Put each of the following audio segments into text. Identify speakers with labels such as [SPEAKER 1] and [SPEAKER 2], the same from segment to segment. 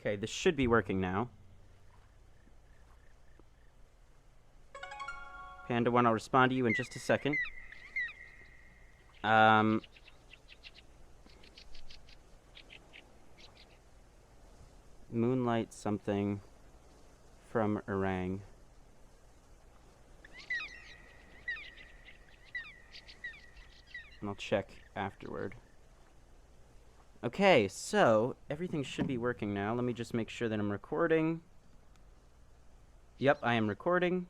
[SPEAKER 1] Okay, this should be working now. Panda 1, I'll respond to you in just a second. Moonlight something from Orang. And I'll check afterward. Okay, so everything should be working now. Let me just make sure that I'm recording. Yep, I am recording.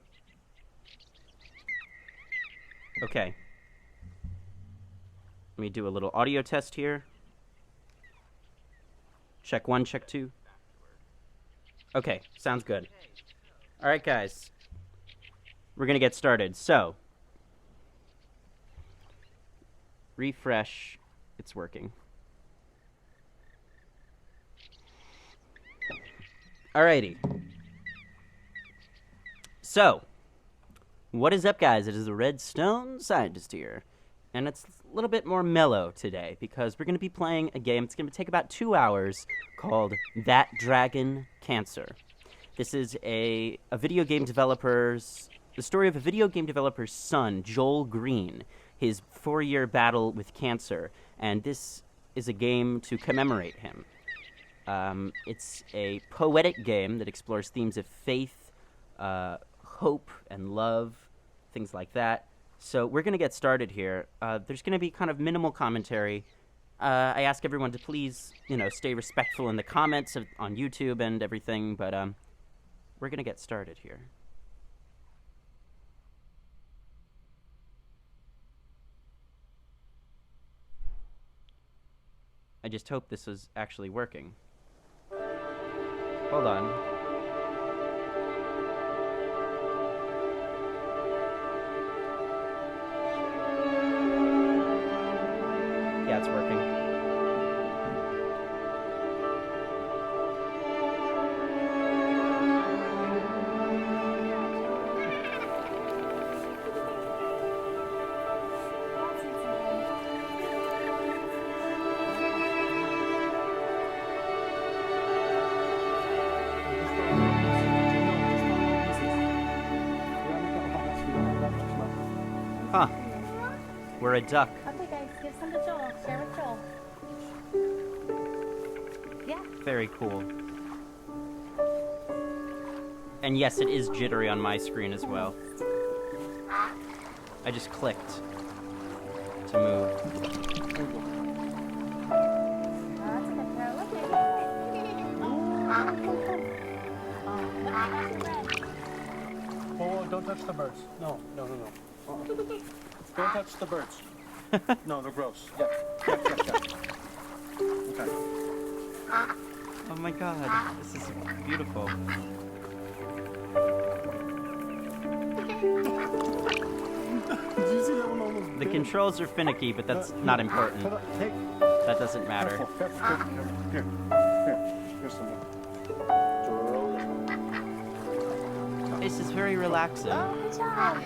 [SPEAKER 1] Okay. Let me do a little audio test here. Check 1, check 2. Okay, sounds good. All right, guys. We're going to get started. So, refresh. It's working. Alrighty. So, what is up, guys? It is the Redstone Scientist here. And it's a little bit more mellow today because we're going to be playing a game. It's going to take about 2 hours called That Dragon Cancer. This is a video game developer's... the story of a video game developer's son, Joel Green, his 4-year battle with cancer. And this is a game to commemorate him. It's a poetic game that explores themes of faith, hope, and love, things like that. So we're going to get started here. There's going to be kind of minimal commentary. I ask everyone to please, stay respectful in the comments on YouTube and everything, but we're going to get started here. I just hope this is actually working. Hold on. Yeah, it's working. Huh. We're a duck.
[SPEAKER 2] Okay, guys, give some to Joel. Share with Joel. Yeah.
[SPEAKER 1] Very cool. And yes, it is jittery on my screen as well. I just clicked to move.
[SPEAKER 2] That's a good throw. Look at it.
[SPEAKER 3] Oh, don't touch the birds. No. Don't touch the birds. No, they're gross. Yeah. Okay.
[SPEAKER 1] Oh my god, this is beautiful.
[SPEAKER 3] Did you see that one almost?
[SPEAKER 1] The controls are finicky, but that's not important. That doesn't matter.
[SPEAKER 3] Here's some.
[SPEAKER 1] This is very relaxing.
[SPEAKER 2] Oh, good job.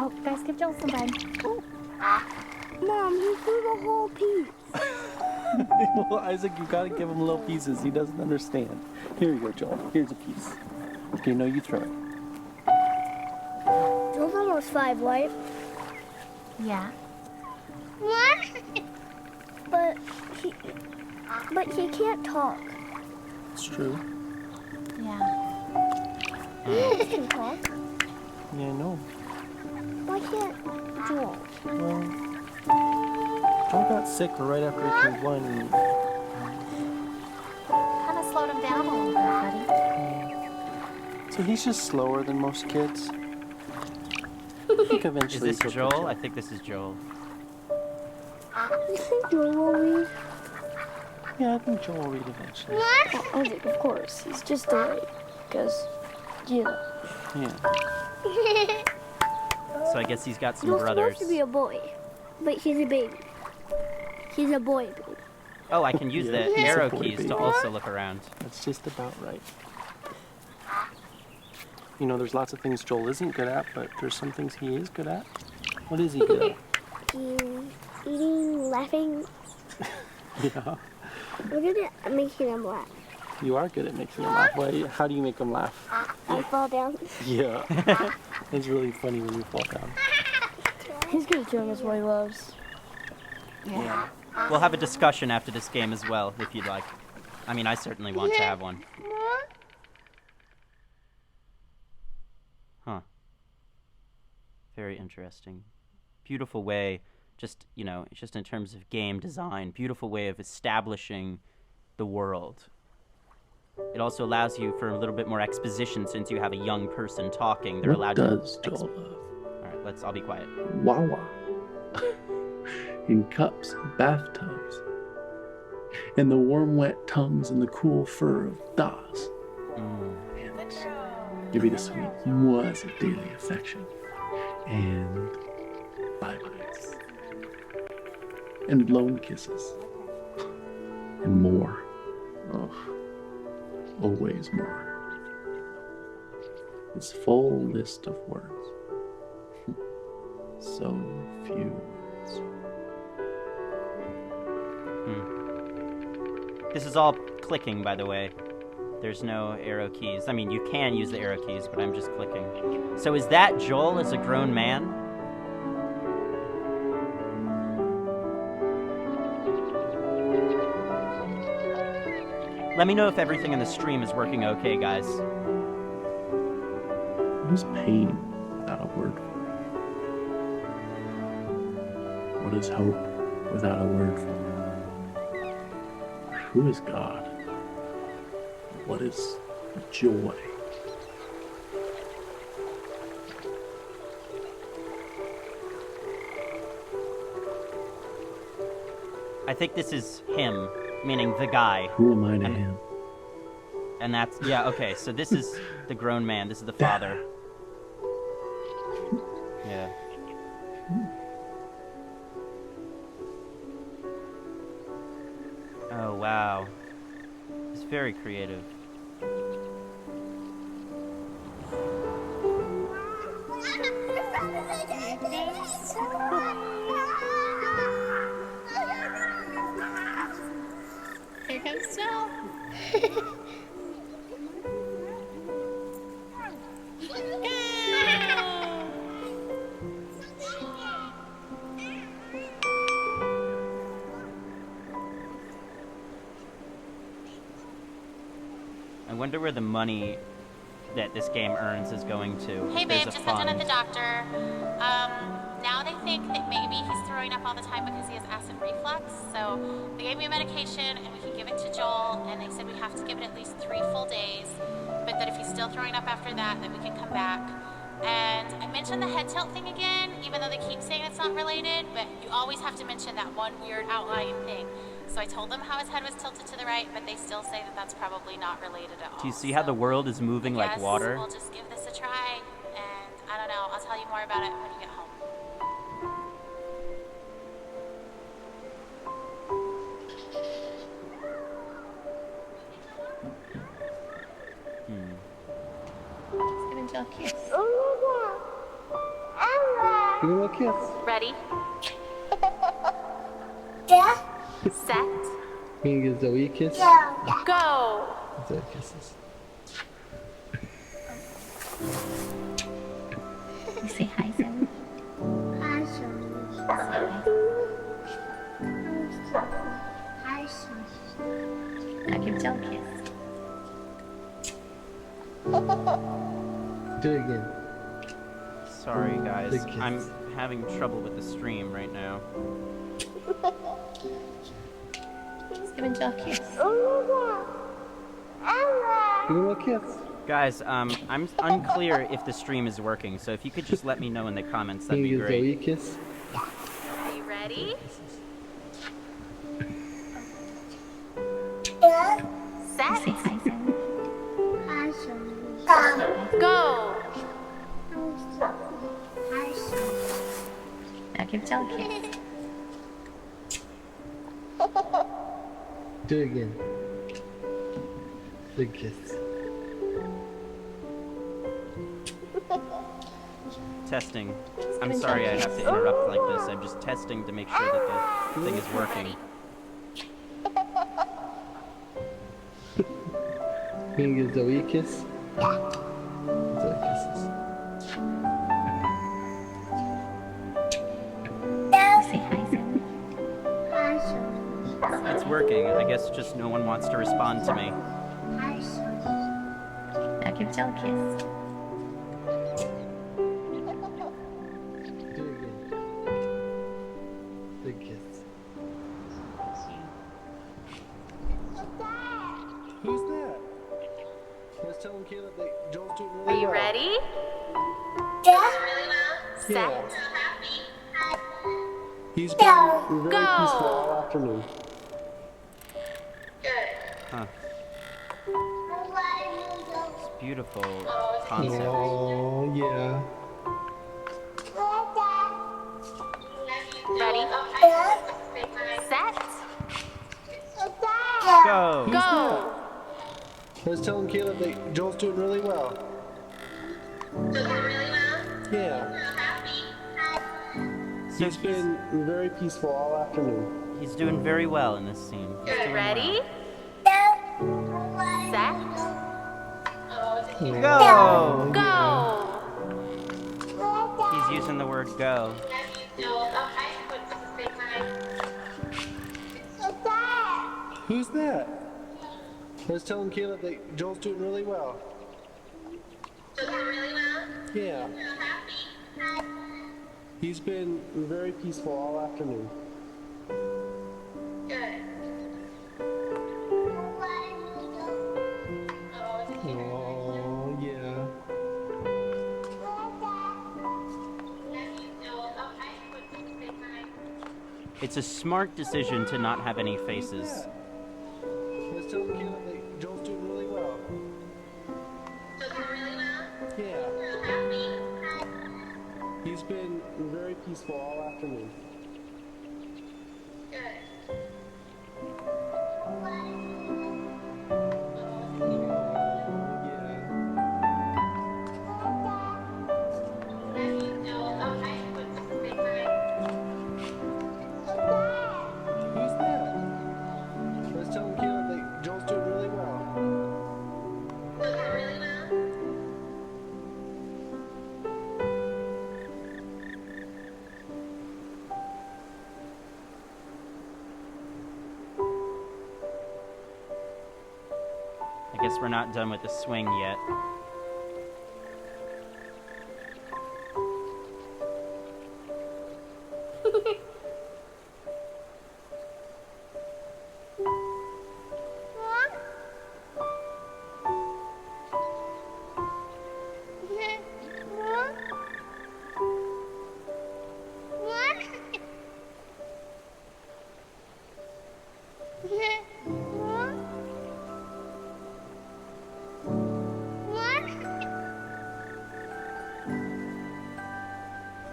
[SPEAKER 2] Oh, guys, give Joel some bread. Oh.
[SPEAKER 4] Mom, he threw the whole piece.
[SPEAKER 3] Well, Isaac, you gotta give him little pieces. He doesn't understand. Here you go, Joel. Here's a piece. Okay, no, you throw it.
[SPEAKER 4] Joel's almost 5, right?
[SPEAKER 2] Yeah.
[SPEAKER 4] What? But he can't talk.
[SPEAKER 3] It's true.
[SPEAKER 2] Yeah.
[SPEAKER 4] He can talk.
[SPEAKER 3] Yeah, I know.
[SPEAKER 4] Why can't Joel?
[SPEAKER 3] Well, Joel got sick right after he turned 1. And
[SPEAKER 2] Kind of slowed him down a little bit, buddy.
[SPEAKER 3] so he's just slower than most kids. I think
[SPEAKER 1] Is
[SPEAKER 3] eventually.
[SPEAKER 1] this
[SPEAKER 3] he'll
[SPEAKER 1] Joel?
[SPEAKER 3] catch
[SPEAKER 1] I
[SPEAKER 3] up.
[SPEAKER 1] think this is Joel.
[SPEAKER 4] You think Joel will read?
[SPEAKER 3] Yeah, I think Joel will read eventually.
[SPEAKER 4] Oh, Isaac, of course. He's just delayed. Because,
[SPEAKER 3] Yeah.
[SPEAKER 1] So I guess he's got some
[SPEAKER 4] Joel's
[SPEAKER 1] brothers.
[SPEAKER 4] supposed to be a boy. But he's a baby. He's a boy baby.
[SPEAKER 1] Oh, I can use
[SPEAKER 3] Yeah,
[SPEAKER 1] the
[SPEAKER 3] he's a
[SPEAKER 1] arrow
[SPEAKER 3] boy
[SPEAKER 1] keys
[SPEAKER 3] baby.
[SPEAKER 1] to also look around.
[SPEAKER 3] That's just about right. There's lots of things Joel isn't good at, but there's some things he is good at. What is he good at?
[SPEAKER 4] Eating, laughing.
[SPEAKER 3] Yeah.
[SPEAKER 4] I'm good at making them laugh.
[SPEAKER 3] You are good at making them laugh. How do you make them laugh?
[SPEAKER 4] I fall down.
[SPEAKER 3] Yeah. It's really funny when you fall down.
[SPEAKER 2] He's good at showing us what he loves.
[SPEAKER 1] Yeah. We'll have a discussion after this game as well, if you'd like. I mean, I certainly want to have one. Huh. Very interesting. Beautiful way, just in terms of game design, beautiful way of establishing the world. It also allows you for a little bit more exposition since you have a young person talking. They're allowed
[SPEAKER 3] What
[SPEAKER 1] to.
[SPEAKER 3] does Joel love?
[SPEAKER 1] All right, I'll be quiet.
[SPEAKER 3] Wawa. In cups, bathtubs, and the warm, wet tongues and the cool fur of Das. And give me the sweet was of daily affection, and bye-byes, and lone kisses, and more. Oh, always more. This full list of words. So few words.
[SPEAKER 1] This is all clicking, by the way. There's no arrow keys. I mean, you can use the arrow keys, but I'm just clicking. So is that Joel as a grown man? Let me know if everything in the stream is working okay, guys.
[SPEAKER 3] What is pain without a word for it? What is hope without a word for it? Who is God? What is joy?
[SPEAKER 1] I think this is him, meaning the guy.
[SPEAKER 3] Who am I to him?
[SPEAKER 1] And that's, yeah, okay, so this is the grown man, this is the father. Yeah. Oh, wow. It's very creative.
[SPEAKER 2] Here comes Joel.
[SPEAKER 1] I wonder where the money that this game earns is going to.
[SPEAKER 5] Hey
[SPEAKER 1] There's
[SPEAKER 5] babe,
[SPEAKER 1] a
[SPEAKER 5] just stepped in at
[SPEAKER 1] fund.
[SPEAKER 5] the doctor. Now they think that maybe he's throwing up all the time because he has acid reflux. So they gave me a medication and we can give it to Joel, and they said we have to give it at least 3 full days. But that if he's still throwing up after that, then we can come back. And I mentioned the head tilt thing again, even though they keep saying it's not related, but you always have to mention that one weird outlying thing. So I told them how his head was tilted to the right, but they still say that that's probably not related at all.
[SPEAKER 1] Do you see how the world is moving like
[SPEAKER 5] Yes,
[SPEAKER 1] water?
[SPEAKER 5] we'll just give this a try, and I don't know, I'll tell you more about it when you get home.
[SPEAKER 2] Let's give him Jill a kiss.
[SPEAKER 3] Give him a kiss.
[SPEAKER 5] Ready?
[SPEAKER 4] Yeah.
[SPEAKER 5] Set.
[SPEAKER 3] Can you give Zoe a kiss?
[SPEAKER 5] Go!
[SPEAKER 3] Zoe kisses.
[SPEAKER 2] You say hi, Zoe.
[SPEAKER 4] Hi, Zoe. Hi, Zoe.
[SPEAKER 2] Now give Jill a kiss.
[SPEAKER 3] Do it again.
[SPEAKER 1] Sorry, guys.
[SPEAKER 3] Big kiss.
[SPEAKER 1] I'm having trouble with the stream right now.
[SPEAKER 2] Let's give him Jill a kiss.
[SPEAKER 3] Give him a kiss.
[SPEAKER 1] Guys, I'm unclear if the stream is working, so if you could just let me know in the comments, that'd be
[SPEAKER 3] Can you give
[SPEAKER 1] great.
[SPEAKER 3] Zoe a kiss?
[SPEAKER 5] Are you ready? Set.
[SPEAKER 2] Say hi, Zoe.
[SPEAKER 4] Hi, Zoe.
[SPEAKER 5] Go!
[SPEAKER 4] Hi, Zoe.
[SPEAKER 2] Now give Jill a kiss.
[SPEAKER 3] Do it again. Big kiss.
[SPEAKER 1] Testing. I'm sorry I have to interrupt like this. I'm just testing to make sure that the thing is working.
[SPEAKER 3] Can you give Zoe a kiss? Zoe kisses.
[SPEAKER 2] Say hi, Zoe.
[SPEAKER 4] Hi, Zoe.
[SPEAKER 1] It's working. I guess just no one wants to respond to me.
[SPEAKER 4] Hi, Zoe.
[SPEAKER 2] Now give Jill a kiss.
[SPEAKER 3] Do it again. Big kiss. Who's that? Let's tell him, Caleb, that Joel's doing really well.
[SPEAKER 5] Are you ready?
[SPEAKER 4] Yeah.
[SPEAKER 5] Set.
[SPEAKER 3] Yeah. He's been very
[SPEAKER 5] Go.
[SPEAKER 3] peaceful all afternoon.
[SPEAKER 1] Huh. It's beautiful concept.
[SPEAKER 3] Oh, yeah.
[SPEAKER 5] Ready? Set.
[SPEAKER 1] Go!
[SPEAKER 5] Go.
[SPEAKER 3] Let's tell him, Caleb, that Joel's doing really well. Yeah.
[SPEAKER 1] So
[SPEAKER 3] He's been very peaceful all afternoon.
[SPEAKER 1] he's doing very well in this scene. He's doing
[SPEAKER 5] Ready? Set.
[SPEAKER 1] well. Go!
[SPEAKER 5] Go.
[SPEAKER 1] He's using the word go.
[SPEAKER 3] Who's that? Let's tell him, Caleb, that Joel's doing really well. Yeah. He's been very peaceful all afternoon. Oh, yeah.
[SPEAKER 1] It's a smart decision to not have any faces.
[SPEAKER 3] Let's tell him, Caleb, that Joel's doing really well. Yeah. He's been very peaceful all afternoon. Oh, yeah. Who's that? Let's tell him, Caleb, that Joel's doing really well.
[SPEAKER 1] I guess we're not done with the swing yet.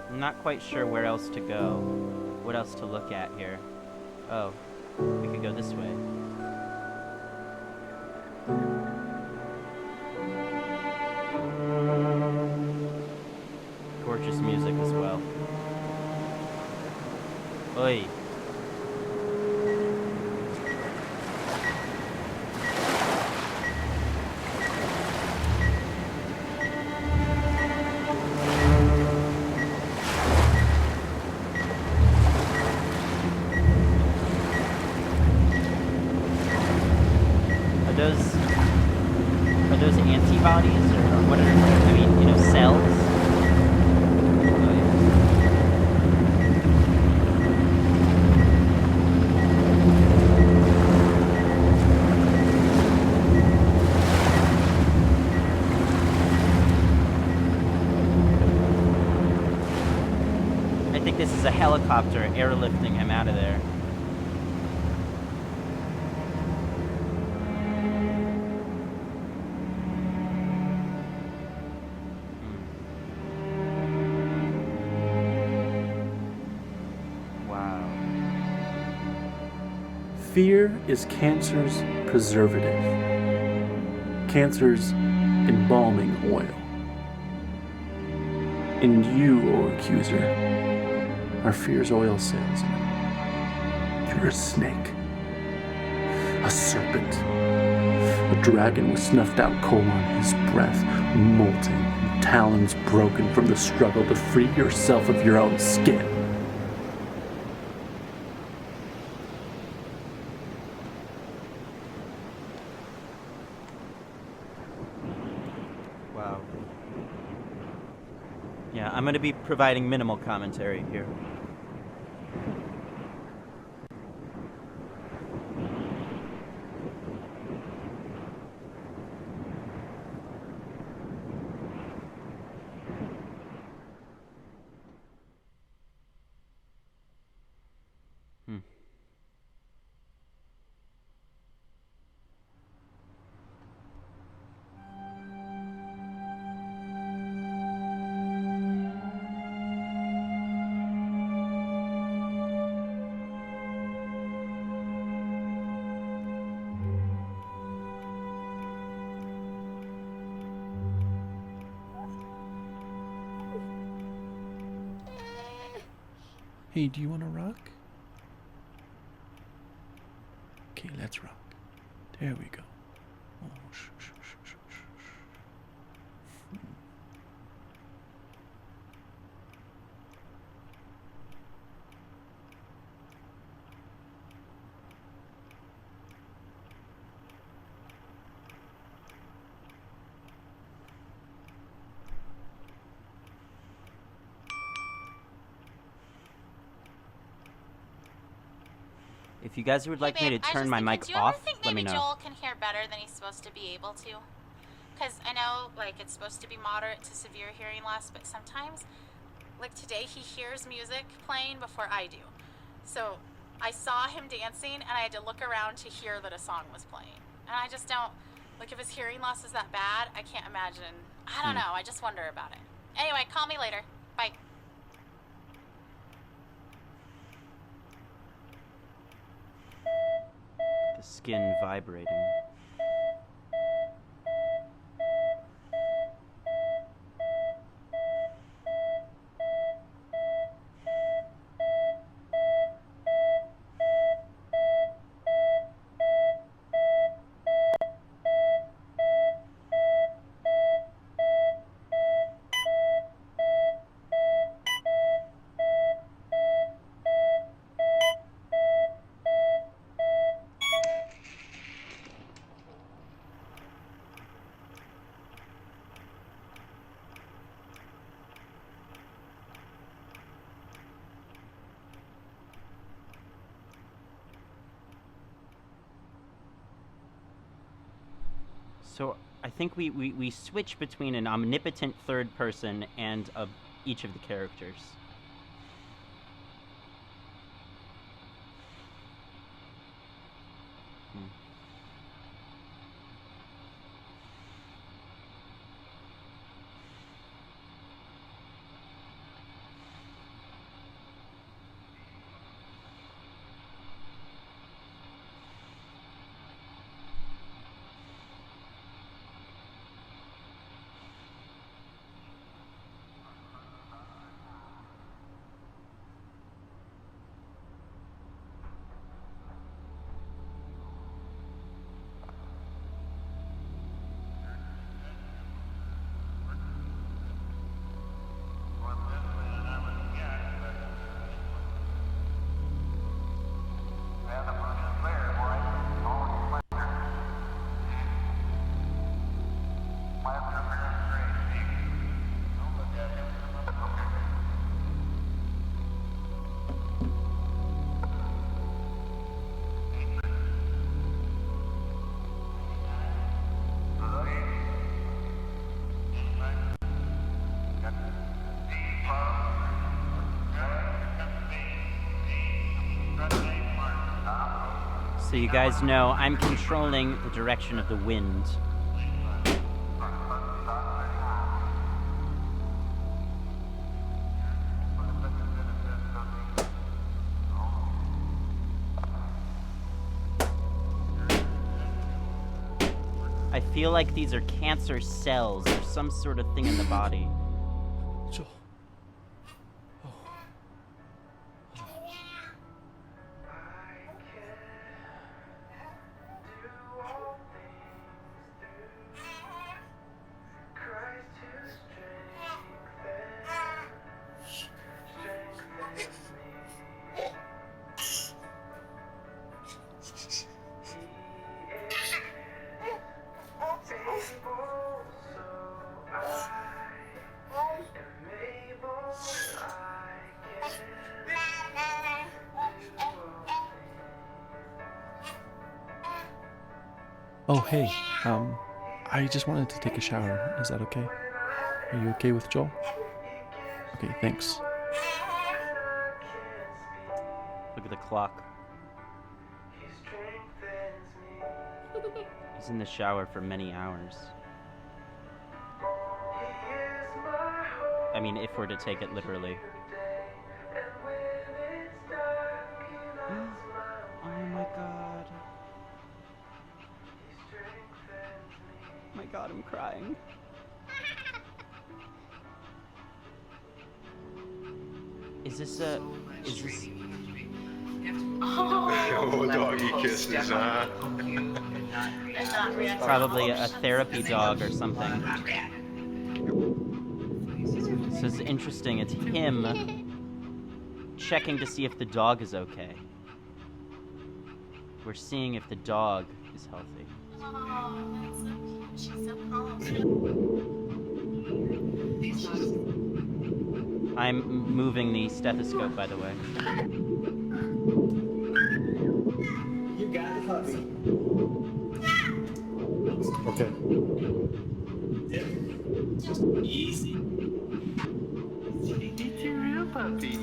[SPEAKER 1] I'm not quite sure where else to go. What else to look at here? Oh, we could go this way. Gorgeous music as well. Oi. Are those antibodies or what are, I mean, you know, cells? Oh, yeah. I think this is a helicopter airlifting him out of there. Wow.
[SPEAKER 6] Fear is cancer's preservative, cancer's embalming oil. And you, O accuser, are fear's oil salesman. You're a snake, a serpent, a dragon with snuffed out coal on his breath, molting, and talons broken from the struggle to free yourself of your own skin.
[SPEAKER 1] Wow. Yeah, I'm going to be providing minimal commentary here.
[SPEAKER 6] Hey, do you want to rock? Okay, let's rock. There we go. Oh, shh, shh, shh, shh, shh, shh.
[SPEAKER 1] If you guys would like me to turn my mic
[SPEAKER 5] do you
[SPEAKER 1] off,
[SPEAKER 5] ever think
[SPEAKER 1] let me
[SPEAKER 5] maybe
[SPEAKER 1] know.
[SPEAKER 5] Joel can hear better than he's supposed to be able to? Because I know, like, it's supposed to be moderate to severe hearing loss, but sometimes, like today, he hears music playing before I do. So I saw him dancing, and I had to look around to hear that a song was playing. And I just don't, like, if his hearing loss is that bad, I can't imagine. I don't know. I just wonder about it. Anyway, call me later. Bye.
[SPEAKER 1] The skin vibrating. So I think we switch between an omnipotent third person and each of the characters. So you guys know I'm controlling the direction of the wind. I feel like these are cancer cells or some sort of thing in the body.
[SPEAKER 6] Joel. Oh, hey. I just wanted to take a shower. Is that okay? Are you okay with Joel? Okay, thanks.
[SPEAKER 1] Look at the clock. He's in the shower for many hours. I mean, if we're to take it literally. Oh my god. Oh my god, I'm crying. Is this...
[SPEAKER 7] Oh, doggy kisses, huh?
[SPEAKER 1] Probably a therapy dog or something. So it's interesting, it's him checking to see if the dog is okay. We're seeing if the dog is healthy.
[SPEAKER 5] Oh, that's so cute. She's so calm.
[SPEAKER 1] I'm moving the stethoscope, by the way.
[SPEAKER 8] You got the puppy.
[SPEAKER 6] Okay.
[SPEAKER 8] Just easy. It's a real puppy.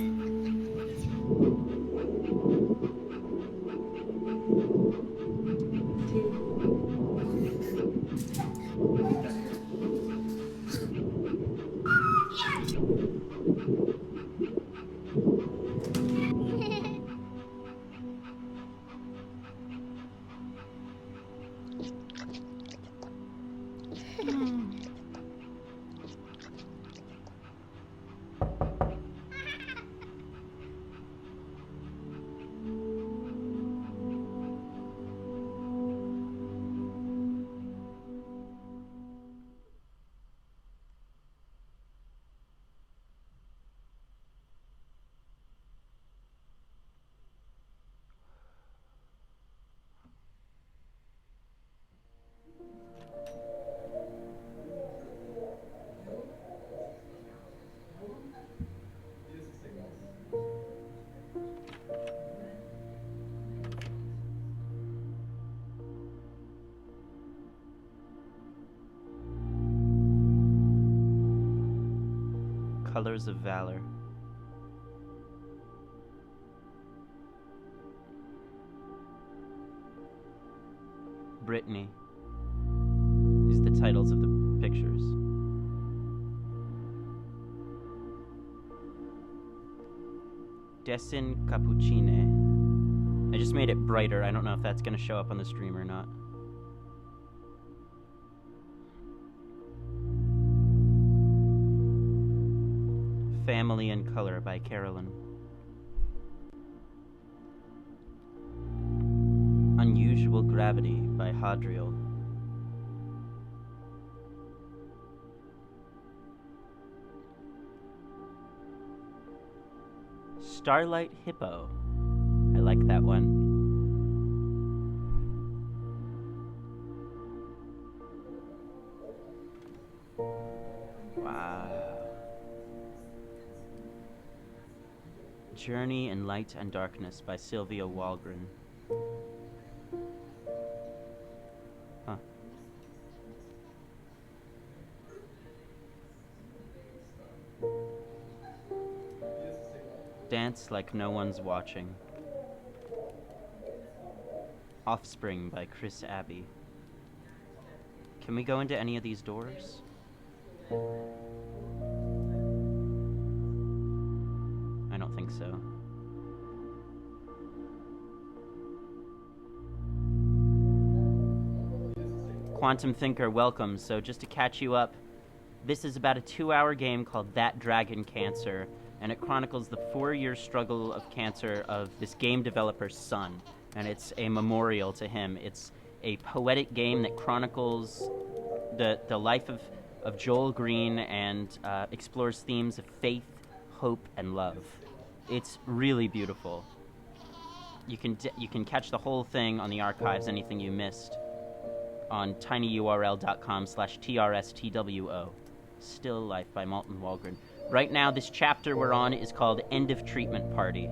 [SPEAKER 1] Colors of Valor. Brittany is the titles of the pictures. Dessin Cappuccine. I just made it brighter. I don't know if that's going to show up on the stream or not. Family in Color by Carolyn. Unusual Gravity by Hadriel. Starlight Hippo. I like that one. Wow. Journey in Light and Darkness by Sylvia Walgren. Huh. Dance Like No One's Watching. Offspring by Chris Abbey. Can we go into any of these doors? I don't think so. Quantum Thinker, welcome. So just to catch you up, this is about a 2-hour game called That Dragon Cancer, and it chronicles the 4-year struggle of cancer of this game developer's son, and it's a memorial to him. It's a poetic game that chronicles the life of Joel Green and explores themes of faith, hope, and love. It's really beautiful. You can catch the whole thing on the archives, anything you missed, on tinyurl.com/TRSTWO. Still Life by Malton Walgren. Right now, this chapter we're on is called End of Treatment Party.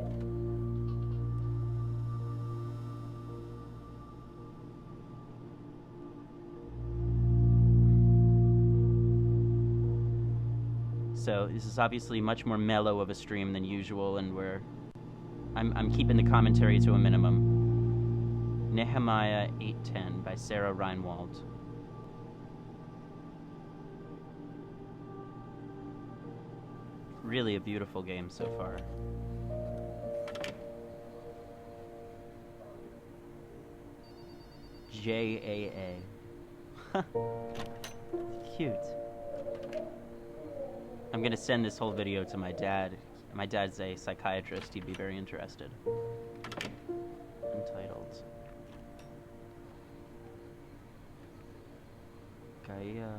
[SPEAKER 1] So this is obviously much more mellow of a stream than usual, and I'm keeping the commentary to a minimum. Nehemiah 8:10 by Sarah Reinwald. Really a beautiful game so far. JAA. Cute. I'm gonna send this whole video to my dad. My dad's a psychiatrist. He'd be very interested. Untitled. Gaia,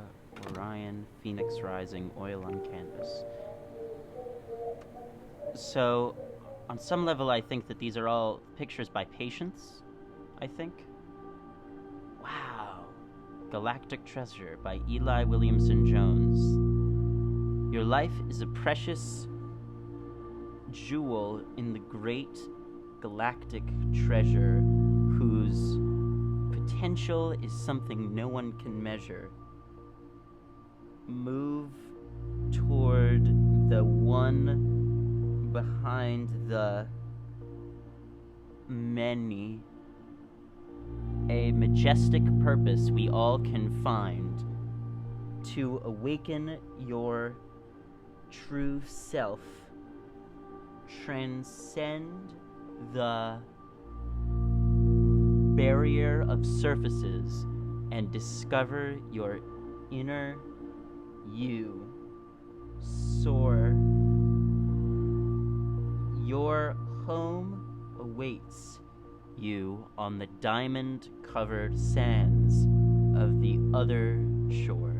[SPEAKER 1] Orion, Phoenix Rising, oil on canvas. So, on some level, I think that these are all pictures by patients, I think. Wow. Galactic Treasure by Eli Williamson Jones. Your life is a precious jewel in the great galactic treasure whose potential is something no one can measure. Move toward the one behind the many, a majestic purpose we all can find to awaken your true self, transcend the barrier of surfaces, and discover your inner you. Soar. Your home awaits you on the diamond-covered sands of the other shore.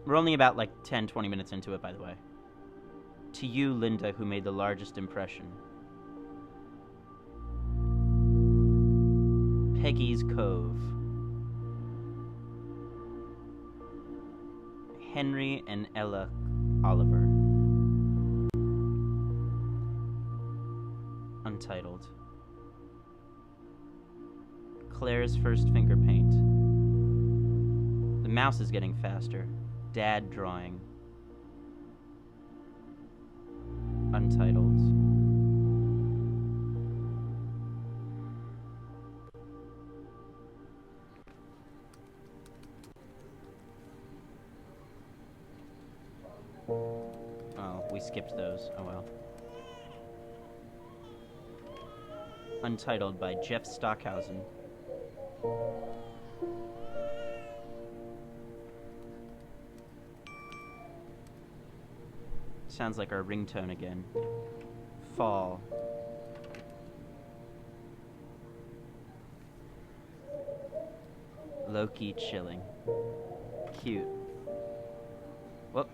[SPEAKER 1] We're only about like 10-20 minutes into it, by the way. To you, Linda, who made the largest impression. Peggy's Cove. Henry and Ella Oliver. Untitled. Claire's first finger paint. The mouse is getting faster. Dad drawing. Untitled. Oh, we skipped those. Oh well. Untitled by Jeff Stockhausen. Sounds like our ringtone again. Fall. Low-key chilling. Cute. Whoop.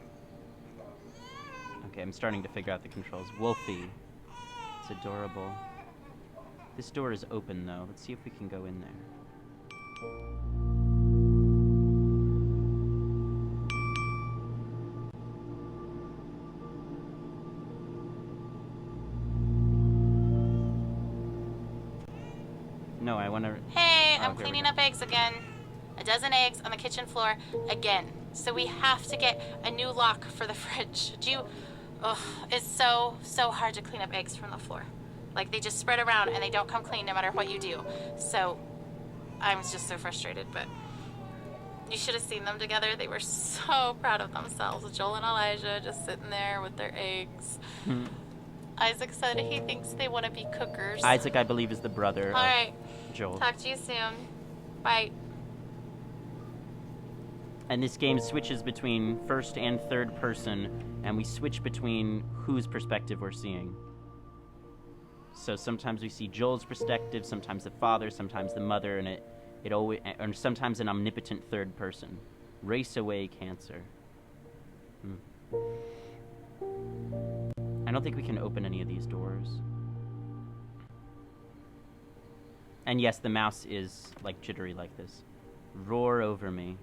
[SPEAKER 1] Okay, I'm starting to figure out the controls. Wolfie. It's adorable. This door is open, though. Let's see if we can go in there. No, I want to...
[SPEAKER 5] Hey,
[SPEAKER 1] Oh,
[SPEAKER 5] I'm
[SPEAKER 1] here we
[SPEAKER 5] cleaning
[SPEAKER 1] go.
[SPEAKER 5] up eggs again. A dozen eggs on the kitchen floor again. So we have to get a new lock for the fridge. It's so hard to clean up eggs from the floor. Like, they just spread around and they don't come clean no matter what you do. So I'm just so frustrated, but you should have seen them together. They were so proud of themselves. Joel and Elijah just sitting there with their eggs. Isaac said he thinks they want to be cookers.
[SPEAKER 1] Isaac, I believe, is the brother
[SPEAKER 5] All
[SPEAKER 1] of
[SPEAKER 5] right.
[SPEAKER 1] Joel.
[SPEAKER 5] Talk to you soon. Bye.
[SPEAKER 1] And this game switches between first and third person, and we switch between whose perspective we're seeing. So sometimes we see Joel's perspective, sometimes the father, sometimes the mother, and it always, or sometimes an omnipotent third person. Race away cancer. I don't think we can open any of these doors. And yes, the mouse is like jittery like this. Roar over me.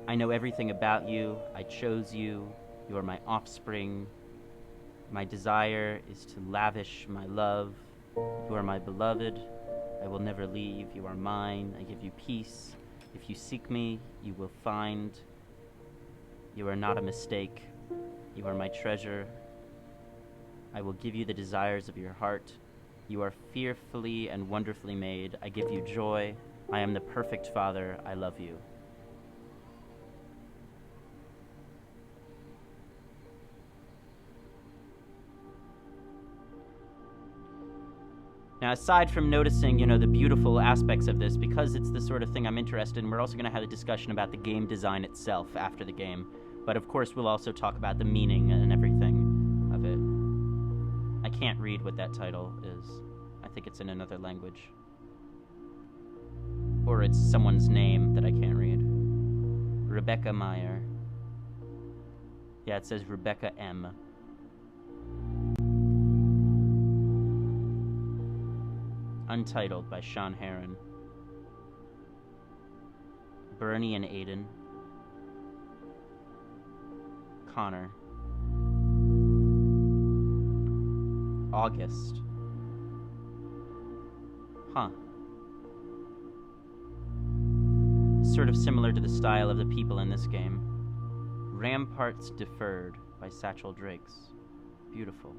[SPEAKER 1] I know everything about you. I chose you. You are my offspring. My desire is to lavish my love. You are my beloved. I will never leave. You are mine. I give you peace. If you seek me, you will find. You are not a mistake. You are my treasure. I will give you the desires of your heart. You are fearfully and wonderfully made. I give you joy. I am the perfect father. I love you. Now, aside from noticing, the beautiful aspects of this, because it's the sort of thing I'm interested in, we're also going to have a discussion about the game design itself after the game. But of course, we'll also talk about the meaning and everything of it. I can't read what that title is. I think it's in another language. Or it's someone's name that I can't read. Rebecca Meyer. Yeah, it says Rebecca M. Untitled by Sean Heron. Bernie and Aiden. Connor. August. Huh. Sort of similar to the style of the people in this game. Ramparts Deferred by Satchel Drakes. Beautiful.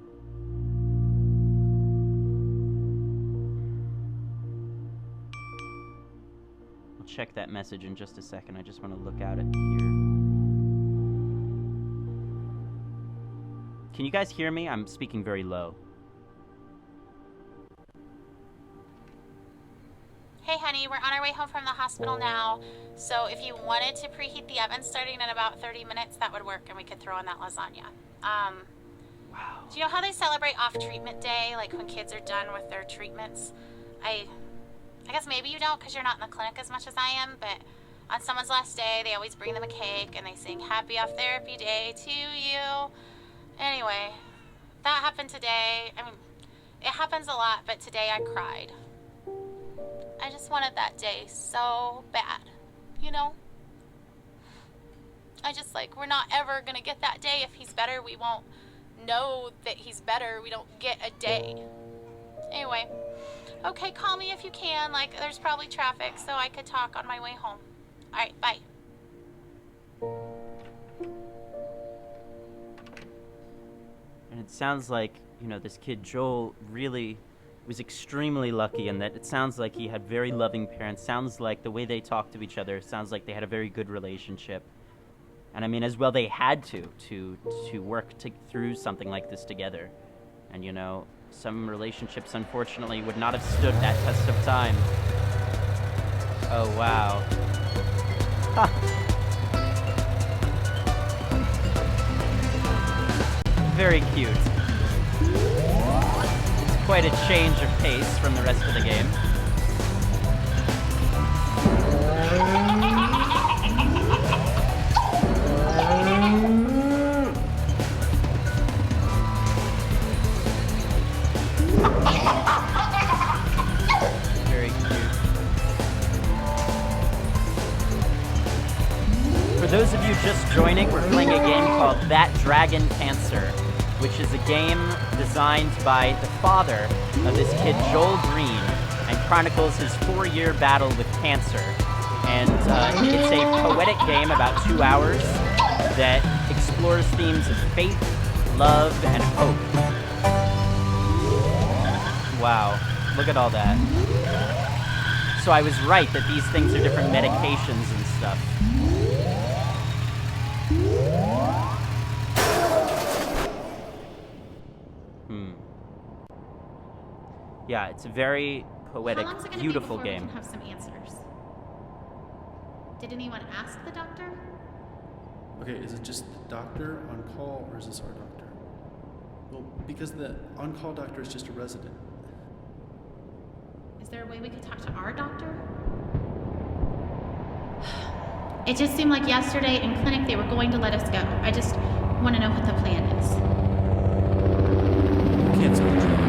[SPEAKER 1] I'll check that message in just a second. I just want to look at it here. Can you guys hear me? I'm speaking very low.
[SPEAKER 5] Hey honey, we're on our way home from the hospital now, so if you wanted to preheat the oven starting in about 30 minutes, that would work, and we could throw in that lasagna.
[SPEAKER 1] Wow.
[SPEAKER 5] Do you know how they celebrate off-treatment day, like when kids are done with their treatments? I guess maybe you don't because you're not in the clinic as much as I am, but on someone's last day, they always bring them a cake, and they sing Happy Off Therapy Day to you. Anyway, that happened today. I mean, it happens a lot, but today I cried. I just wanted that day so bad, I just we're not ever gonna get that day. If he's better, we won't know that he's better. We don't get a day. Anyway, okay, call me if you can. There's probably traffic, so I could talk on my way home. All right, bye.
[SPEAKER 1] And it sounds like, this kid Joel really was extremely lucky in that it sounds like he had very loving parents. Sounds like the way they talked to each other, sounds like they had a very good relationship. And I mean, as well, they had to work through something like this together. And, some relationships, unfortunately, would not have stood that test of time. Oh, wow. Ha! Very cute. Quite a change of pace from the rest of the game. Very cute. For those of you just joining, we're playing a game called That Dragon Cancer, which is a game designed by the father of this kid, Joel Green, and chronicles his 4-year battle with cancer. And it's a poetic game, about 2 hours, that explores themes of faith, love, and hope. Wow, look at all that. So I was right that these things are different medications and stuff. Yeah, it's a very poetic, beautiful game.
[SPEAKER 5] We can have some answers? Did anyone ask the doctor?
[SPEAKER 6] Okay, is it just the doctor on call, or is this our doctor? Well, because the on-call doctor is just a resident.
[SPEAKER 5] Is there a way we could talk to our doctor? It just seemed like yesterday in clinic they were going to let us go. I just want to know what the plan is.
[SPEAKER 6] Can't say.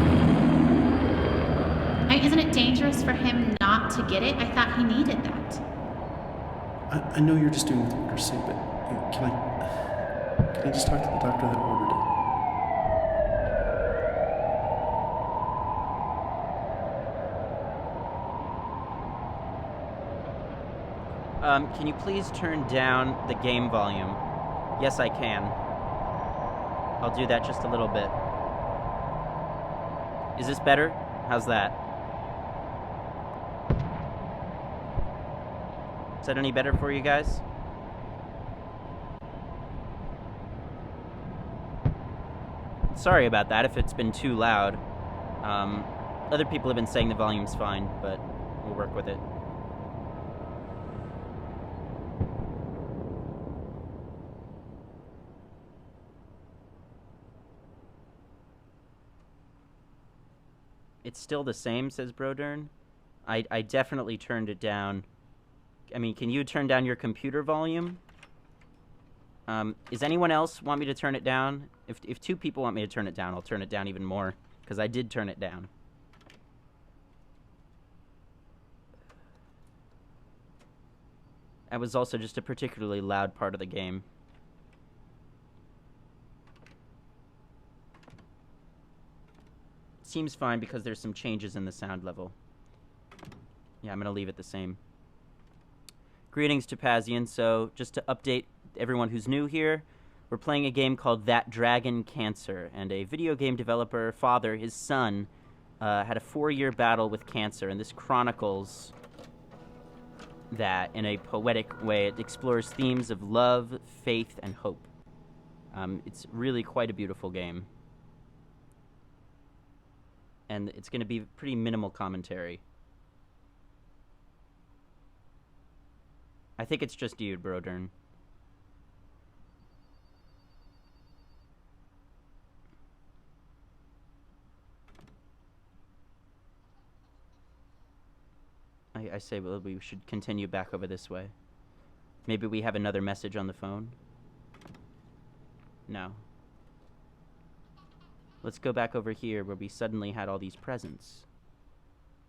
[SPEAKER 5] Isn't it dangerous for him not to get it? I thought he needed that.
[SPEAKER 6] I know you're just doing what the orders say, but can I just talk to the doctor that ordered
[SPEAKER 1] Can you please turn down the game volume? Yes, I can. I'll do that just a little bit. Is this better? How's that? Is that any better for you guys? Sorry about that if it's been too loud. Other people have been saying the volume's fine, but we'll work with it. It's still the same, says Brodern. I definitely turned it down. I mean, can you turn down your computer volume? Is anyone else want me to turn it down? If two people want me to turn it down, I'll turn it down even more, because I did turn it down. That was also just a particularly loud part of the game. Seems fine because there's some changes in the sound level. Yeah, I'm going to leave it the same. Greetings, Topazian. So, just to update everyone who's new here, we're playing a game called That Dragon Cancer, and a video game developer, father, his son, had a 4-year battle with cancer, and this chronicles that in a poetic way. It explores themes of love, faith, and hope. It's really quite a beautiful game. And it's going to be pretty minimal commentary. I think it's just you, Brodern. I say, well, we should continue back over this way. Maybe we have another message on the phone? No. Let's go back over here where we suddenly had all these presents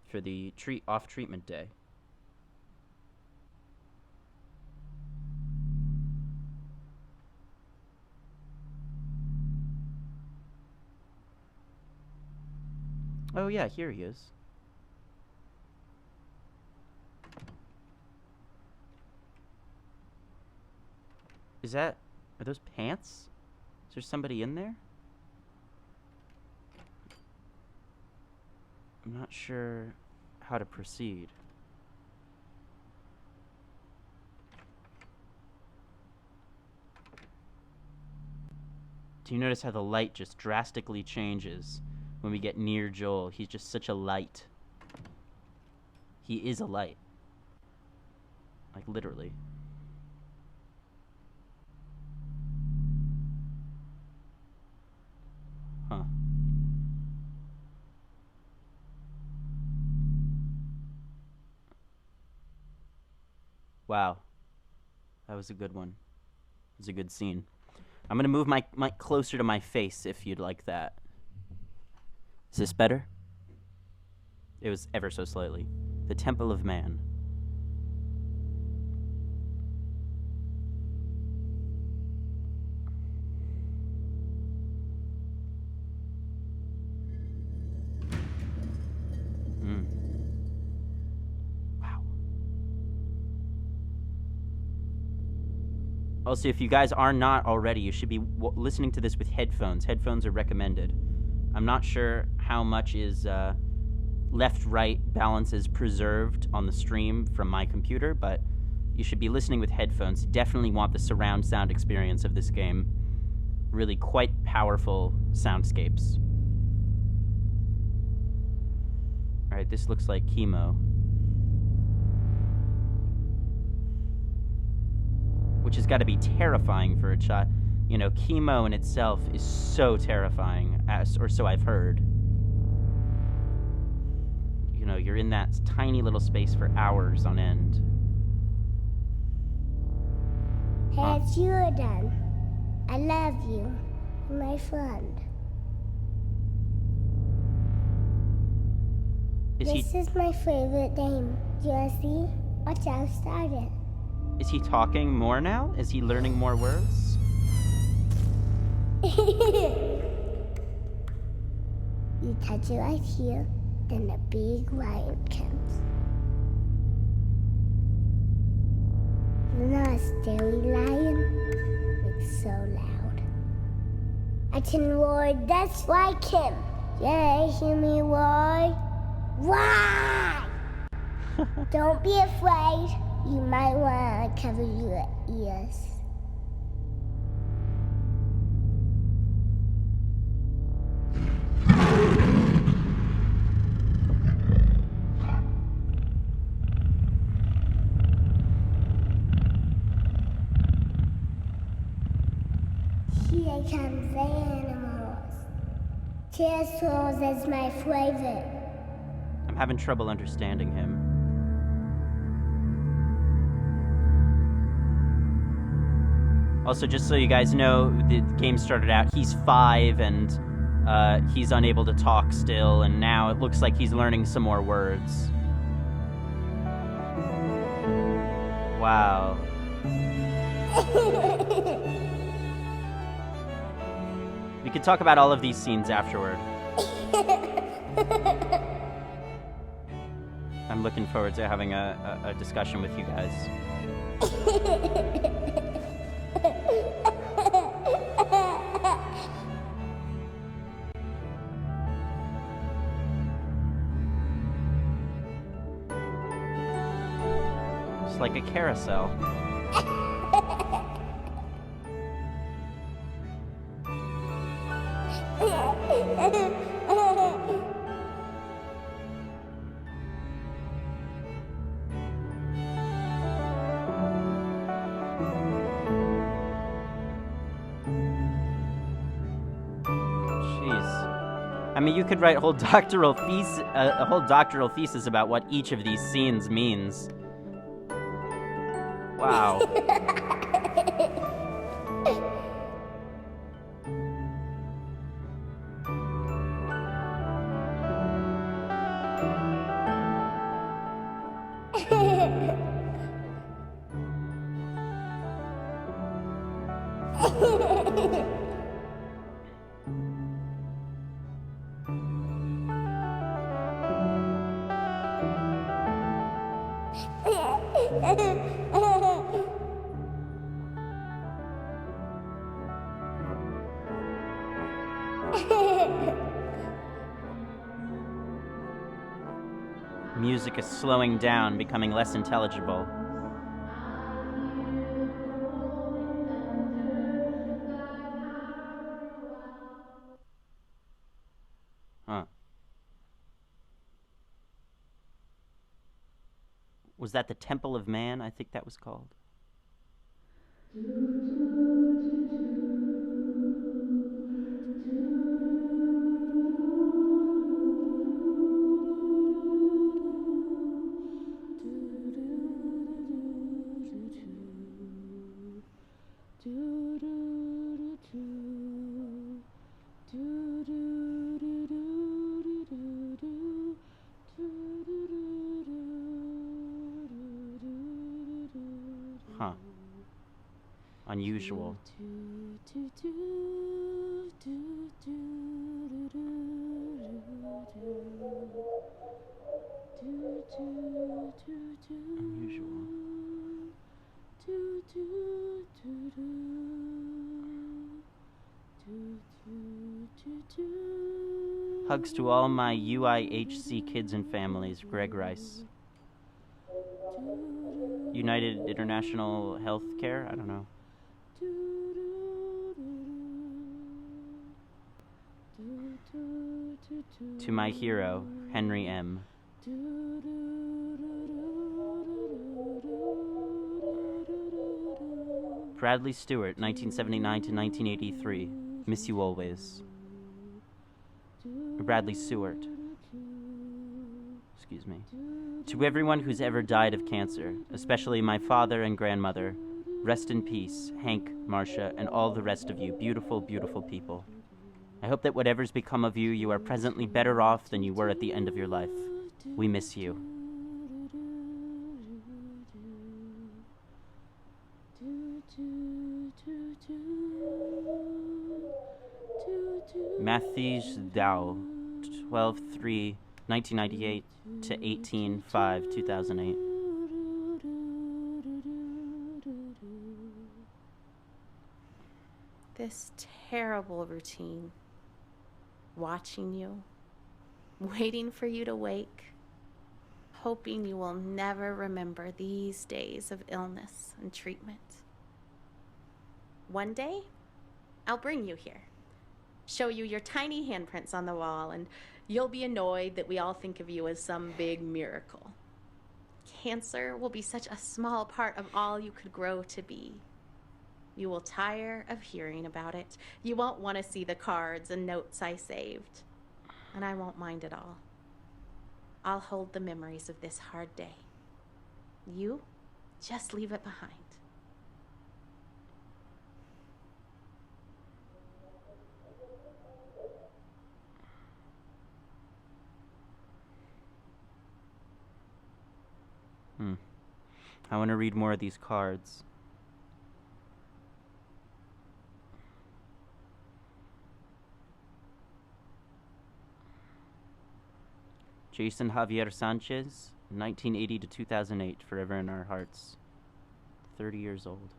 [SPEAKER 1] for the off-treatment day. Oh yeah, here he is. Are those pants? Is there somebody in there? I'm not sure how to proceed. Do you notice how the light just drastically changes when we get near Joel? He's just such a light. He is a light. Like, literally. Huh. Wow. That was a good one. It was a good scene. I'm gonna move my mic closer to my face if you'd like that. Is this better? It was ever so slightly. The Temple of Man. Wow. Also, if you guys are not already, you should be listening to this with headphones. Headphones are recommended. I'm not sure how much is left-right balance is preserved on the stream from my computer, but you should be listening with headphones. You definitely want the surround sound experience of this game. Really quite powerful soundscapes. Alright, this looks like chemo. Which has got to be terrifying for a child. You know, chemo in itself is so terrifying, or so I've heard. You know, you're in that tiny little space for hours on end.
[SPEAKER 4] Hey, it's you again. I love you, my friend. This is my favorite game. Do you want to see? Watch how I started.
[SPEAKER 1] Is he talking more now? Is he learning more words?
[SPEAKER 4] You touch it right here, then the big lion comes. You're not a scary lion. It's so loud. I can roar just like him. Yeah, hear me roar? Why? Don't be afraid. You might want to cover your ears. Here comes the animals. TRS is my favorite.
[SPEAKER 1] I'm having trouble understanding him. Also, just so you guys know, the game started out, he's 5 and he's unable to talk still, and now it looks like he's learning some more words. Wow. We could talk about all of these scenes afterward. I'm looking forward to having a discussion with you guys. It's like a carousel. I mean, you could write a whole doctoral thesis about what each of these scenes means. Wow. Music is slowing down, becoming less intelligible. Huh. Was that the Temple of Man? I think that was called. Huh. Unusual. Unusual. Hugs to all my UIHC kids and families. Greg Rice. United International Healthcare? I don't know. To my hero, Henry M. Bradley Stewart, 1979 to 1983. Miss you always. Bradley Stewart. Excuse me. To everyone who's ever died of cancer, especially my father and grandmother, rest in peace, Hank, Marcia, and all the rest of you beautiful, beautiful people. I hope that whatever's become of you, you are presently better off than you were at the end of your life. We miss you. Matthews Dow, 12/3/1998 to 18/5/2008.
[SPEAKER 5] this terrible routine, watching you, waiting for you to wake, hoping you will never remember these days of illness and treatment. One day, I'll bring you here, show you your tiny handprints on the wall, and you'll be annoyed that we all think of you as some big miracle. Cancer will be such a small part of all you could grow to be. You will tire of hearing about it. You won't want to see the cards and notes I saved. And I won't mind at all. I'll hold the memories of this hard day. You just leave it behind.
[SPEAKER 1] I want to read more of these cards. Jason Javier Sanchez, 1980 to 2008, forever in our hearts. 30 years old.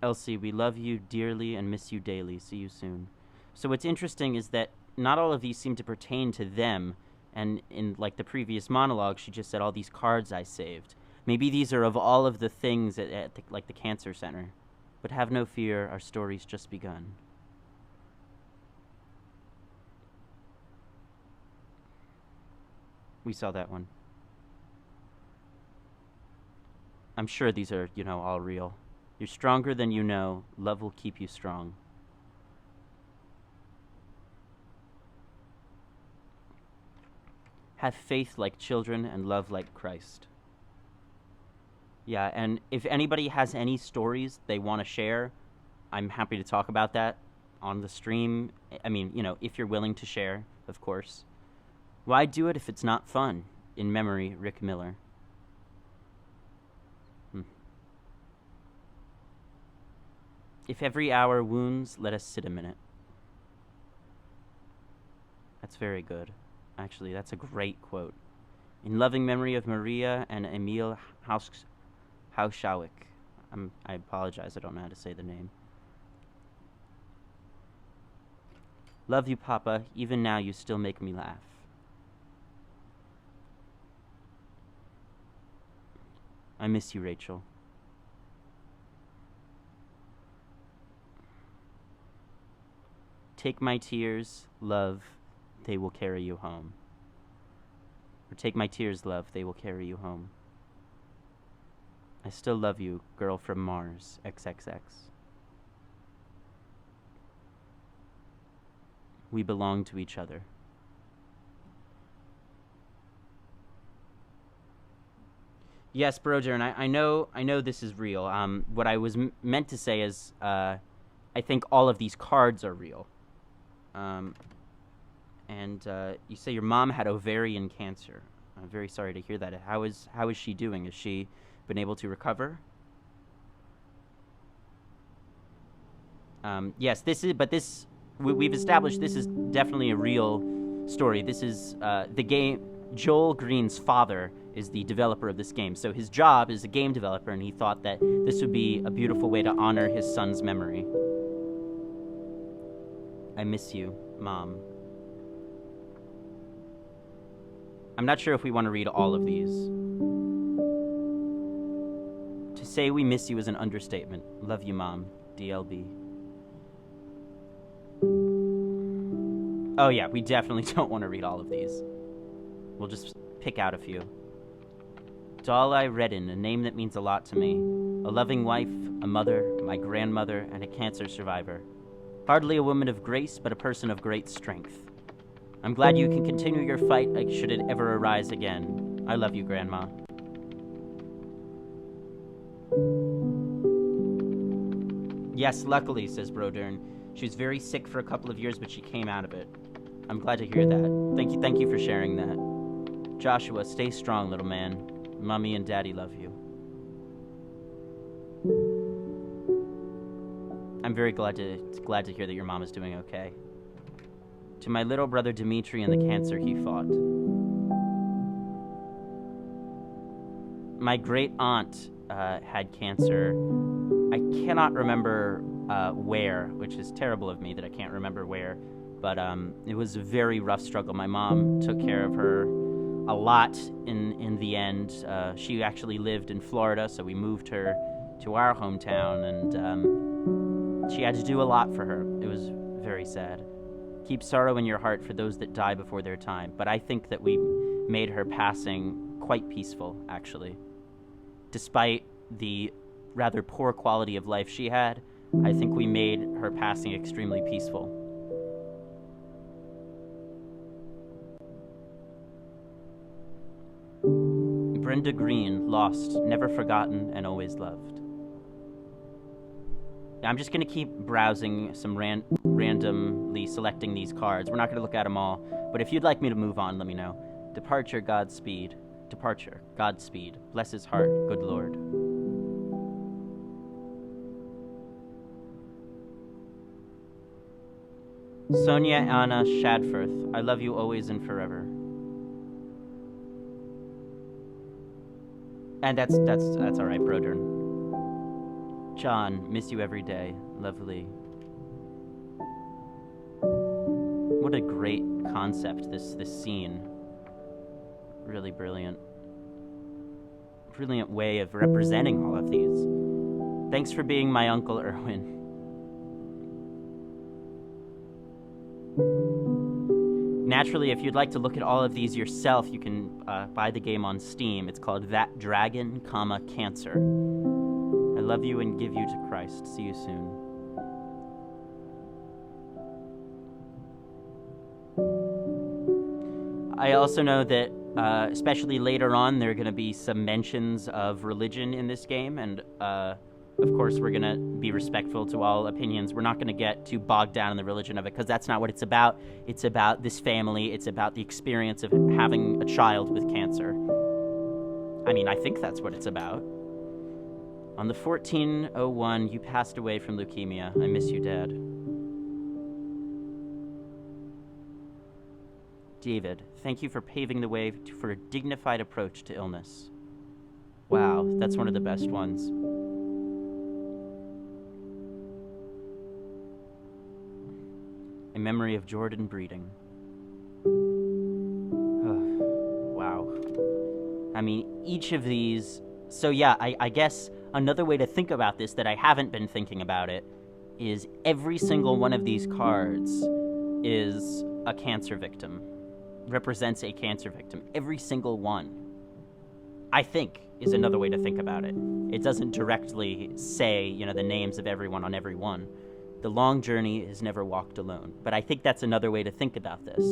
[SPEAKER 1] Elsie, we love you dearly and miss you daily. See you soon. So what's interesting is that not all of these seem to pertain to them. And in, like, the previous monologue, she just said all these cards I saved. Maybe these are of all of the things at the cancer center. But have no fear, our story's just begun. We saw that one. I'm sure these are, all real. You're stronger than you know. Love will keep you strong. Have faith like children and love like Christ. Yeah, and if anybody has any stories they want to share, I'm happy to talk about that on the stream. I mean, if you're willing to share, of course. Why do it if it's not fun? In memory, Rick Miller. If every hour wounds, let us sit a minute. That's very good. Actually, that's a great quote. In loving memory of Maria and Emil Hauschawick. I apologize, I don't know how to say the name. Love you, Papa. Even now you still make me laugh. I miss you, Rachel. Take my tears, love, they will carry you home. Or take my tears, love, they will carry you home. I still love you, girl from Mars, XXX. We belong to each other. Yes, Broder, and I know this is real. What I was meant to say is, I think all of these cards are real. And you say your mom had ovarian cancer. I'm very sorry to hear that. How is she doing? Has she been able to recover? Yes, we've established this is definitely a real story. This is the game. Joel Green's father is the developer of this game, so his job is a game developer, and he thought that this would be a beautiful way to honor his son's memory. I miss you, Mom. I'm not sure if we want to read all of these. To say we miss you is an understatement. Love you, Mom. DLB. Oh yeah, we definitely don't want to read all of these. We'll just pick out a few. Dalai Redden, a name that means a lot to me. A loving wife, a mother, my grandmother, and a cancer survivor. Hardly a woman of grace, but a person of great strength. I'm glad you can continue your fight should it ever arise again. I love you, Grandma. Yes, luckily, says Brodern. She was very sick for a couple of years, but she came out of it. I'm glad to hear that. Thank you for sharing that. Joshua, stay strong, little man. Mommy and Daddy love you. I'm very glad to hear that your mom is doing okay. To my little brother Dimitri and the cancer he fought. My great aunt had cancer cannot remember where, which is terrible of me that I can't remember where. But it was a very rough struggle. My mom took care of her a lot in the end. She actually lived in Florida, so we moved her to our hometown, and she had to do a lot for her. It was very sad. Keep sorrow in your heart for those that die before their time. But I think that we made her passing quite peaceful, actually. Despite the rather poor quality of life she had, I think we made her passing extremely peaceful. Brenda Green, lost, never forgotten, and always loved. I'm just going to keep browsing some randomly selecting these cards. We're not going to look at them all, but if you'd like me to move on, let me know. Departure, Godspeed. Departure, Godspeed. Bless his heart, good Lord. Sonia Anna Shadforth, I love you always and forever. And that's all right, Brodern. John, miss you every day. Lovely. What a great concept, this scene. Really brilliant. Brilliant way of representing all of these. Thanks for being my Uncle Erwin. Naturally, if you'd like to look at all of these yourself, you can buy the game on Steam. It's called That Dragon, Cancer. I love you and give you to Christ. See you soon. I also know that, especially later on, there are going to be some mentions of religion in this game, and of course we're going to be respectful to all opinions. We're not going to get too bogged down in the religion of it, because that's not what it's about. It's about this family. It's about the experience of having a child with cancer. I mean, I think that's what it's about. On the 1401, you passed away from leukemia. I miss you, Dad. David, thank you for paving the way for a dignified approach to illness. Wow, that's one of the best ones. In memory of Jordan Breeding. Wow. I mean, each of these... So yeah, I guess another way to think about this that I haven't been thinking about it is every single one of these cards is a cancer victim. Represents a cancer victim. Every single one, I think, is another way to think about it. It doesn't directly say, the names of everyone on every one. The long journey is never walked alone. But I think that's another way to think about this.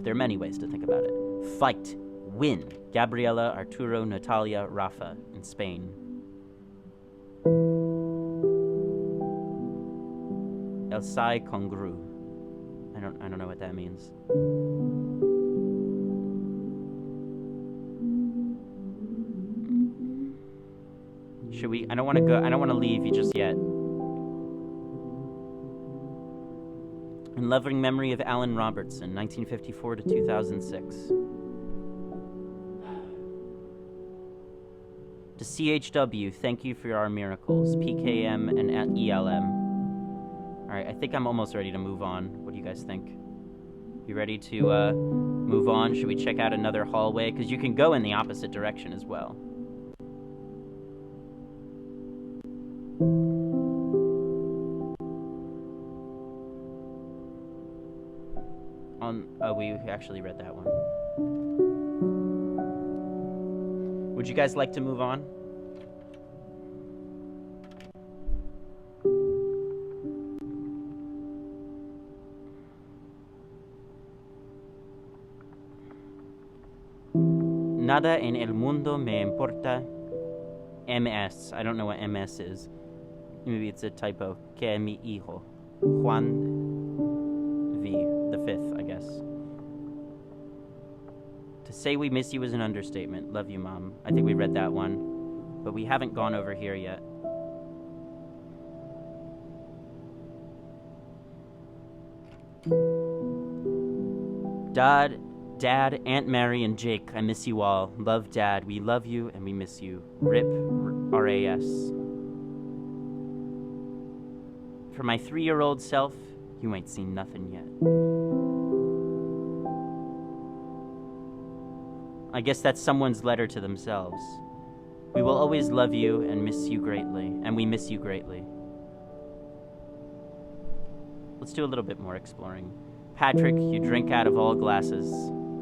[SPEAKER 1] There are many ways to think about it. Fight. Win. Gabriela, Arturo, Natalia, Rafa in Spain. El Sai Congru. I don't know what that means. Should we? I don't want to go. I don't want to leave you just yet. In loving memory of Alan Robertson, 1954 to 2006. To CHW, thank you for our miracles. PKM and ELM. Alright, I think I'm almost ready to move on. What do you guys think? You ready to move on? Should we check out another hallway? Because you can go in the opposite direction as well. Oh, we actually read that one. Would you guys like to move on? Nada en el mundo me importa. MS. I don't know what MS is. Maybe it's a typo. Que mi hijo. Juan V. The fifth, I guess. To say we miss you is an understatement. Love you, Mom. I think we read that one. But we haven't gone over here yet. Dad, Aunt Mary, and Jake, I miss you all. Love, Dad. We love you and we miss you. RIP, RAS. for my 3-year-old self, you ain't seen nothing yet. I guess that's someone's letter to themselves. We will always love you and miss you greatly, and we miss you greatly. Let's do a little bit more exploring. Patrick, you drink out of all glasses.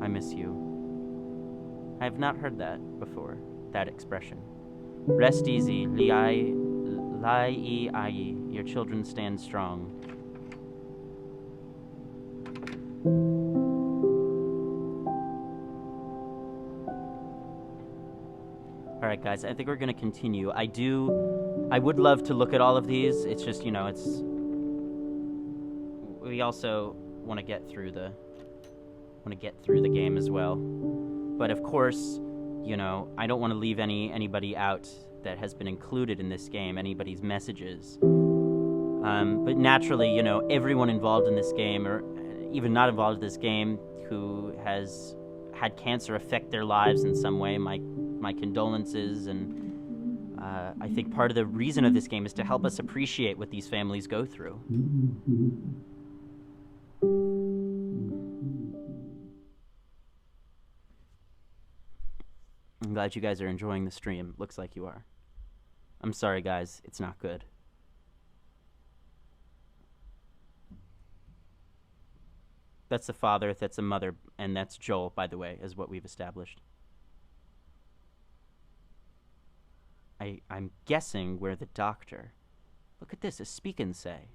[SPEAKER 1] I miss you. I have not heard that before, that expression. Rest easy, Liai, your children stand strong. Alright guys, I think we're gonna continue. I would love to look at all of these. It's just, you know, we also want to get through the game as well. But of course, you know, I don't want to leave anybody out that has been included in this game, anybody's messages. But naturally, you know, everyone involved in this game, or even not involved in this game, who has had cancer affect their lives in some way, my condolences, and I think part of the reason of this game is to help us appreciate what these families go through. I'm glad you guys are enjoying the stream. Looks like you are. I'm sorry, guys. It's not good. That's the father, that's the mother, and that's Joel, by the way, is what we've established. I'm guessing we're the doctor. Look at this, a speak and say.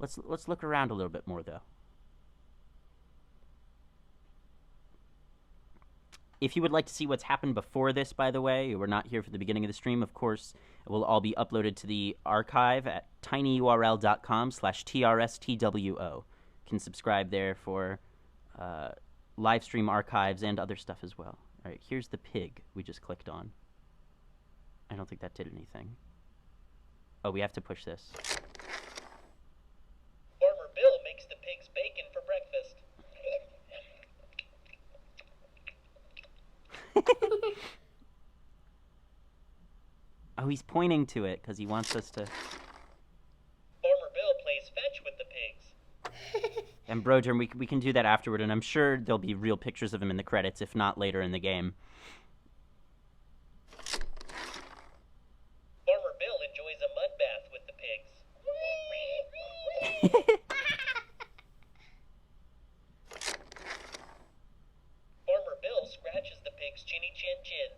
[SPEAKER 1] Let's look around a little bit more, though. If you would like to see what's happened before this, by the way, you were not here for the beginning of the stream, of course, it will all be uploaded to the archive at tinyurl.com/TRSTWO. You can subscribe there for live stream archives and other stuff as well. All right, here's the pig we just clicked on. I don't think that did anything. Oh, we have to push this.
[SPEAKER 9] Farmer Bill makes the pigs bacon for breakfast.
[SPEAKER 1] Oh, he's pointing to it because he wants us to...
[SPEAKER 9] Farmer Bill plays fetch with the pigs.
[SPEAKER 1] And Broderm, we can do that afterward, and I'm sure there'll be real pictures of him in the credits, if not later in the game.
[SPEAKER 9] Farmer Bill enjoys a mud bath with the pigs. Farmer Bill scratches the pig's chinny chin chin.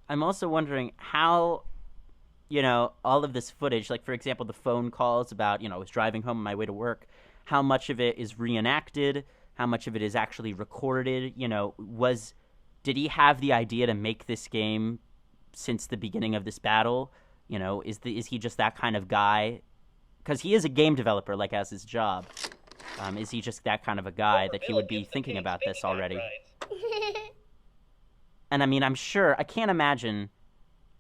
[SPEAKER 1] I'm also wondering how, you know, all of this footage, like, for example, the phone calls about, you know, I was driving home on my way to work, how much of it is reenacted, how much of it is actually recorded, you know, did he have the idea to make this game since the beginning of this battle? You know, is he just that kind of guy? Because he is a game developer, like, as his job. Is he just that kind of a guy that he would be thinking about this already? And I mean, I'm sure, I can't imagine,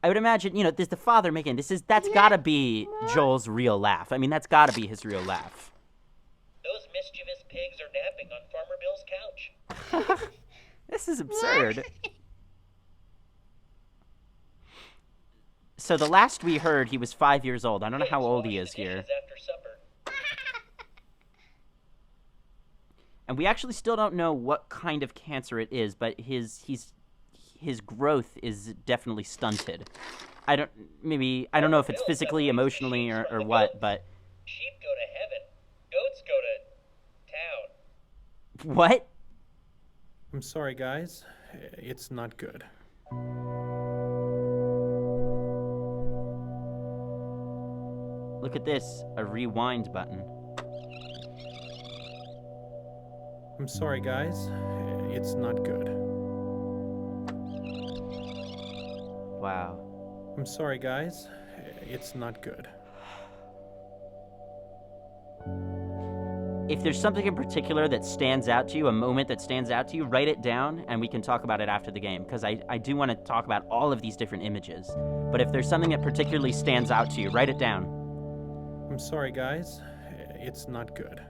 [SPEAKER 1] I would imagine, you know, there's the father making, that's gotta be Joel's real laugh. I mean, that's gotta be his real laugh.
[SPEAKER 9] Those mischievous pigs are napping on Farmer Bill's couch.
[SPEAKER 1] This is absurd. So the last we heard, he was 5 years old. I don't know how old he is here.
[SPEAKER 9] After supper.
[SPEAKER 1] And we actually still don't know what kind of cancer it is, but his growth is definitely stunted. I don't know if it's physically, emotionally, or what, but...
[SPEAKER 9] Sheep go to heaven. Goats go to town.
[SPEAKER 1] What?
[SPEAKER 6] I'm sorry, guys. It's not good.
[SPEAKER 1] Look at this, a rewind button.
[SPEAKER 6] I'm sorry, guys. It's not good.
[SPEAKER 1] Wow.
[SPEAKER 6] I'm sorry, guys. It's not good.
[SPEAKER 1] If there's something in particular that stands out to you, a moment that stands out to you, write it down, and we can talk about it after the game, because I do want to talk about all of these different images. But if there's something that particularly stands out to you, write it down.
[SPEAKER 6] I'm sorry, guys. It's not good.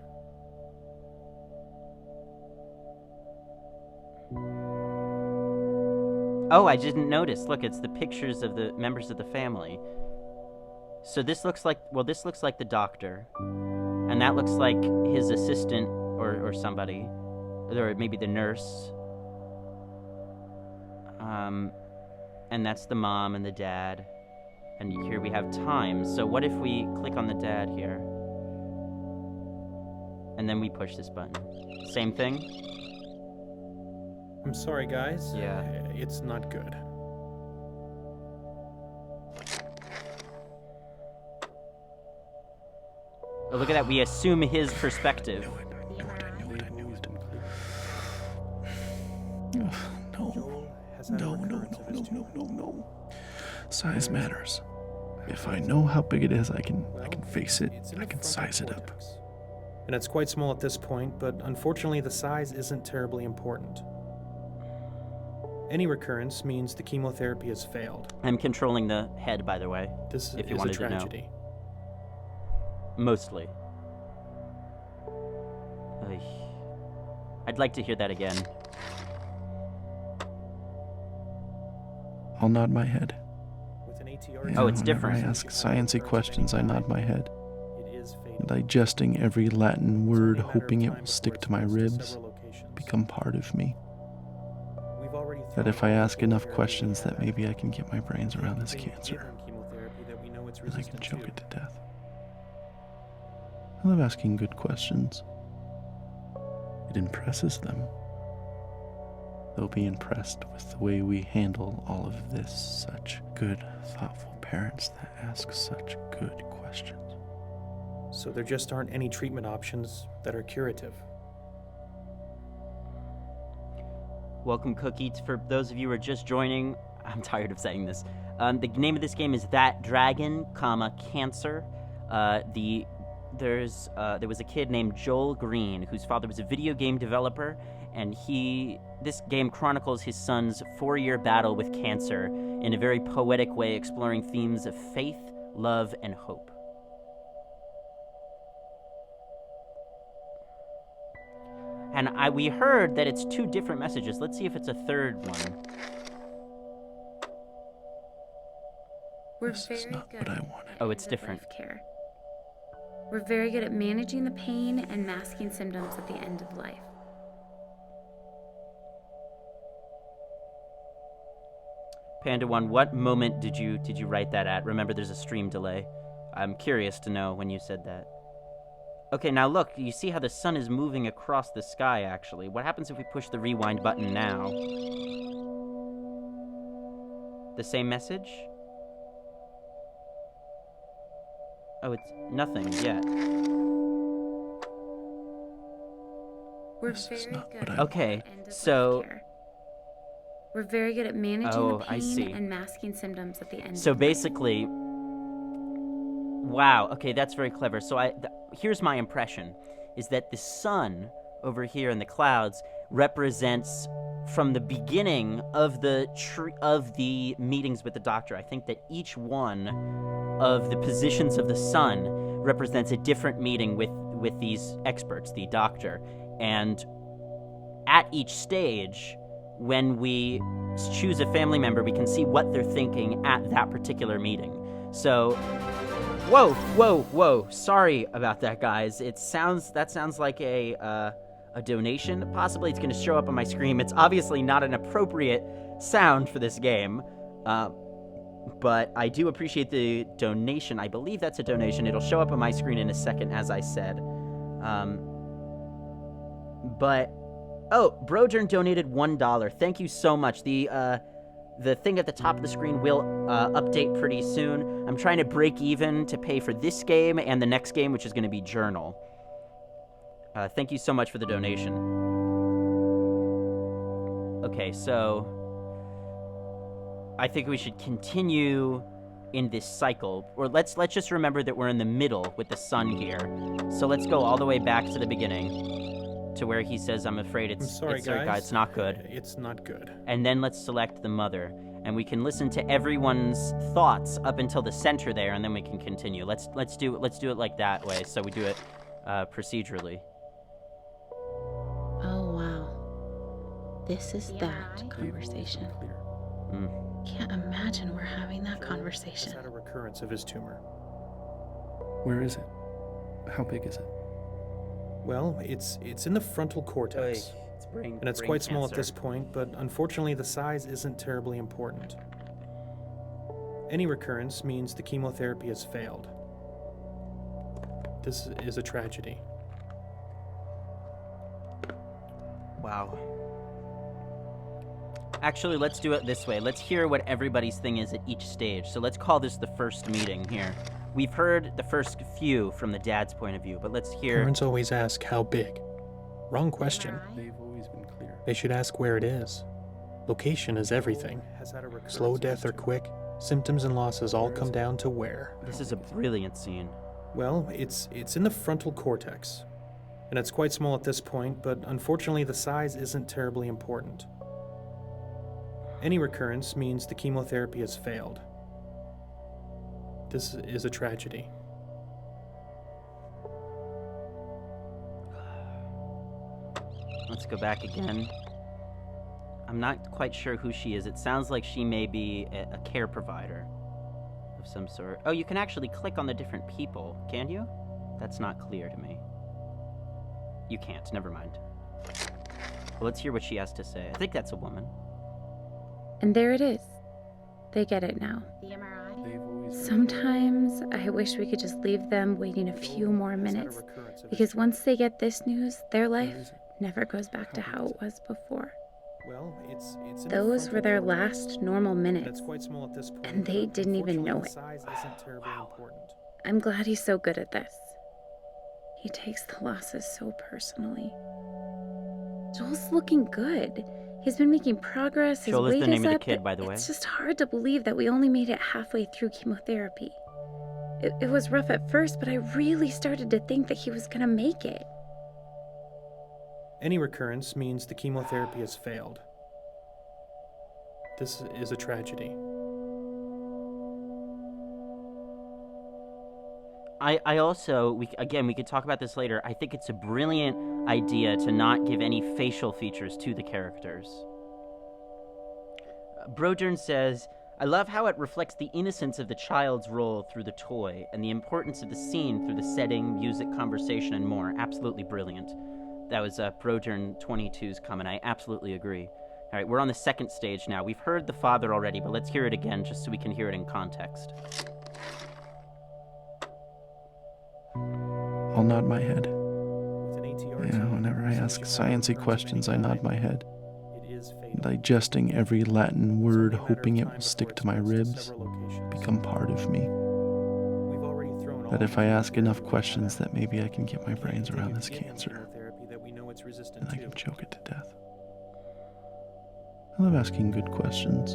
[SPEAKER 1] Oh, I didn't notice. Look, it's the pictures of the members of the family. So this looks like, well, this looks like the doctor. And that looks like his assistant or somebody. Or maybe the nurse. And that's the mom and the dad. And here we have time. So what if we click on the dad here? And then we push this button. Same thing?
[SPEAKER 10] I'm sorry, guys.
[SPEAKER 1] Yeah.
[SPEAKER 10] It's not good.
[SPEAKER 1] Oh, look at that. We assume his perspective.
[SPEAKER 6] I knew it. No. Size matters. If I know how big it is, I can face it. I can size it up.
[SPEAKER 10] And it's quite small at this point, but unfortunately the size isn't terribly important. Any recurrence means the chemotherapy has failed.
[SPEAKER 1] I'm controlling the head, by the way.
[SPEAKER 10] This
[SPEAKER 1] if you
[SPEAKER 10] is a
[SPEAKER 1] wanted to know.
[SPEAKER 10] tragedy.
[SPEAKER 1] Mostly. Oy. I'd like to hear that again.
[SPEAKER 6] I'll nod my head.
[SPEAKER 10] With an ATR
[SPEAKER 1] Oh, it's
[SPEAKER 6] Whenever
[SPEAKER 1] different.
[SPEAKER 6] I ask sciencey questions, I nod my head,
[SPEAKER 10] It is fatal.
[SPEAKER 6] digesting every Latin word,
[SPEAKER 10] It's only a matter of
[SPEAKER 6] hoping it
[SPEAKER 10] time
[SPEAKER 6] will stick
[SPEAKER 10] before
[SPEAKER 6] to
[SPEAKER 10] it
[SPEAKER 6] my
[SPEAKER 10] spreads to
[SPEAKER 6] ribs,
[SPEAKER 10] several locations.
[SPEAKER 6] become part of me.
[SPEAKER 10] We've already
[SPEAKER 6] That
[SPEAKER 10] thrown
[SPEAKER 6] if I
[SPEAKER 10] out
[SPEAKER 6] ask enough
[SPEAKER 10] chemotherapy
[SPEAKER 6] questions,
[SPEAKER 10] we
[SPEAKER 6] that
[SPEAKER 10] have.
[SPEAKER 6] maybe I can get my brains around this
[SPEAKER 10] They give
[SPEAKER 6] cancer,
[SPEAKER 10] them chemotherapy that we know it's
[SPEAKER 6] and I can
[SPEAKER 10] resistant
[SPEAKER 6] choke
[SPEAKER 10] to.
[SPEAKER 6] it to death. I love asking good questions. It impresses them. They'll be impressed with the way we handle all of this. Such good, thoughtful parents that ask such good questions.
[SPEAKER 10] So there just aren't any treatment options that are curative.
[SPEAKER 1] Welcome, Cookie. For those of you who are just joining, I'm tired of saying this. The name of this game is That Dragon, Cancer. There was a kid named Joel Green whose father was a video game developer, and this game chronicles his son's 4-year battle with cancer in a very poetic way, exploring themes of faith, love, and hope. And we heard that it's 2 different messages. Let's see if it's a third one.
[SPEAKER 2] We're
[SPEAKER 6] This
[SPEAKER 2] very
[SPEAKER 6] is not
[SPEAKER 2] good
[SPEAKER 6] what I
[SPEAKER 2] at
[SPEAKER 6] wanted.
[SPEAKER 1] Oh, it's
[SPEAKER 2] end-of-life
[SPEAKER 1] different.
[SPEAKER 2] care. We're very good at managing the pain and masking symptoms at the end of life.
[SPEAKER 1] Panda One, what moment did you write that at? Remember, there's a stream delay. I'm curious to know when you said that. Okay, now look, you see how the sun is moving across the sky, actually. What happens if we push the rewind button now? The same message? Oh, it's nothing yet.
[SPEAKER 2] We're
[SPEAKER 6] This is
[SPEAKER 2] very
[SPEAKER 6] not
[SPEAKER 2] good
[SPEAKER 6] what I
[SPEAKER 2] at
[SPEAKER 1] Okay,
[SPEAKER 2] end-of-life
[SPEAKER 1] so-
[SPEAKER 2] care. We're very good at managing
[SPEAKER 1] Oh,
[SPEAKER 2] the
[SPEAKER 1] I see.
[SPEAKER 2] pain and masking symptoms at the end
[SPEAKER 1] So
[SPEAKER 2] of life.
[SPEAKER 1] basically, wow, okay, that's very clever. So here's my impression, is that the sun over here in the clouds represents from the beginning of the meetings with the doctor. I think that each one of the positions of the sun represents a different meeting with these experts, the doctor. And at each stage, when we choose a family member, we can see what they're thinking at that particular meeting. So, whoa! Sorry about that, guys. That sounds like a donation. Possibly it's going to show up on my screen. It's obviously not an appropriate sound for this game, but I do appreciate the donation. I believe that's a donation. It'll show up on my screen in a second, as I said. Brodern donated $1. Thank you so much. The thing at the top of the screen will update pretty soon. I'm trying to break even to pay for this game and the next game, which is going to be Journal. Thank you so much for the donation. Okay, so I think we should continue in this cycle. Or let's just remember that we're in the middle with the sun here. So let's go all the way back to the beginning. To where he says, I'm afraid
[SPEAKER 10] I'm sorry, guys.
[SPEAKER 1] it's not good.
[SPEAKER 10] It's not good.
[SPEAKER 1] And then let's select the mother. And we can listen to everyone's thoughts up until the center there, and then we can continue. Let's do it like that way, so we do it procedurally.
[SPEAKER 11] Oh, wow. This is that conversation. Can't imagine we're having that
[SPEAKER 10] Has
[SPEAKER 11] conversation.
[SPEAKER 10] had a recurrence of his tumor.
[SPEAKER 6] Where is it? How big is it?
[SPEAKER 10] Well, it's in the frontal cortex.
[SPEAKER 1] It's brain.
[SPEAKER 10] And it's
[SPEAKER 1] brain
[SPEAKER 10] quite small at
[SPEAKER 1] cancer.
[SPEAKER 10] this point, but unfortunately the size isn't terribly important. Any recurrence means the chemotherapy has failed. This is a tragedy.
[SPEAKER 1] Wow. Actually, let's do it this way. Let's hear what everybody's thing is at each stage. So let's call this the first meeting here. We've heard the first few from the dad's point of view, but let's hear...
[SPEAKER 10] Parents always ask how big. Wrong question.
[SPEAKER 6] They've always been clear.
[SPEAKER 10] They should ask where it is. Location is everything. Slow death or quick, symptoms and losses all come down to where.
[SPEAKER 1] This is a brilliant scene.
[SPEAKER 10] Well, it's in the frontal cortex. And it's quite small at this point, but unfortunately the size isn't terribly important. Any recurrence means the chemotherapy has failed. This is a tragedy.
[SPEAKER 1] Let's go back again. I'm not quite sure who she is. It sounds like she may be a care provider of some sort. Oh, you can actually click on the different people, can you? That's not clear to me. You can't, never mind. Well, let's hear what she has to say. I think that's a woman.
[SPEAKER 2] And there it is. They get it now.
[SPEAKER 11] The MRI?
[SPEAKER 6] They've always been
[SPEAKER 2] Sometimes I wish we could just leave them waiting a few more minutes, because once they get this news, their life never goes back to how it was before.
[SPEAKER 10] Well, it's in the
[SPEAKER 2] Those were
[SPEAKER 10] frontal
[SPEAKER 2] their
[SPEAKER 10] cortex.
[SPEAKER 2] last normal
[SPEAKER 10] And
[SPEAKER 2] minutes.
[SPEAKER 10] it's quite small at this point,
[SPEAKER 2] And they
[SPEAKER 10] but
[SPEAKER 2] didn't even know
[SPEAKER 10] unfortunately,
[SPEAKER 2] it.
[SPEAKER 10] the size isn't terribly important.
[SPEAKER 2] I'm glad he's so good at this. He takes the losses so personally. Joel's looking good. He's been making progress. His
[SPEAKER 1] Joel is
[SPEAKER 2] weight
[SPEAKER 1] the name of the
[SPEAKER 2] up.
[SPEAKER 1] kid, by the way.
[SPEAKER 2] It's just hard to believe that we only made it halfway through chemotherapy. It was rough at first, but I really started to think that he was gonna make it.
[SPEAKER 10] Any recurrence means the chemotherapy has failed. This is a tragedy.
[SPEAKER 1] I also, we could talk about this later. I think it's a brilliant idea to not give any facial features to the characters. Brodern says, I love how it reflects the innocence of the child's role through the toy and the importance of the scene through the setting, music, conversation, and more. Absolutely brilliant. That was Brodern 22's comment. I absolutely agree. All right, we're on the second stage now. We've heard the father already, but let's hear it again just so we can hear it in context.
[SPEAKER 6] I'll nod my head.
[SPEAKER 10] With an ATR
[SPEAKER 6] Yeah,
[SPEAKER 10] team,
[SPEAKER 6] whenever I
[SPEAKER 10] since
[SPEAKER 6] ask
[SPEAKER 10] you have
[SPEAKER 6] sciencey
[SPEAKER 10] recurrence of
[SPEAKER 6] questions, I
[SPEAKER 10] any
[SPEAKER 6] nod
[SPEAKER 10] kind,
[SPEAKER 6] my head,
[SPEAKER 10] it is fatal.
[SPEAKER 6] digesting every Latin word,
[SPEAKER 10] It's only a matter of
[SPEAKER 6] hoping it
[SPEAKER 10] time
[SPEAKER 6] will stick
[SPEAKER 10] before
[SPEAKER 6] to my
[SPEAKER 10] it spreads to
[SPEAKER 6] ribs,
[SPEAKER 10] several locations.
[SPEAKER 6] become part of me.
[SPEAKER 10] We've already thrown all
[SPEAKER 6] That if I
[SPEAKER 10] the
[SPEAKER 6] ask enough
[SPEAKER 10] chemotherapy
[SPEAKER 6] questions,
[SPEAKER 10] at it.
[SPEAKER 6] that maybe I can get my
[SPEAKER 10] Can't
[SPEAKER 6] brains
[SPEAKER 10] continue
[SPEAKER 6] around this
[SPEAKER 10] giving
[SPEAKER 6] cancer,
[SPEAKER 10] chemotherapy that we know it's resistant
[SPEAKER 6] and I
[SPEAKER 10] to.
[SPEAKER 6] can choke it to death. I love asking good questions.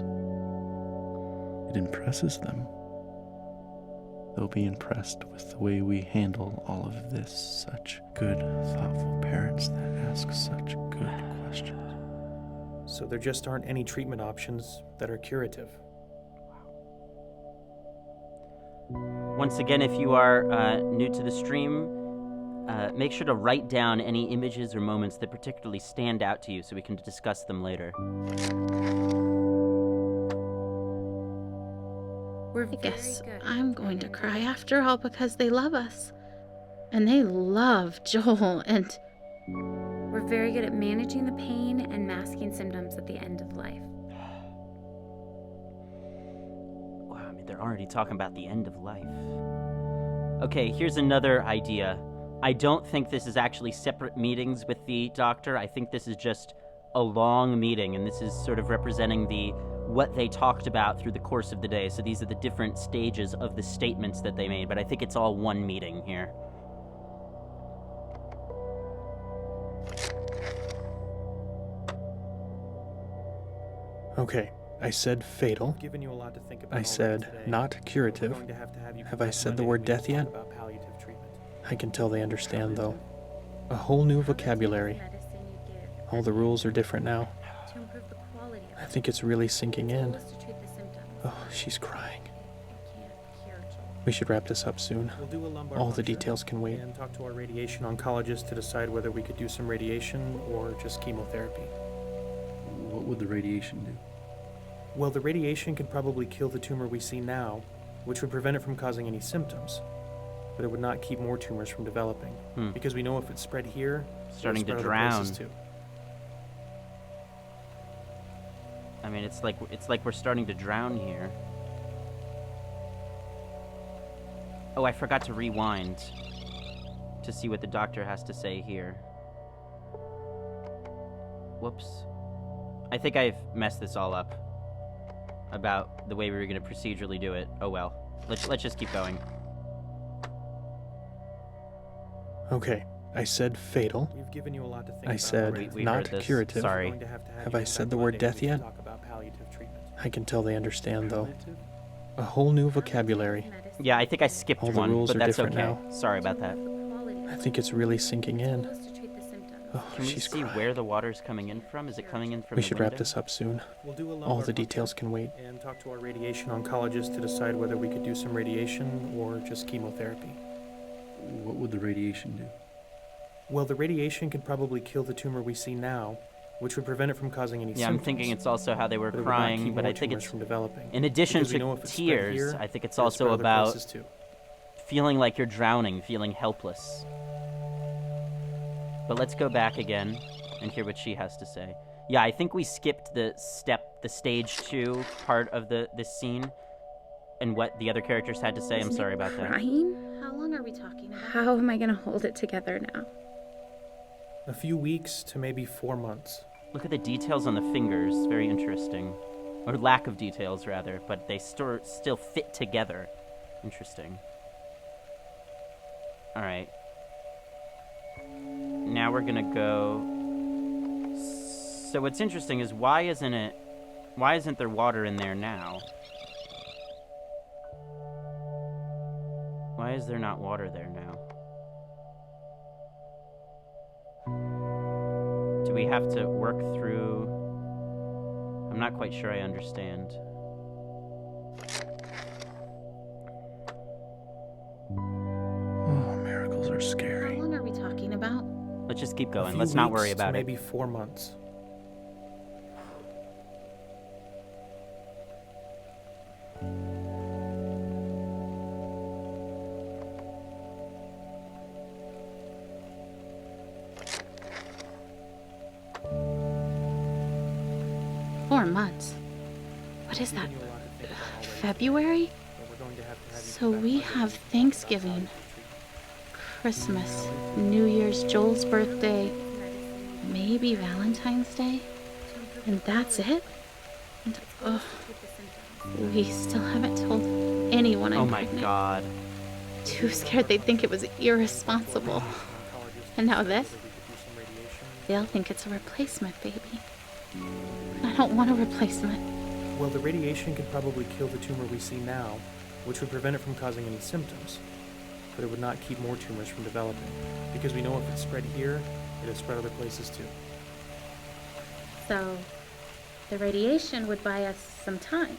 [SPEAKER 6] It impresses them. They'll be impressed with the way we handle all of this. Such good, thoughtful parents that ask such good questions.
[SPEAKER 10] So there just aren't any treatment options that are curative.
[SPEAKER 1] Once again, if you are new to the stream, make sure to write down any images or moments that particularly stand out to you so we can discuss them later.
[SPEAKER 11] I guess I'm going to cry after all because they love us. And they love Joel, and
[SPEAKER 2] We're very good at managing the pain and masking symptoms at the end of life.
[SPEAKER 1] Wow, I mean, they're already talking about the end of life. Okay, here's another idea. I don't think this is actually separate meetings with the doctor. I think this is just a long meeting, and this is sort of representing what they talked about through the course of the day. So these are the different stages of the statements that they made, but I think it's all one meeting here.
[SPEAKER 10] Okay, I said fatal. Given you a lot to think about. I said not curative. Have I said the word death yet? I can tell they understand, though. A whole new vocabulary.
[SPEAKER 2] Medicine you give
[SPEAKER 10] All the rules are different now.
[SPEAKER 2] to improve the quality of
[SPEAKER 10] I think it's really sinking in.
[SPEAKER 2] to treat the symptoms.
[SPEAKER 10] Oh, she's crying.
[SPEAKER 2] You can't cure Joel.
[SPEAKER 10] We should wrap this up soon.
[SPEAKER 3] We'll do a lumbar
[SPEAKER 10] All the
[SPEAKER 3] puncture
[SPEAKER 10] details can wait.
[SPEAKER 3] and talk to our radiation oncologist to decide whether we could do some radiation or just chemotherapy.
[SPEAKER 6] What would the radiation do?
[SPEAKER 10] Well, the radiation could probably kill the tumor we see now, which would prevent it from causing any symptoms. But it would not keep more tumors from developing. Because we know if it spread here,
[SPEAKER 1] Starting to
[SPEAKER 10] it'll spread other
[SPEAKER 1] drown.
[SPEAKER 10] places too.
[SPEAKER 1] I mean, it's like we're starting to drown here. Oh, I forgot to rewind to see what the doctor has to say here. Whoops. I think I've messed this all up about the way we were going to procedurally do it. Oh well. Let's just keep going.
[SPEAKER 6] Okay, I said fatal.
[SPEAKER 10] We've given you a lot to think
[SPEAKER 6] I
[SPEAKER 10] about
[SPEAKER 6] said
[SPEAKER 10] already.
[SPEAKER 1] We
[SPEAKER 6] not
[SPEAKER 1] heard this.
[SPEAKER 6] curative.
[SPEAKER 1] Sorry.
[SPEAKER 10] We're going to have
[SPEAKER 6] Have
[SPEAKER 10] you
[SPEAKER 6] I
[SPEAKER 10] come
[SPEAKER 6] said
[SPEAKER 10] back
[SPEAKER 6] the word
[SPEAKER 10] Monday and
[SPEAKER 6] death
[SPEAKER 10] we can
[SPEAKER 6] yet?
[SPEAKER 10] talk about palliative treatment.
[SPEAKER 6] I can tell they understand, though.
[SPEAKER 3] Palliative?
[SPEAKER 6] A whole new vocabulary.
[SPEAKER 1] Yeah, I think I skipped
[SPEAKER 6] All the
[SPEAKER 1] one,
[SPEAKER 6] rules
[SPEAKER 1] but
[SPEAKER 6] are
[SPEAKER 1] that's
[SPEAKER 6] different
[SPEAKER 1] okay.
[SPEAKER 6] now.
[SPEAKER 1] Sorry about that.
[SPEAKER 6] I think it's really sinking in. Oh,
[SPEAKER 1] Can we
[SPEAKER 6] she's
[SPEAKER 1] see
[SPEAKER 6] crying.
[SPEAKER 1] where the water's coming in from? Is it coming in from
[SPEAKER 6] We
[SPEAKER 1] the
[SPEAKER 6] should wrap
[SPEAKER 1] window?
[SPEAKER 6] this up soon.
[SPEAKER 10] We'll do a lumbar
[SPEAKER 6] All the
[SPEAKER 10] puncture
[SPEAKER 6] details can wait.
[SPEAKER 10] and talk to our radiation oncologist to decide whether we could do some radiation or just chemotherapy.
[SPEAKER 3] What would the radiation do?
[SPEAKER 10] Well, the radiation could probably kill the tumor we see now, which would prevent it from causing any
[SPEAKER 1] Yeah,
[SPEAKER 10] symptoms.
[SPEAKER 1] I'm thinking it's also how they were
[SPEAKER 10] But it would not
[SPEAKER 1] crying,
[SPEAKER 10] keep
[SPEAKER 1] but
[SPEAKER 10] more
[SPEAKER 1] I think
[SPEAKER 10] tumors
[SPEAKER 1] it's,
[SPEAKER 10] from developing.
[SPEAKER 1] in addition
[SPEAKER 10] Because we know
[SPEAKER 1] to
[SPEAKER 10] if it spread
[SPEAKER 1] tears,
[SPEAKER 10] here,
[SPEAKER 1] I think it's
[SPEAKER 10] it'll
[SPEAKER 1] also
[SPEAKER 10] spread other
[SPEAKER 1] about
[SPEAKER 10] places too.
[SPEAKER 1] feeling like you're drowning, feeling helpless. But let's go back again and hear what she has to say. Yeah, I think we skipped the stage 2 part of this scene and what the other characters had to say. I'm sorry about that.
[SPEAKER 2] Crying?
[SPEAKER 11] How long are we talking about?
[SPEAKER 2] How am I gonna hold it together now?
[SPEAKER 10] A few weeks to maybe 4 months.
[SPEAKER 1] Look at the details on the fingers. Very interesting. Or lack of details, rather, but they still fit together. Interesting. Alright. Now we're gonna go... So what's interesting is why isn't there water in there now? Why is there not water there now? Do we have to work through... I'm not quite sure I understand.
[SPEAKER 6] Oh, miracles are
[SPEAKER 11] How
[SPEAKER 6] scary.
[SPEAKER 11] long are we talking about?
[SPEAKER 1] Let's just keep
[SPEAKER 10] A
[SPEAKER 1] going.
[SPEAKER 10] few
[SPEAKER 1] Let's not worry
[SPEAKER 10] weeks to
[SPEAKER 1] about it.
[SPEAKER 10] maybe 4 months.
[SPEAKER 11] Months. What is that?
[SPEAKER 10] Given you a lot to think about already.
[SPEAKER 11] February?
[SPEAKER 10] But we're going to have you
[SPEAKER 11] So
[SPEAKER 10] come back
[SPEAKER 11] we
[SPEAKER 10] Monday
[SPEAKER 11] have
[SPEAKER 10] and talk about
[SPEAKER 11] Thanksgiving,
[SPEAKER 10] palliative treatment.
[SPEAKER 11] Christmas, New Year's, Joel's birthday, maybe Valentine's Day, and that's it? And we still haven't told anyone I'm
[SPEAKER 1] Oh my
[SPEAKER 11] pregnant.
[SPEAKER 1] god.
[SPEAKER 11] Too scared they'd think it was irresponsible. And now this? They'll think it's a replacement baby. I don't want a replacement.
[SPEAKER 10] Well, the radiation could probably kill the tumor we see now, which would prevent it from causing any symptoms. But it would not keep more tumors from developing. Because we know if it spread here, it'll spread other places too.
[SPEAKER 2] So, the radiation would buy us some time.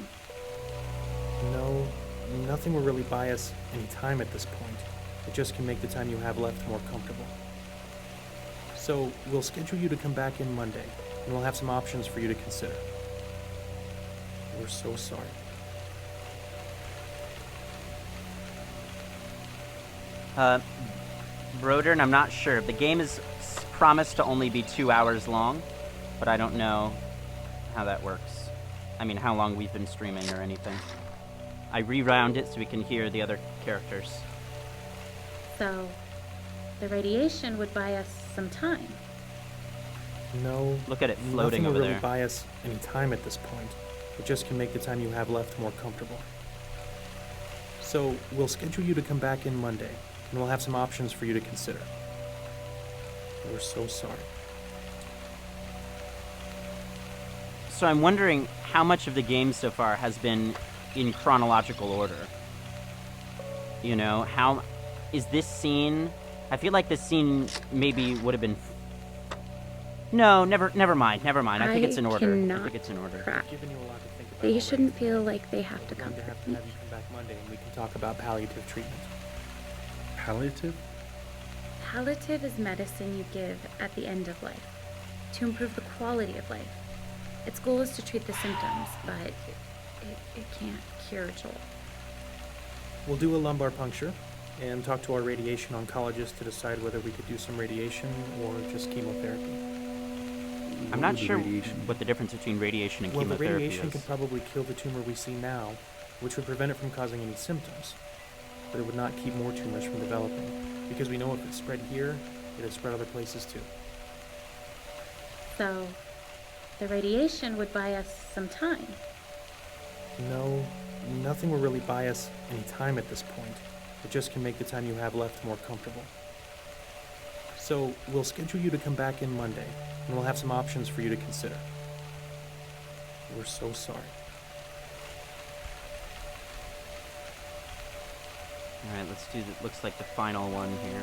[SPEAKER 10] No, nothing will really buy us any time at this point. It just can make the time you have left more comfortable. So, we'll schedule you to come back in Monday, and we'll have some options for you to consider. We're so sorry.
[SPEAKER 1] Broder, and I'm not sure. The game is promised to only be 2 hours long, but I don't know how that works. I mean, how long we've been streaming or anything. I rewound it so we can hear the other characters.
[SPEAKER 2] So, the radiation would buy us some time.
[SPEAKER 10] No,
[SPEAKER 1] Look at it floating
[SPEAKER 10] nothing will
[SPEAKER 1] over
[SPEAKER 10] really
[SPEAKER 1] there.
[SPEAKER 10] buy us any time at this point. It just can make the time you have left more comfortable. So, we'll schedule you to come back in Monday, and we'll have some options for you to consider. We're so sorry.
[SPEAKER 1] So I'm wondering how much of the game so far has been in chronological order. You know, how is this scene? I feel like this scene maybe would have been. No, never mind. I think it's in order. I
[SPEAKER 2] cannot
[SPEAKER 1] think it's in order.
[SPEAKER 2] cry.
[SPEAKER 10] Given you a lot to think about
[SPEAKER 2] They
[SPEAKER 10] already,
[SPEAKER 2] shouldn't feel like they have to
[SPEAKER 10] we're going
[SPEAKER 2] comfort
[SPEAKER 10] to
[SPEAKER 2] me.
[SPEAKER 10] have you come back Monday, and we can talk about palliative treatment.
[SPEAKER 3] Palliative?
[SPEAKER 2] Palliative is medicine you give at the end of life to improve the quality of life. Its goal is to treat the symptoms, but it can't cure Joel.
[SPEAKER 10] We'll do a lumbar puncture and talk to our radiation oncologist to decide whether we could do some radiation or just chemotherapy.
[SPEAKER 1] I'm not sure what the difference between radiation and
[SPEAKER 10] Well, the
[SPEAKER 1] chemotherapy
[SPEAKER 10] radiation
[SPEAKER 1] is.
[SPEAKER 10] could probably kill the tumor we see now, which would prevent it from causing any symptoms. But it would not keep more tumors from developing, because we know if it spread here, it would spread other places too.
[SPEAKER 2] So, the radiation would buy us some time.
[SPEAKER 10] No, nothing will really buy us any time at this point. It just can make the time you have left more comfortable. So, we'll schedule you to come back in Monday, and we'll have some options for you to consider. We're so sorry.
[SPEAKER 1] Alright, let's do the, looks like the final one here.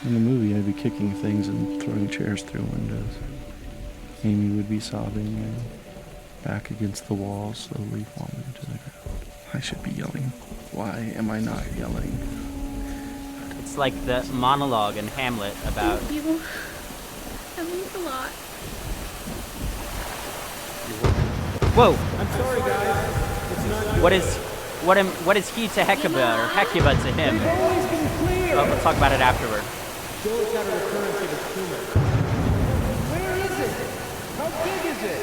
[SPEAKER 6] In the movie, I'd be kicking things and throwing chairs through windows. Amy would be sobbing and back against the wall, slowly falling to the ground. I should be yelling. Why am I not yelling?
[SPEAKER 1] It's like the monologue in Hamlet about...
[SPEAKER 2] Thank you. That means a lot.
[SPEAKER 1] Whoa!
[SPEAKER 10] I'm sorry, guys. It's not
[SPEAKER 1] What is he to Hecuba, or Hecuba to him?
[SPEAKER 10] They've always been clear.
[SPEAKER 1] Oh, we'll talk about it afterward.
[SPEAKER 10] Joel's got a recurrence of his tumor.
[SPEAKER 8] Where is it? How big is it?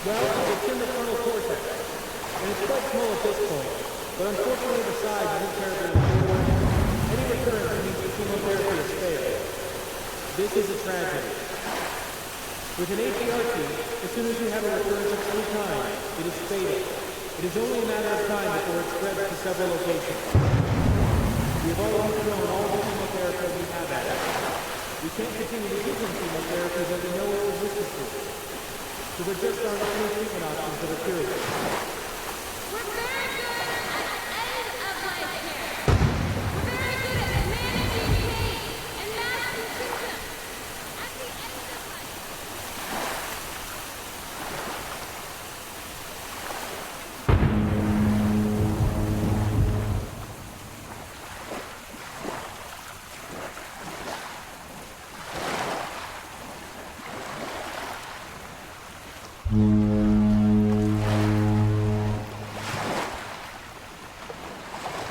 [SPEAKER 10] Well, it's in the frontal cortex, and it's quite small at this point, but unfortunately the size isn't terribly important. Any recurrence means the chemotherapy has failed. This is a tragedy. With an HERT, as soon as you have a recurrence of any kind, it is fatal. It is only a matter of time before it spreads to several locations. We have already thrown all the chemotherapy we have at it. We can't continue to give them chemotherapy that we know it's resistant to. So there just aren't any treatment options that are curative.
[SPEAKER 4] We're very good at end of life care. We're very good at managing pain and masking symptoms. At the end of life.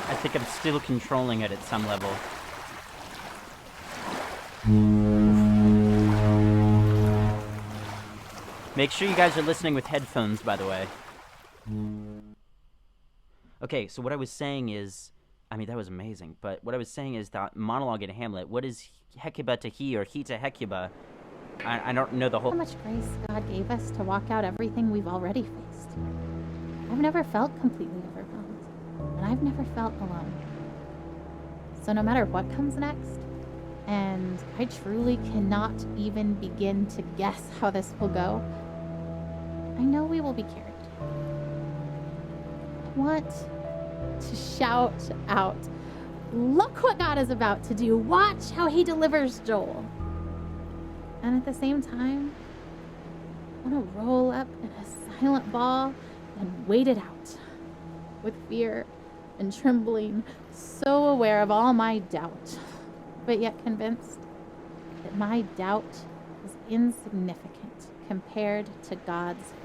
[SPEAKER 1] I think I'm still controlling it at some level. Make sure you guys are listening with headphones, by the way. Okay, so what I was saying is... I mean, that was amazing, but what I was saying is that monologue in Hamlet, what is Hecuba to he or he to Hecuba? I don't know the whole...
[SPEAKER 11] How much grace God gave us to walk out everything we've already faced. I've never felt completely overwhelmed, and I've never felt alone. So no matter what comes next, and I truly cannot even begin to guess how this will go, I know we will be carried. I want to shout out, look what God is about to do. Watch how he delivers Joel. And at the same time, I want to roll up in a silent ball and wait it out with fear and trembling, so aware of all my doubt, but yet convinced that my doubt is insignificant compared to God's faithfulness.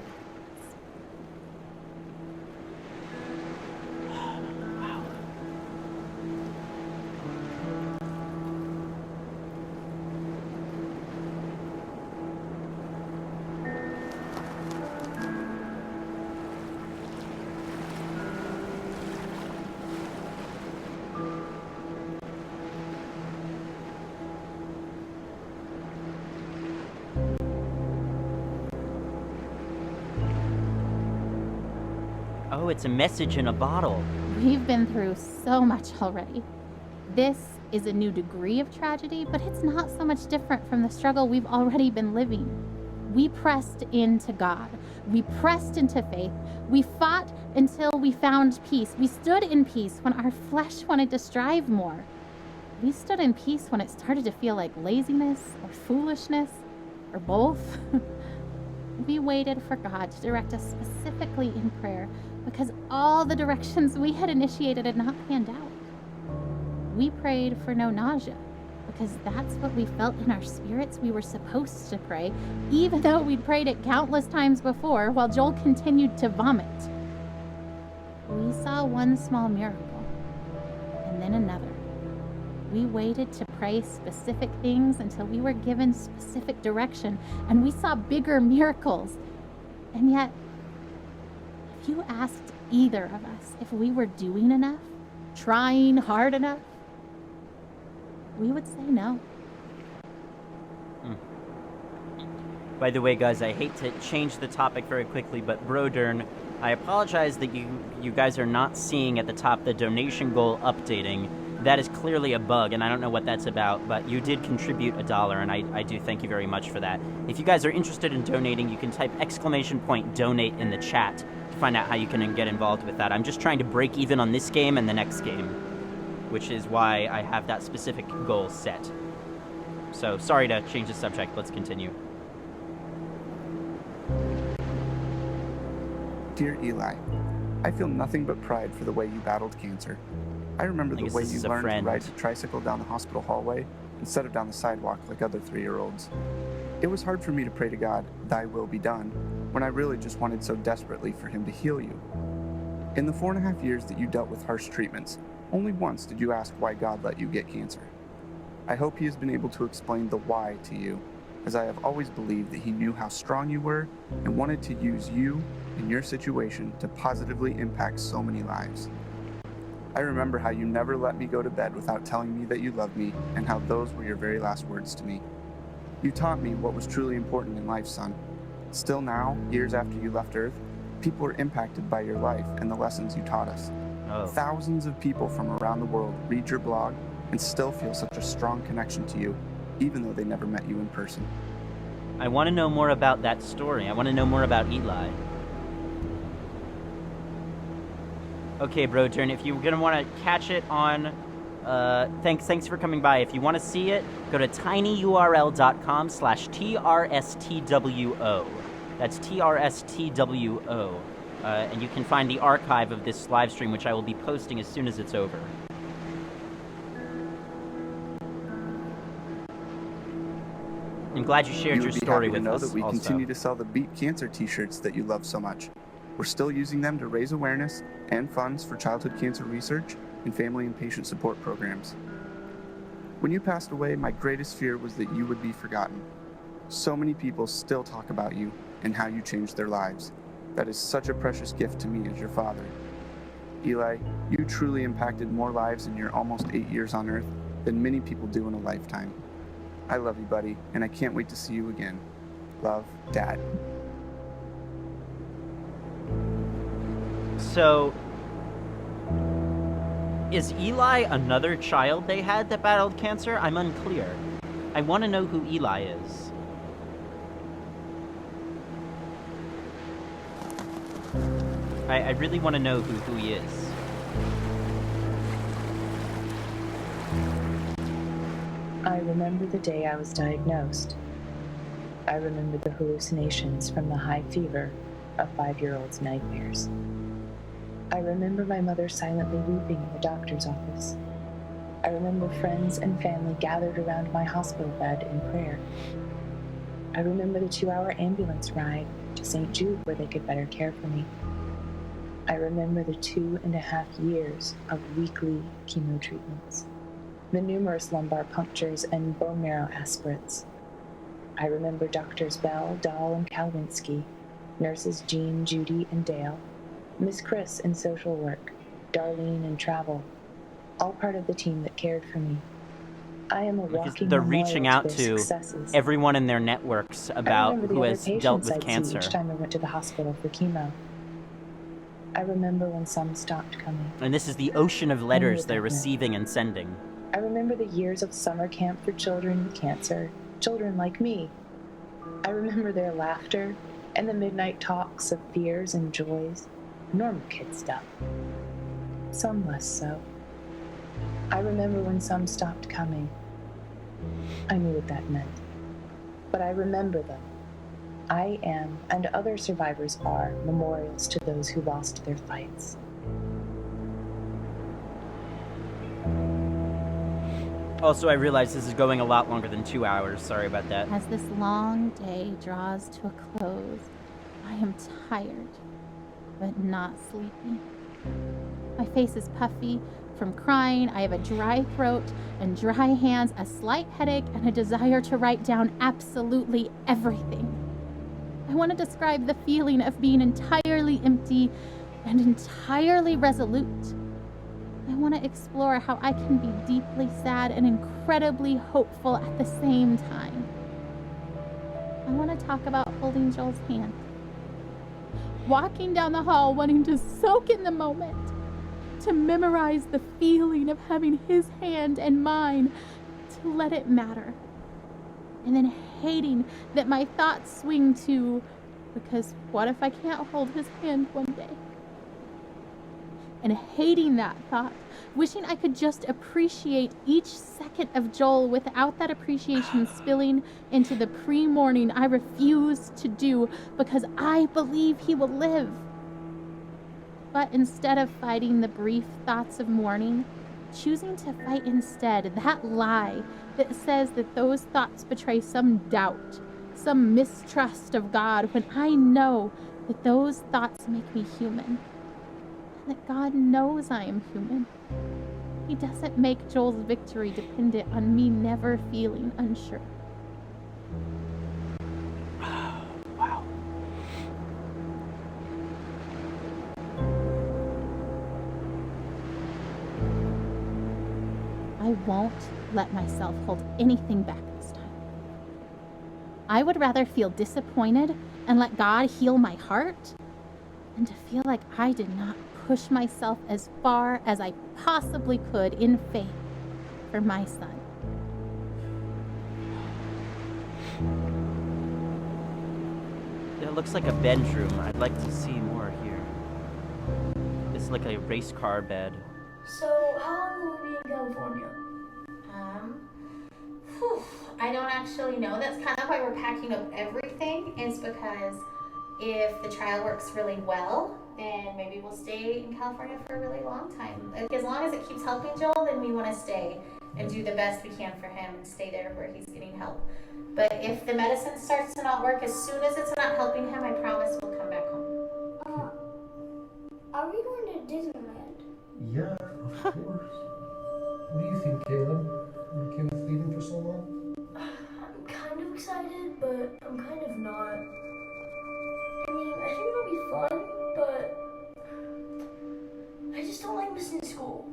[SPEAKER 1] Oh, it's a message in a bottle.
[SPEAKER 11] We've been through so much already. This is a new degree of tragedy, but it's not so much different from the struggle we've already been living. We pressed into God. We pressed into faith. We fought until we found peace. We stood in peace when our flesh wanted to strive more. We stood in peace when it started to feel like laziness or foolishness or both. We waited for God to direct us specifically in prayer because all the directions we had initiated had not panned out. we prayed for no nausea, because that's what we felt in our spirits we were supposed to pray, even though we'd prayed it countless times before while Joel continued to vomit. We saw one small miracle, and then another. We waited to pray specific things until we were given specific direction, and we saw bigger miracles. And yet, if you asked either of us if we were doing enough, trying hard enough, we would say no.
[SPEAKER 1] By the way, guys, I hate to change the topic very quickly, but Brodern, I apologize that you guys are not seeing at the top the donation goal updating. That is clearly a bug, and I don't know what that's about, but you did contribute $1, and I do thank you very much for that. If you guys are interested in donating, you can type !donate in the chat to find out how you can get involved with that. I'm just trying to break even on this game and the next game, which is why I have that specific goal set. So, sorry to change the subject. Let's continue.
[SPEAKER 12] Dear Eli, I feel nothing but pride for the way you battled cancer. I remember the way you learned to ride a tricycle down the hospital hallway instead of down the sidewalk like other 3-year-olds. It was hard for me to pray to God, "Thy will be done," when I really just wanted so desperately for him to heal you. In the 4.5 years that you dealt with harsh treatments, only once did you ask why God let you get cancer. I hope he has been able to explain the why to you, as I have always believed that he knew how strong you were and wanted to use you and your situation to positively impact so many lives. I remember how you never let me go to bed without telling me that you loved me, and how those were your very last words to me. You taught me what was truly important in life, son. Still now, years after you left Earth, people are impacted by your life and the lessons you taught us.
[SPEAKER 1] Oh.
[SPEAKER 12] Thousands of people from around the world read your blog and still feel such a strong connection to you, even though they never met you in person.
[SPEAKER 1] I want to know more about that story. I want to know more about Eli. Okay, Brodern, if you're going to want to catch it on... thanks for coming by. If you want to see it, go to tinyurl.com/TRSTWO. That's TRSTWO. And you can find the archive of this live stream, which I will be posting as soon as it's over. I'm glad you shared your story with us.
[SPEAKER 12] You would be happy to know that we continue to sell the Beat Cancer t-shirts that you love so much. We're still using them to raise awareness and funds for childhood cancer research and family and patient support programs. When you passed away, my greatest fear was that you would be forgotten. So many people still talk about you and how you changed their lives. That is such a precious gift to me as your father. Eli, you truly impacted more lives in your almost 8 years on Earth than many people do in a lifetime. I love you, buddy, and I can't wait to see you again. Love, Dad.
[SPEAKER 1] So, is Eli another child they had that battled cancer? I'm unclear. I want to know who Eli is. I really want to know who he is.
[SPEAKER 13] I remember the day I was diagnosed. I remember the hallucinations from the high fever of 5-year-olds' nightmares. I remember my mother silently weeping in the doctor's office. I remember friends and family gathered around my hospital bed in prayer. I remember the 2-hour ambulance ride to St. Jude where they could better care for me. I remember the 2.5 years of weekly chemo treatments, the numerous lumbar punctures and bone marrow aspirates. I remember Doctors Bell, Dahl, and Kalwinski, nurses Jean, Judy, and Dale, Miss Chris in social work, Darlene in travel, all part of the team that cared for me. I am a walking
[SPEAKER 1] They're
[SPEAKER 13] memorial
[SPEAKER 1] reaching out
[SPEAKER 13] to their
[SPEAKER 1] to
[SPEAKER 13] successes.
[SPEAKER 1] everyone in their networks about who has dealt with cancer.
[SPEAKER 13] Each time I went to the hospital for chemo. I remember when some stopped coming.
[SPEAKER 1] And this is the ocean of letters they're receiving and sending.
[SPEAKER 13] I remember the years of summer camp for children with cancer, children like me. I remember their laughter and the midnight talks of fears and joys, normal kid stuff. Some less so. I remember when some stopped coming. I knew what that meant. But I remember them. I am, and other survivors are, memorials to those who lost their fights.
[SPEAKER 1] Also, I realize this is going a lot longer than 2 hours. Sorry about that.
[SPEAKER 11] As this long day draws to a close, I am tired, but not sleepy. My face is puffy from crying. I have a dry throat and dry hands, a slight headache, and a desire to write down absolutely everything. I want to describe the feeling of being entirely empty and entirely resolute. I want to explore how I can be deeply sad and incredibly hopeful at the same time. I want to talk about holding Joel's hand, walking down the hall wanting to soak in the moment, to memorize the feeling of having his hand and mine, to let it matter, and then hating that my thoughts swing to, because what if I can't hold his hand one day? And hating that thought, wishing I could just appreciate each second of Joel without that appreciation spilling into the pre-morning I refuse to do because I believe he will live. But instead of fighting the brief thoughts of mourning, choosing to fight instead that lie that says that those thoughts betray some doubt, some mistrust of God, when I know that those thoughts make me human. That God knows I am human. He doesn't make Joel's victory dependent on me never feeling unsure.
[SPEAKER 1] Wow.
[SPEAKER 11] I won't let myself hold anything back this time. I would rather feel disappointed and let God heal my heart than to feel like I did not push myself as far as I possibly could in faith for my son.
[SPEAKER 1] It looks like a bedroom. I'd like to see more here. It's like a race car bed.
[SPEAKER 14] So, how long will we be in California?
[SPEAKER 5] I don't actually know. That's kind of why we're packing up everything, is because if the trial works really well, then maybe we'll stay in California for a really long time. Like, as long as it keeps helping Joel, then we want to stay and do the best we can for him and stay there where he's getting help. But if the medicine starts to not work, as soon as it's not helping him, I promise we'll come back home.
[SPEAKER 4] Are we going to Disneyland?
[SPEAKER 15] Yeah, of course. What do you think, Caleb? You okay with leaving for so long?
[SPEAKER 14] I'm kind of excited, but I'm kind of not. I mean, I think it'll be fun, but I just don't like missing school.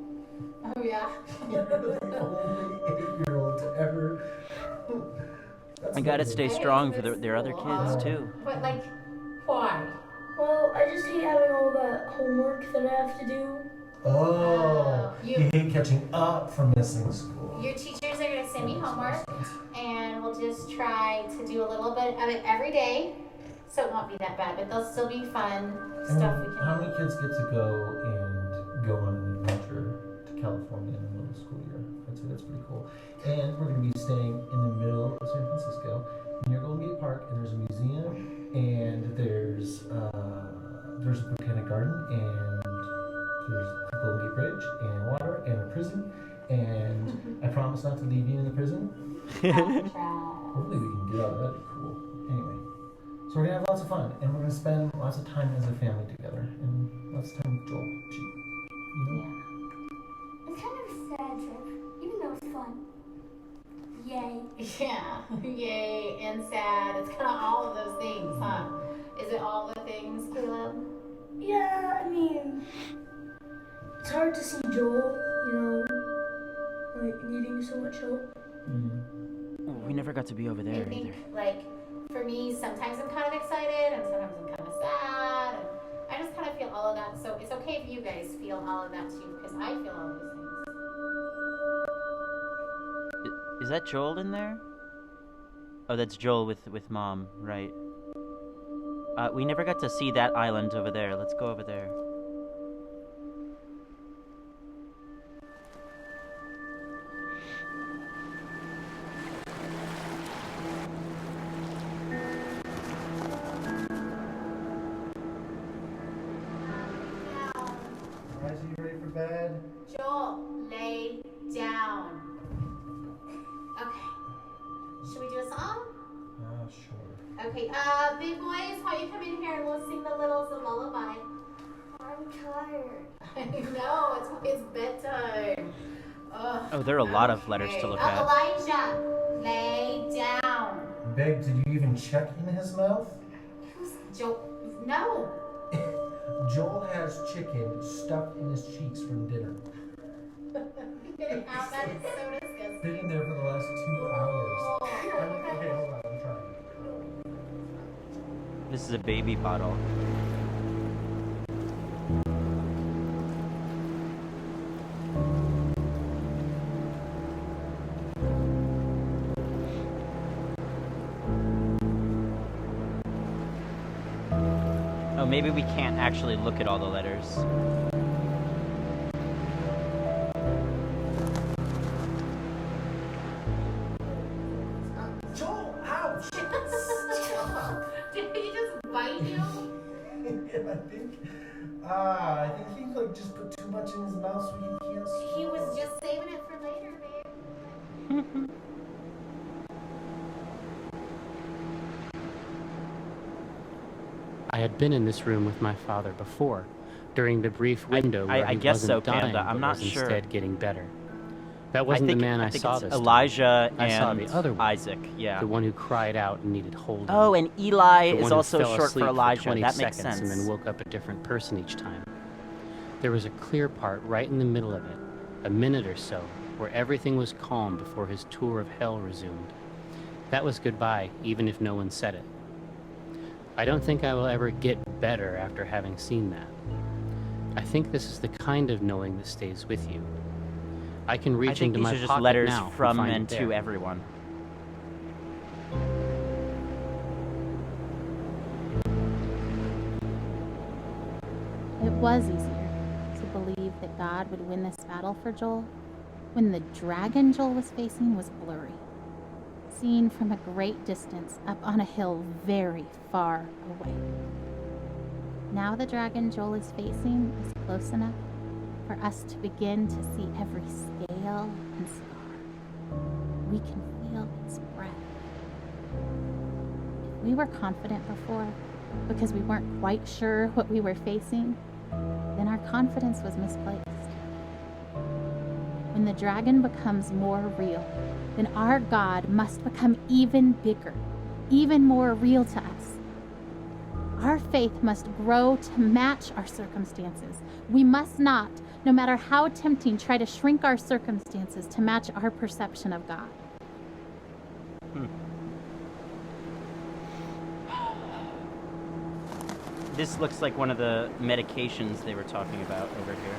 [SPEAKER 5] Oh, yeah.
[SPEAKER 15] You're the only 8-year-old to ever...
[SPEAKER 1] I gotta stay strong for their other kids, too.
[SPEAKER 5] But, like, why?
[SPEAKER 14] Well, I just hate having all that homework that I have to do.
[SPEAKER 15] Oh, you hate catching up from missing school.
[SPEAKER 5] Your teachers are going to send me homework, and we'll just try to do a little bit of it every day, so it won't be that bad, but they'll still be fun stuff we can do.
[SPEAKER 15] How many kids get to go on an adventure to California in the middle of the school year? I'd say that's pretty cool. And we're going to be staying in the middle of San Francisco near Golden Gate Park, and there's a museum, and there's a botanic garden, and there's the Golden Gate Bridge, and water, and a prison, and I promise not to leave you in the prison. Hopefully we can get out of that. That'd be cool. Anyway, so we're gonna have lots of fun, and we're gonna spend lots of time as a family together, and lots of time with Joel. You know?
[SPEAKER 4] Yeah. It's kind of a sad trip, even though it's fun. Yay.
[SPEAKER 5] Yeah, yay and sad. It's kind of all of those things, huh? Is it all the things, Caleb?
[SPEAKER 14] Yeah, I mean, it's hard to see Joel, like needing so much help.
[SPEAKER 1] We never got to be over there
[SPEAKER 5] I think,
[SPEAKER 1] either.
[SPEAKER 5] like, for me, sometimes I'm kind of excited and sometimes I'm kind of sad. And I just kind of feel all of that. So it's okay if you guys feel all of that too, because I feel all those things.
[SPEAKER 1] Is that Joel in there? Oh, that's Joel with Mom, right. We never got to see that island over there. Let's go over there.
[SPEAKER 15] Guys, are you ready for bed?
[SPEAKER 5] Joel, lay down. Okay, big boys, why don't you come in here and we'll sing the littles a lullaby.
[SPEAKER 14] I'm tired.
[SPEAKER 5] I know, it's bedtime. Ugh,
[SPEAKER 1] Oh, there are a lot of letters to look at.
[SPEAKER 5] Elijah, lay down.
[SPEAKER 15] Babe, did you even check in his mouth?
[SPEAKER 5] Who's Joel? No.
[SPEAKER 15] Joel has chicken stuffed in his cheeks from dinner.
[SPEAKER 5] Get it out, that is so disgusting.
[SPEAKER 15] Been in there for the last 2 hours. Okay, hold on, I'm trying.
[SPEAKER 1] This is a baby bottle. Oh, maybe we can't actually look at all the letters.
[SPEAKER 15] Joel, ouch! Stop!
[SPEAKER 5] Did he just bite you?
[SPEAKER 15] Yeah, I think he like just put too much in his mouth so he can't swallow.
[SPEAKER 5] He was just saving it for later, babe.
[SPEAKER 16] I had been in this room with my father before, during the brief window where
[SPEAKER 1] I
[SPEAKER 16] he
[SPEAKER 1] guess
[SPEAKER 16] wasn't
[SPEAKER 1] so,
[SPEAKER 16] dying,
[SPEAKER 1] Panda. I'm
[SPEAKER 16] but
[SPEAKER 1] not
[SPEAKER 16] was
[SPEAKER 1] sure.
[SPEAKER 16] instead getting better. That wasn't the man I saw
[SPEAKER 1] it's
[SPEAKER 16] this time.
[SPEAKER 1] Elijah
[SPEAKER 16] I saw
[SPEAKER 1] and
[SPEAKER 16] the other one,
[SPEAKER 1] Isaac, yeah.
[SPEAKER 16] the one who cried out and needed holding.
[SPEAKER 1] Oh, and Eli
[SPEAKER 16] The
[SPEAKER 1] is
[SPEAKER 16] one who
[SPEAKER 1] also
[SPEAKER 16] fell
[SPEAKER 1] short
[SPEAKER 16] asleep
[SPEAKER 1] for Elijah.
[SPEAKER 16] 20
[SPEAKER 1] That makes
[SPEAKER 16] seconds
[SPEAKER 1] sense.
[SPEAKER 16] and then woke up a different person each time. There was a clear part right in the middle of it, a minute or so, where everything was calm before his tour of hell resumed. That was goodbye, even if no one said it. I don't think I will ever get better after having seen that. I think this is the kind of knowing that stays with you. I can reach
[SPEAKER 1] I think
[SPEAKER 16] into
[SPEAKER 1] these
[SPEAKER 16] my
[SPEAKER 1] are just
[SPEAKER 16] pocket
[SPEAKER 1] letters
[SPEAKER 16] now
[SPEAKER 1] from
[SPEAKER 16] find
[SPEAKER 1] and
[SPEAKER 16] it
[SPEAKER 1] to
[SPEAKER 16] there.
[SPEAKER 1] everyone.
[SPEAKER 11] It was easier to believe that God would win this battle for Joel when the dragon Joel was facing was blurry, seen from a great distance up on a hill very far away. Now the dragon Joel is facing is close enough for us to begin to see every scale and scar. We can feel its breath. If we were confident before because we weren't quite sure what we were facing, then our confidence was misplaced. When the dragon becomes more real, then our God must become even bigger, even more real to us. Our faith must grow to match our circumstances. We must not, no matter how tempting, try to shrink our circumstances to match our perception of God.
[SPEAKER 1] This looks like one of the medications they were talking about over here.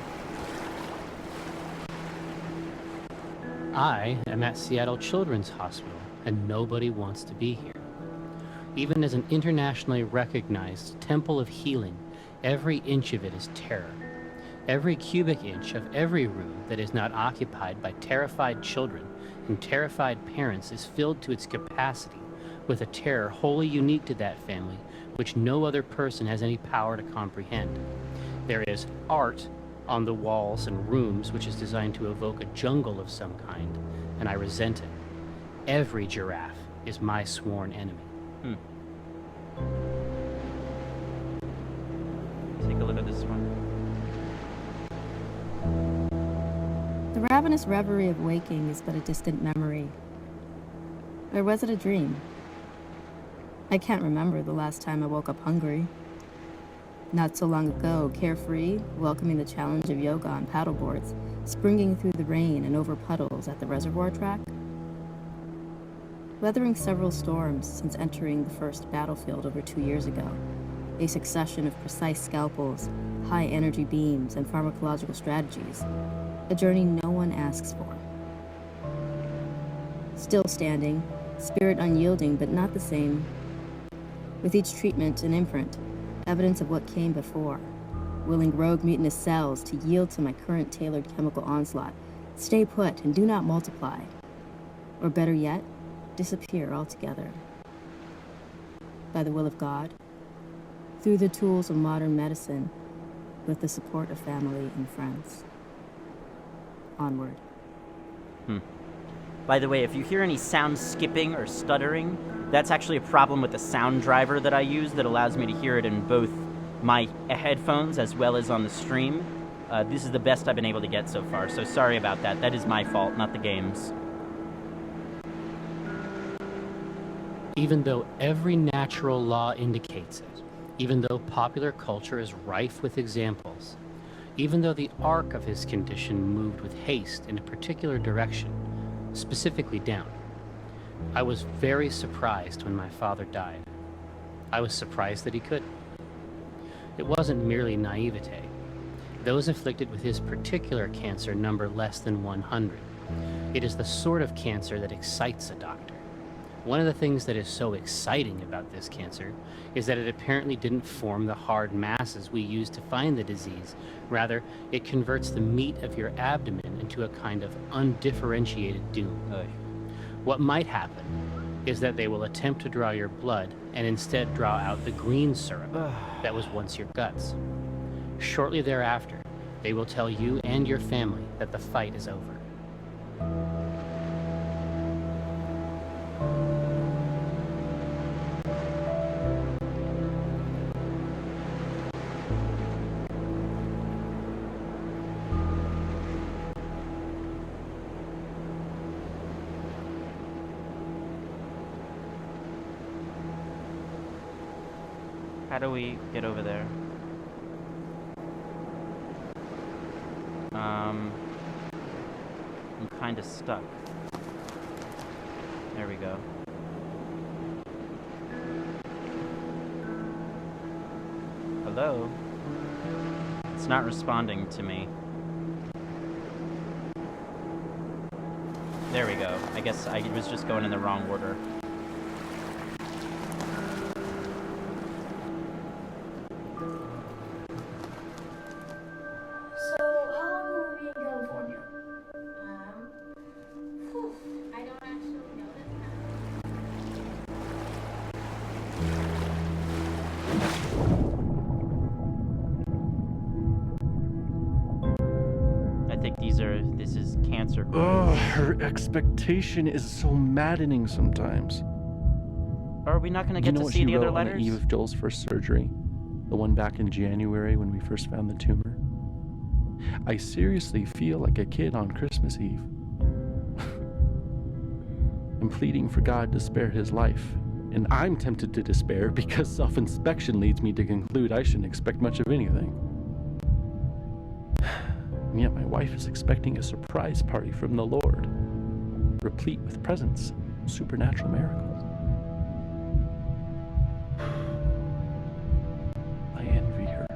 [SPEAKER 16] I am at Seattle Children's Hospital, and nobody wants to be here. Even as an internationally recognized temple of healing, every inch of it is terror. Every cubic inch of every room that is not occupied by terrified children and terrified parents is filled to its capacity with a terror wholly unique to that family, which no other person has any power to comprehend. There is art on the walls and rooms which is designed to evoke a jungle of some kind, and I resent it. Every giraffe is my sworn enemy.
[SPEAKER 1] Take a look at this one.
[SPEAKER 17] The ravenous reverie of waking is but a distant memory. Or was it a dream? I can't remember the last time I woke up hungry. Not so long ago, carefree, welcoming the challenge of yoga on paddleboards, springing through the rain and over puddles at the reservoir track. Weathering several storms since entering the first battlefield over 2 years ago, a succession of precise scalpels, high energy beams, and pharmacological strategies, a journey no one asks for. Still standing, spirit unyielding but not the same. With each treatment an imprint, evidence of what came before, willing rogue mutinous cells to yield to my current tailored chemical onslaught, stay put and do not multiply. Or better yet, disappear altogether. By the will of God, through the tools of modern medicine, with the support of family and friends. Onward.
[SPEAKER 1] By the way, if you hear any sound skipping or stuttering, That's actually a problem with the sound driver that I use that allows me to hear it in both my headphones as well as on the stream. This is the best I've been able to get so far, so sorry about that. That is my fault, not the game's.
[SPEAKER 16] Even though every natural law indicates it, even though popular culture is rife with examples, even though the arc of his condition moved with haste in a particular direction, specifically down, I was very surprised when my father died. I was surprised that he could. It wasn't merely naivete. Those afflicted with his particular cancer number less than 100. It is the sort of cancer that excites a doctor. One of the things that is so exciting about this cancer is that it apparently didn't form the hard masses we use to find the disease. Rather, it converts the meat of your abdomen into a kind of undifferentiated doom. What might happen is that they will attempt to draw your blood and instead draw out the green syrup that was once your guts. Shortly thereafter, they will tell you and your family that the fight is over.
[SPEAKER 1] How do we get over there? I'm kind of stuck. There we go. Hello? It's not responding to me. There we go. I guess I was just going in the wrong order. This is cancer.
[SPEAKER 6] Ugh, her expectation is so maddening sometimes.
[SPEAKER 1] Are we not going to get to see the other letters?
[SPEAKER 6] On the eve of Joel's first surgery, the one back in January when we first found the tumor. I seriously feel like a kid on Christmas Eve. I'm pleading for God to spare his life, and I'm tempted to despair because self-inspection leads me to conclude I shouldn't expect much of anything. And yet my wife is expecting a surprise party from the Lord, replete with presents, supernatural miracles. I envy her.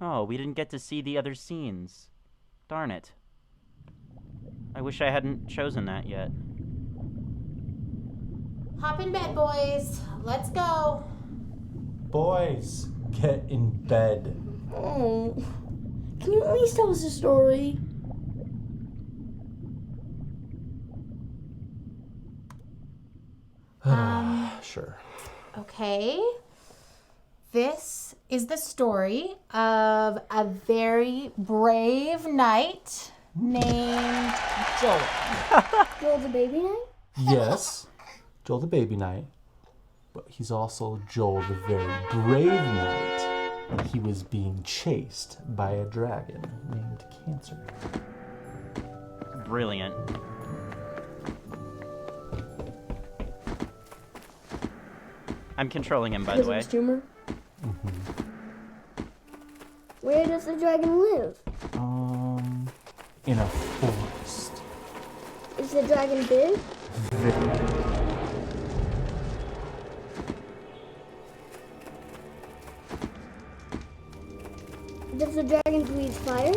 [SPEAKER 1] Oh, we didn't get to see the other scenes. Darn it. I wish I hadn't chosen that yet.
[SPEAKER 5] Hop in bed, boys. Let's go.
[SPEAKER 15] Boys, get in bed.
[SPEAKER 14] Oh, can you at least tell us a story?
[SPEAKER 15] Sure.
[SPEAKER 5] Okay. This is the story of a very brave knight named Joel.
[SPEAKER 14] Joel the baby knight?
[SPEAKER 15] Yes, Joel the baby knight. But he's also Joel the very brave knight. And he was being chased by a dragon named Cancer.
[SPEAKER 1] Brilliant. I'm controlling him, by the way.
[SPEAKER 14] His tumor?
[SPEAKER 15] Mm-hmm.
[SPEAKER 4] Where does the dragon live?
[SPEAKER 15] In a forest.
[SPEAKER 4] Is the dragon big?
[SPEAKER 15] Very.
[SPEAKER 4] Does the dragon breathe fire?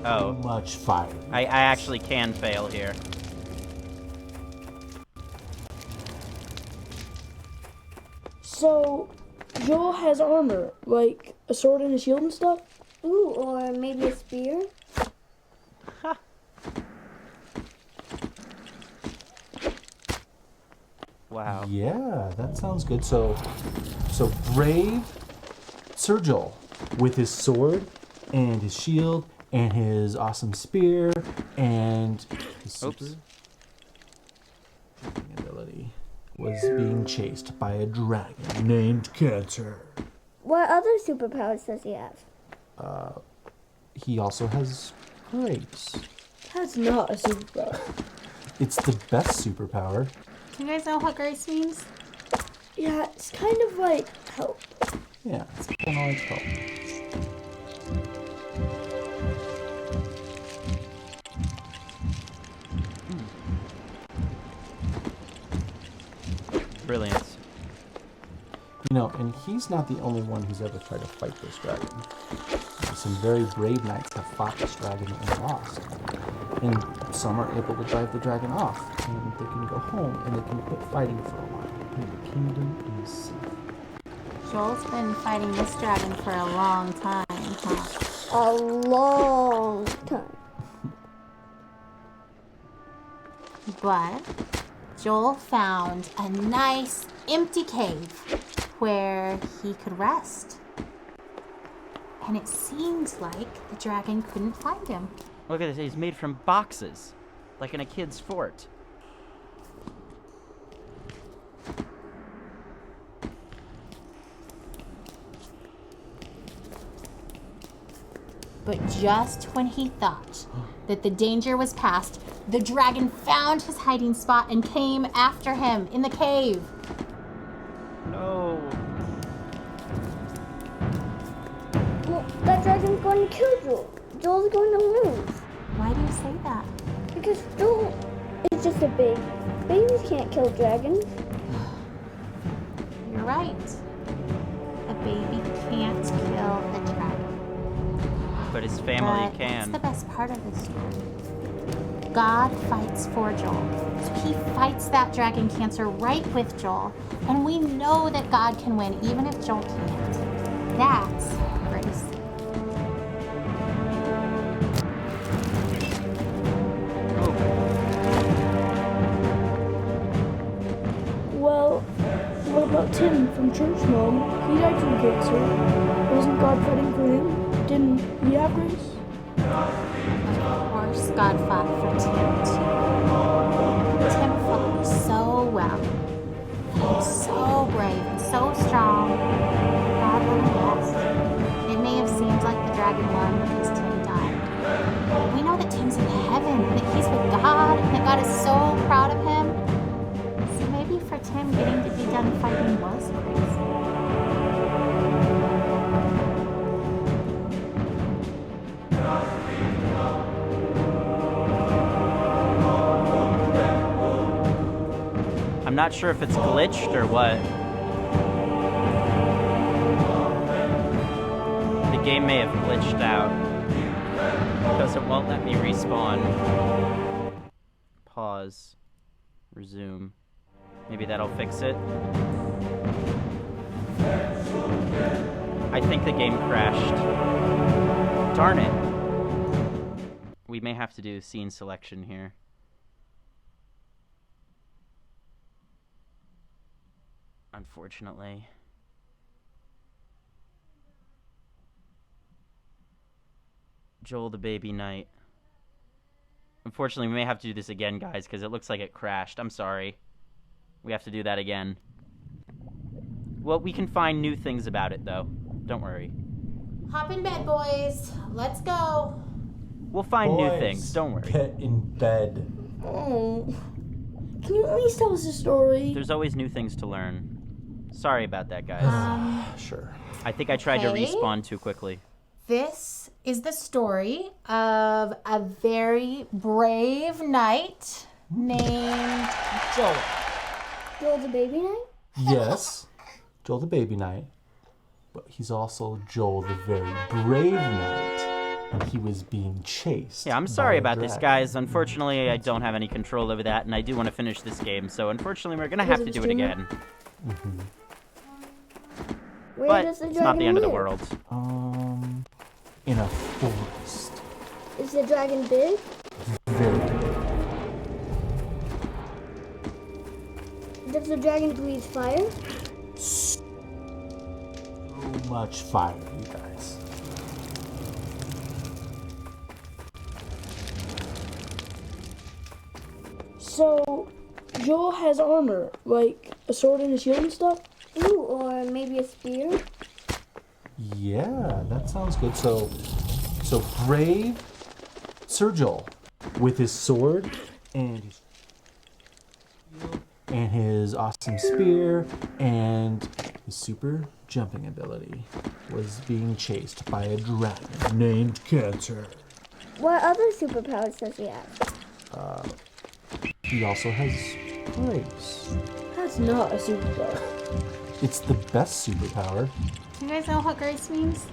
[SPEAKER 1] Oh.
[SPEAKER 15] Much fire.
[SPEAKER 1] I actually can fail here.
[SPEAKER 14] So, Joel has armor, like a sword and a shield and stuff?
[SPEAKER 4] Ooh, or maybe a spear?
[SPEAKER 1] Wow.
[SPEAKER 10] Yeah, that sounds good. So brave Sir Joel with his sword and his shield and his awesome spear and his super ability was being chased by a dragon named Cancer.
[SPEAKER 4] What other superpowers does he have?
[SPEAKER 10] He also has grace.
[SPEAKER 14] That's not a superpower.
[SPEAKER 10] It's the best superpower.
[SPEAKER 11] Do you guys know what grace means?
[SPEAKER 14] Yeah, it's kind of like help.
[SPEAKER 10] Yeah, it's kind of like help.
[SPEAKER 1] Brilliant.
[SPEAKER 10] You know, and he's not the only one who's ever tried to fight this dragon. Some very brave knights have fought this dragon and lost. And some are able to drive the dragon off, and they can go home, and they can quit fighting for a while. And the kingdom is safe.
[SPEAKER 11] Joel's been fighting this dragon for a long time, huh?
[SPEAKER 4] A long time.
[SPEAKER 11] But Joel found a nice empty cave where he could rest. And it seems like the dragon couldn't find him.
[SPEAKER 1] Look at this, he's made from boxes, like in a kid's fort.
[SPEAKER 11] But just when he thought that the danger was past, the dragon found his hiding spot and came after him in the cave.
[SPEAKER 1] No.
[SPEAKER 4] Well, that dragon's going to kill Joel. Joel's going to lose.
[SPEAKER 11] Why do you say that?
[SPEAKER 4] Because Joel is just a baby. Babies can't kill dragons.
[SPEAKER 11] You're right. A baby can't kill a dragon.
[SPEAKER 1] But his family
[SPEAKER 11] But
[SPEAKER 1] can.
[SPEAKER 11] That's the best part of this story. God fights for Joel. So he fights that dragon Cancer right with Joel. And we know that God can win even if Joel can't. That's grace.
[SPEAKER 14] Well, what about Tim from Church, Mom? He died from cancer. Wasn't God fighting for him? Didn't he have grace?
[SPEAKER 11] Of course, God fought for Tim too. Tim fought so well. He was so brave and so strong. God let him rest. It may have seemed like the dragon won because Tim died. But we know that Tim's in heaven, and that he's with God, and that God is so proud of him. So maybe for Tim, getting to be done fighting was grace.
[SPEAKER 1] I'm not sure if it's glitched or what. The game may have glitched out because it won't let me respawn. Pause. Resume. Maybe that'll fix it. I think the game crashed. Darn it. We may have to do scene selection here. Unfortunately. Joel the Baby Knight. Unfortunately, we may have to do this again, guys, because it looks like it crashed. I'm sorry. We have to do that again. Well, we can find new things about it, though. Don't worry.
[SPEAKER 11] Hop in bed, boys. Let's go.
[SPEAKER 1] We'll find new
[SPEAKER 10] Boys,
[SPEAKER 1] things. Don't worry.
[SPEAKER 10] Get in bed.
[SPEAKER 14] Oh. Can you at least tell us a story?
[SPEAKER 1] There's always new things to learn. Sorry about that, guys.
[SPEAKER 10] Sure.
[SPEAKER 1] I think I tried to
[SPEAKER 11] Okay.
[SPEAKER 1] respawn too quickly.
[SPEAKER 11] This is the story of a very brave knight named Joel.
[SPEAKER 4] Joel the Baby Knight?
[SPEAKER 10] Yes, Joel the Baby Knight, but he's also Joel the very brave knight, and he was being chased.
[SPEAKER 1] Yeah, I'm sorry
[SPEAKER 10] by a
[SPEAKER 1] about this,
[SPEAKER 10] dragon.
[SPEAKER 1] guys. Unfortunately, I don't have any control over that, and I do want to finish this game, so unfortunately, we're going to have to do it again.
[SPEAKER 10] Mm-hmm.
[SPEAKER 4] Where
[SPEAKER 1] But
[SPEAKER 4] does the
[SPEAKER 1] it's
[SPEAKER 4] dragon
[SPEAKER 1] not the end of the
[SPEAKER 4] live?
[SPEAKER 1] world.
[SPEAKER 10] In a forest.
[SPEAKER 4] Is the dragon big?
[SPEAKER 10] Very big.
[SPEAKER 4] Does
[SPEAKER 14] the dragon breathe fire?
[SPEAKER 18] So much fire, you guys.
[SPEAKER 14] So, Joel has armor, like a sword and a shield and stuff?
[SPEAKER 4] Ooh, or maybe a spear?
[SPEAKER 18] Yeah, that sounds good. So brave Sir Joel with his sword and his awesome spear and his super jumping ability was being chased by a dragon named Cancer.
[SPEAKER 4] What other superpowers does he have?
[SPEAKER 18] He also has grace.
[SPEAKER 14] That's not a superpower.
[SPEAKER 18] It's the best superpower.
[SPEAKER 11] Do you guys know what grace means?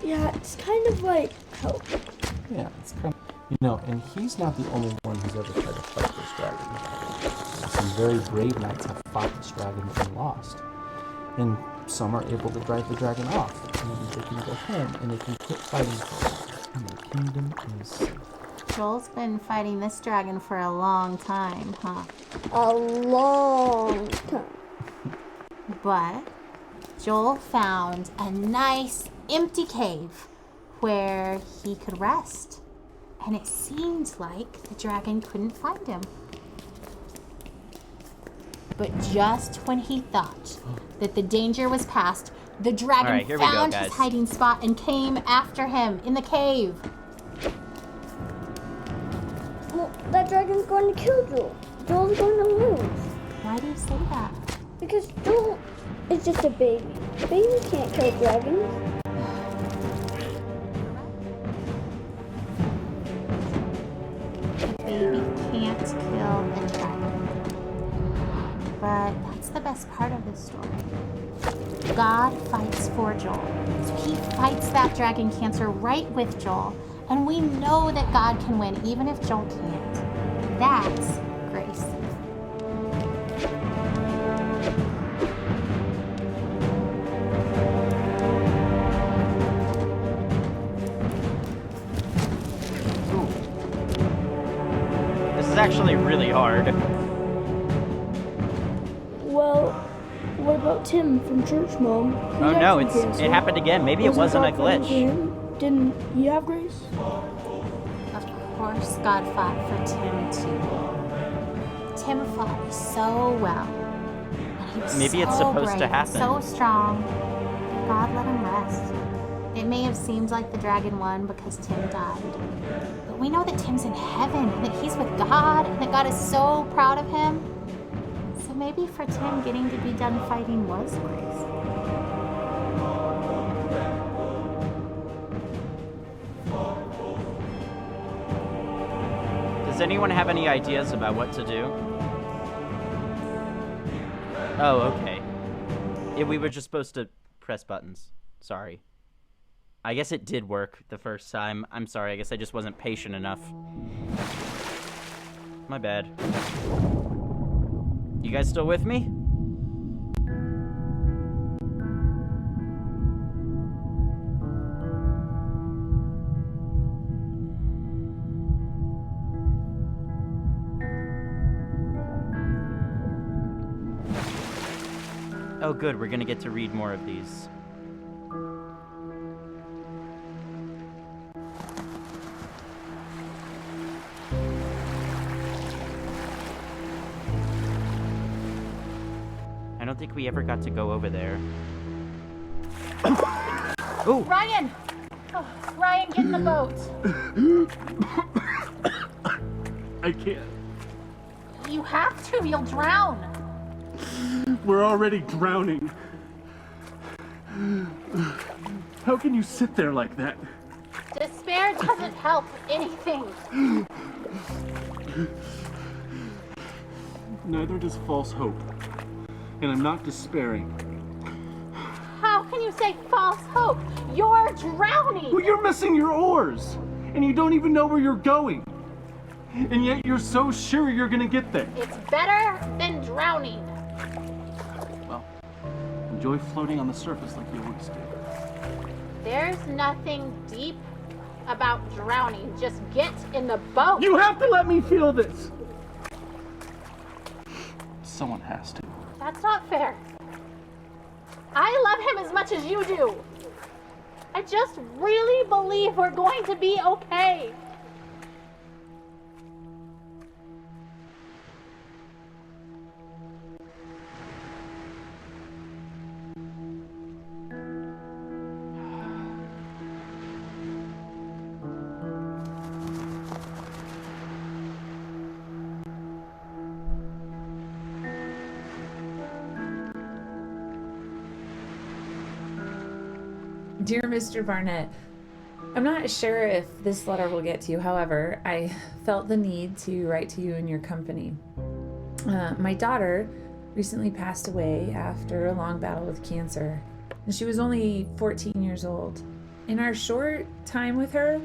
[SPEAKER 14] Yeah, it's kind of like help.
[SPEAKER 18] Yeah, it's kind of, and he's not the only one who's ever tried to fight this dragon. Some very brave knights have fought this dragon and lost. And some are able to drive the dragon off. And then they can go home and they can quit fighting for it. And the kingdom is safe.
[SPEAKER 5] Joel's been fighting this dragon for a long time, huh?
[SPEAKER 4] A long time.
[SPEAKER 5] But Joel found a nice empty cave where he could rest. And it seemed like the dragon couldn't find him. But just when he thought that the danger was past, the dragon found his hiding spot and came after him in the cave.
[SPEAKER 4] Well, that dragon's going to kill Joel. Joel's going to lose.
[SPEAKER 5] Why do you say that?
[SPEAKER 4] Because Joel is just a baby. Babies can't kill dragons.
[SPEAKER 5] A baby can't kill a dragon. But that's the best part of this story. God fights for Joel. So he fights that dragon Cancer right with Joel. And we know that God can win even if Joel can't. That's grace.
[SPEAKER 1] This is actually really hard.
[SPEAKER 14] Well, what about Tim from Church, Mom?
[SPEAKER 1] Oh no, it happened again. Maybe it wasn't a glitch.
[SPEAKER 14] Didn't he have grace?
[SPEAKER 5] Of course God fought for Tim too. Tim fought so well. And he was
[SPEAKER 1] Maybe it's
[SPEAKER 5] so
[SPEAKER 1] supposed to
[SPEAKER 5] brave,
[SPEAKER 1] happen.
[SPEAKER 5] so strong that God let him rest. It may have seemed like the dragon won because Tim died. But we know that Tim's in heaven, and that he's with God, and that God is so proud of him. So maybe for Tim, getting to be done fighting was grace.
[SPEAKER 1] Does anyone have any ideas about what to do? Oh, okay. Yeah, we were just supposed to press buttons. Sorry. I guess it did work the first time. I'm sorry, I guess I just wasn't patient enough. My bad. You guys still with me? Oh good, we're gonna get to read more of these. I don't think we ever got to go over there. Ooh!
[SPEAKER 5] Ryan! Oh, Ryan, get in the boat.
[SPEAKER 6] I can't.
[SPEAKER 5] You have to, you'll drown.
[SPEAKER 6] We're already drowning. How can you sit there like that?
[SPEAKER 5] Despair doesn't help anything.
[SPEAKER 6] Neither does false hope. And I'm not despairing.
[SPEAKER 5] How can you say false hope? You're drowning!
[SPEAKER 6] Well, you're missing your oars! And you don't even know where you're going. And yet you're so sure you're gonna get there.
[SPEAKER 5] It's better than drowning.
[SPEAKER 6] Well, enjoy floating on the surface like you always do.
[SPEAKER 5] There's nothing deep about drowning. Just get in the boat.
[SPEAKER 6] You have to let me feel this!
[SPEAKER 18] Someone has to.
[SPEAKER 11] That's not fair. I love him as much as you do. I just really believe we're going to be okay.
[SPEAKER 19] Dear Mr. Barnett, I'm not sure if this letter will get to you. However, I felt the need to write to you in your company. My daughter recently passed away after a long battle with cancer, and she was only 14 years old. In our short time with her,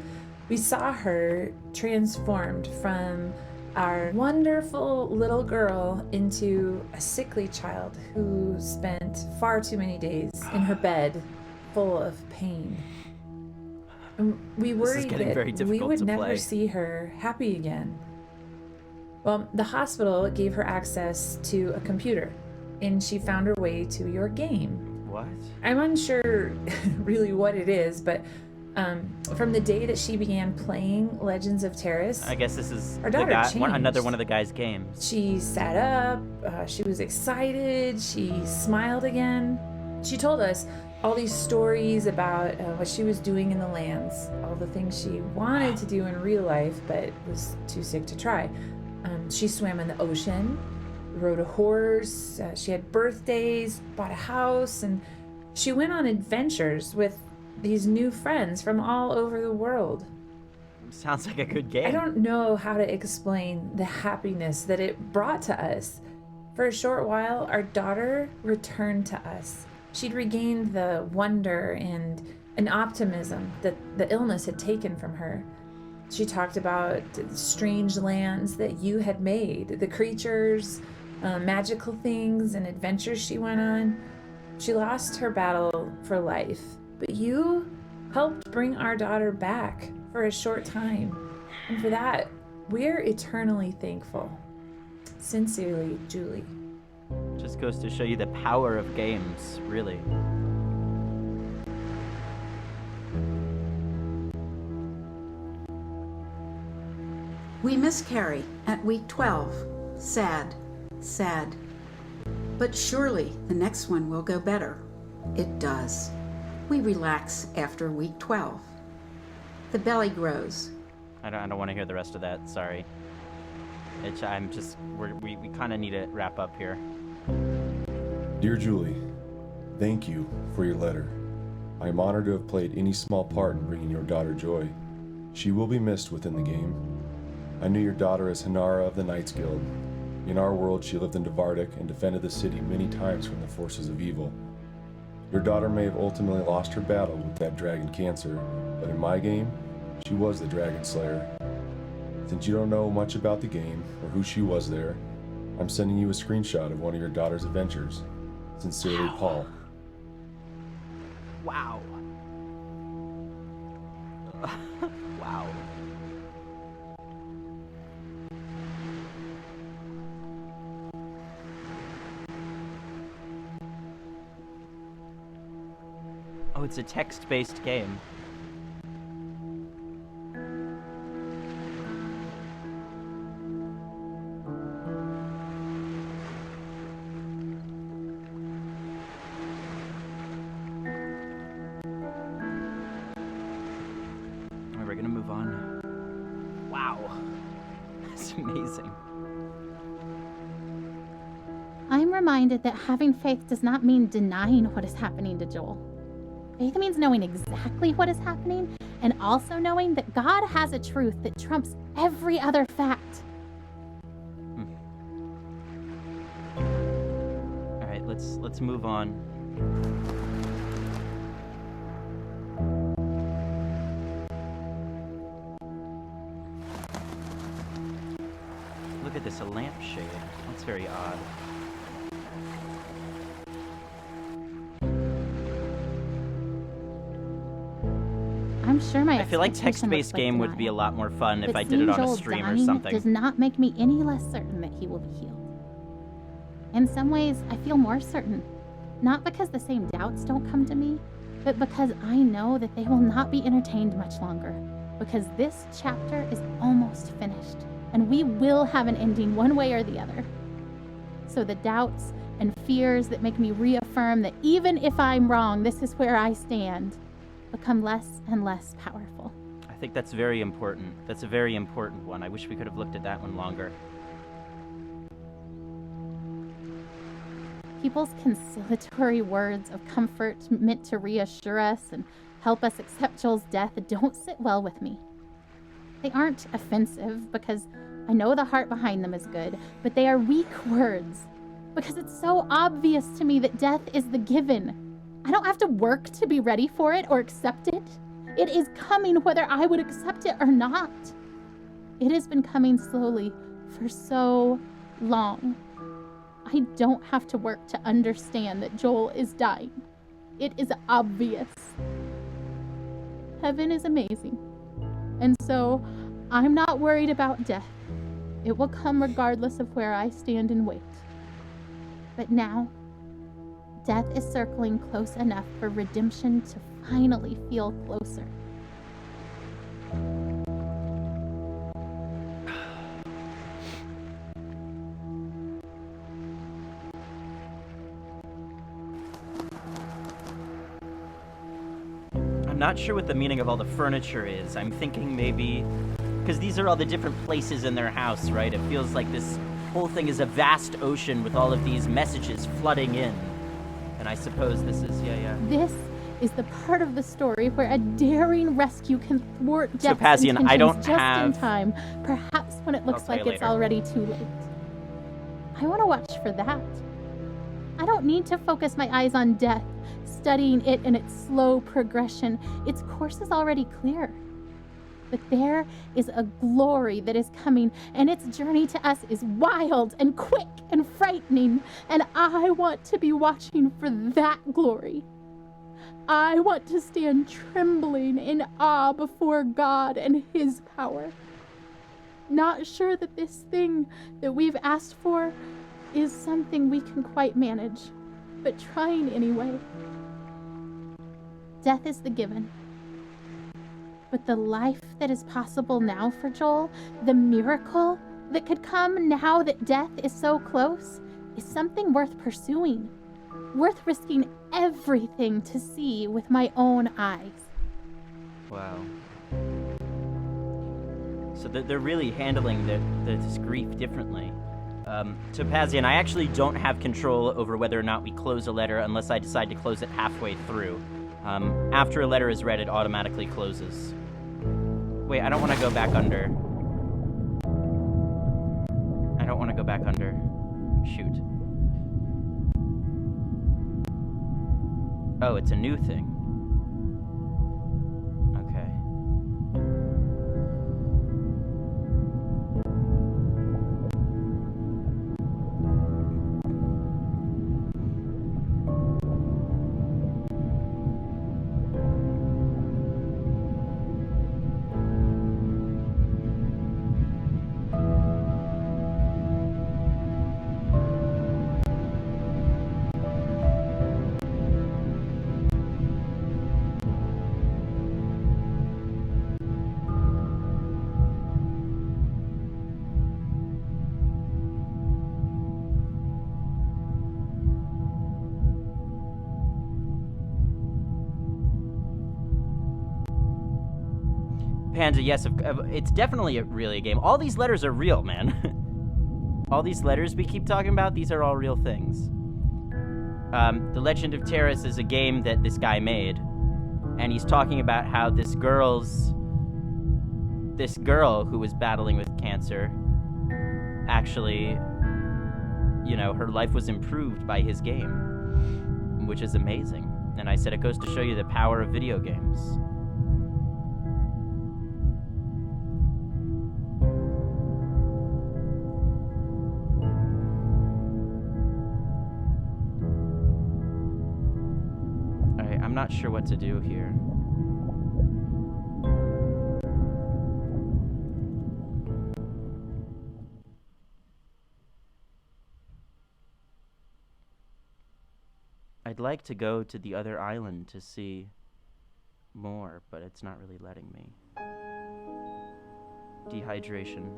[SPEAKER 19] we saw her transformed from our wonderful little girl into a sickly child who spent far too many days in her bed full of pain. And we worried that we would never see her happy again. Well, the hospital gave her access to a computer, and she found her way to your game.
[SPEAKER 1] What?
[SPEAKER 19] I'm unsure really what it is, but from the day that she began playing Legends of TRS,
[SPEAKER 1] I guess this is
[SPEAKER 19] our daughter changed.
[SPEAKER 1] Another one of the guy's games.
[SPEAKER 19] She sat up, she was excited, she smiled again. She told us all these stories about what she was doing in the lands, all the things she wanted to do in real life but was too sick to try. She swam in the ocean, rode a horse, she had birthdays, bought a house, and she went on adventures with these new friends from all over the world.
[SPEAKER 1] Sounds like a good game.
[SPEAKER 19] I don't know how to explain the happiness that it brought to us. For a short while, our daughter returned to us. She'd regained the wonder and an optimism that the illness had taken from her. She talked about the strange lands that you had made, the creatures, magical things, and adventures she went on. She lost her battle for life, but you helped bring our daughter back for a short time. And for that, we're eternally thankful. Sincerely, Julie.
[SPEAKER 1] Just goes to show you the power of games, really.
[SPEAKER 20] We miscarry at week 12. Sad, sad. But surely the next one will go better. It does. We relax after week 12. The belly grows.
[SPEAKER 1] I don't want to hear the rest of that, sorry. We kind of need to wrap up here.
[SPEAKER 21] Dear Julie, thank you for your letter. I am honored to have played any small part in bringing your daughter joy. She will be missed within the game. I knew your daughter as Hanara of the Knights Guild. In our world, she lived in Dvardik and defended the city many times from the forces of evil. Your daughter may have ultimately lost her battle with that dragon cancer, but in my game, she was the dragon slayer. Since you don't know much about the game or who she was there, I'm sending you a screenshot of one of your daughter's adventures. Sincerely, Paul.
[SPEAKER 1] Wow. Wow. Oh, it's a text-based game. We're gonna move on. Wow. That's amazing.
[SPEAKER 11] I'm reminded that having faith does not mean denying what is happening to Joel. Faith means knowing exactly what is happening and also knowing that God has a truth that trumps every other fact.
[SPEAKER 1] All right, let's move on. Look at this, a lampshade. That's very odd.
[SPEAKER 11] I'm sure my
[SPEAKER 1] I feel like text-based game would be a lot more fun if I did it on a stream or something.
[SPEAKER 11] Does not make me any less certain that he will be healed. In some ways, I feel more certain. Not because the same doubts don't come to me, but because I know that they will not be entertained much longer. Because this chapter is almost finished, and we will have an ending one way or the other. So the doubts and fears that make me reaffirm that even if I'm wrong, this is where I stand, become less and less powerful.
[SPEAKER 1] I think that's very important. That's a very important one. I wish we could have looked at that one longer.
[SPEAKER 11] People's conciliatory words of comfort meant to reassure us and help us accept Joel's death don't sit well with me. They aren't offensive because I know the heart behind them is good, but they are weak words because it's so obvious to me that death is the given. I don't have to work to be ready for it or accept it. It is coming whether I would accept it or not. It has been coming slowly for so long. I don't have to work to understand that Joel is dying. It is obvious. Heaven is amazing. And so I'm not worried about death. It will come regardless of where I stand and wait. But now, death is circling close enough for redemption to finally feel closer.
[SPEAKER 1] I'm not sure what the meaning of all the furniture is. I'm thinking maybe... because these are all the different places in their house, right? It feels like this whole thing is a vast ocean with all of these messages flooding in. And I suppose this is...
[SPEAKER 11] This is the part of the story where a daring rescue can thwart Death's
[SPEAKER 1] Pazian,
[SPEAKER 11] intentions
[SPEAKER 1] I don't
[SPEAKER 11] just
[SPEAKER 1] have...
[SPEAKER 11] in time, perhaps when it looks like it's
[SPEAKER 1] later.
[SPEAKER 11] already too late. I want to watch for that. I don't need to focus my eyes on death, studying it in its slow progression. Its course is already clear. But there is a glory that is coming, and its journey to us is wild and quick and frightening, and I want to be watching for that glory. I want to stand trembling in awe before God and His power. Not sure that this thing that we've asked for is something we can quite manage, but trying anyway. Death is the given. But the life that is possible now for Joel, the miracle that could come now that death is so close, is something worth pursuing, worth risking everything to see with my own eyes.
[SPEAKER 1] Wow. So they're really handling this grief differently. Topazian, I actually don't have control over whether or not we close a letter unless I decide to close it halfway through. After a letter is read, it automatically closes. Wait, I don't want to go back under. I don't want to go back under. Shoot. Oh, it's a new thing. Okay. Panda, yes, it's definitely really a game. All these letters are real, man. All these letters we keep talking about, these are all real things. The Legend of TRS is a game that this guy made, and he's talking about how this girl who was battling with cancer, actually, you know, her life was improved by his game, which is amazing. And I said it goes to show you the power of video games. I'm not sure what to do here. I'd like to go to the other island to see more, but it's not really letting me. Dehydration.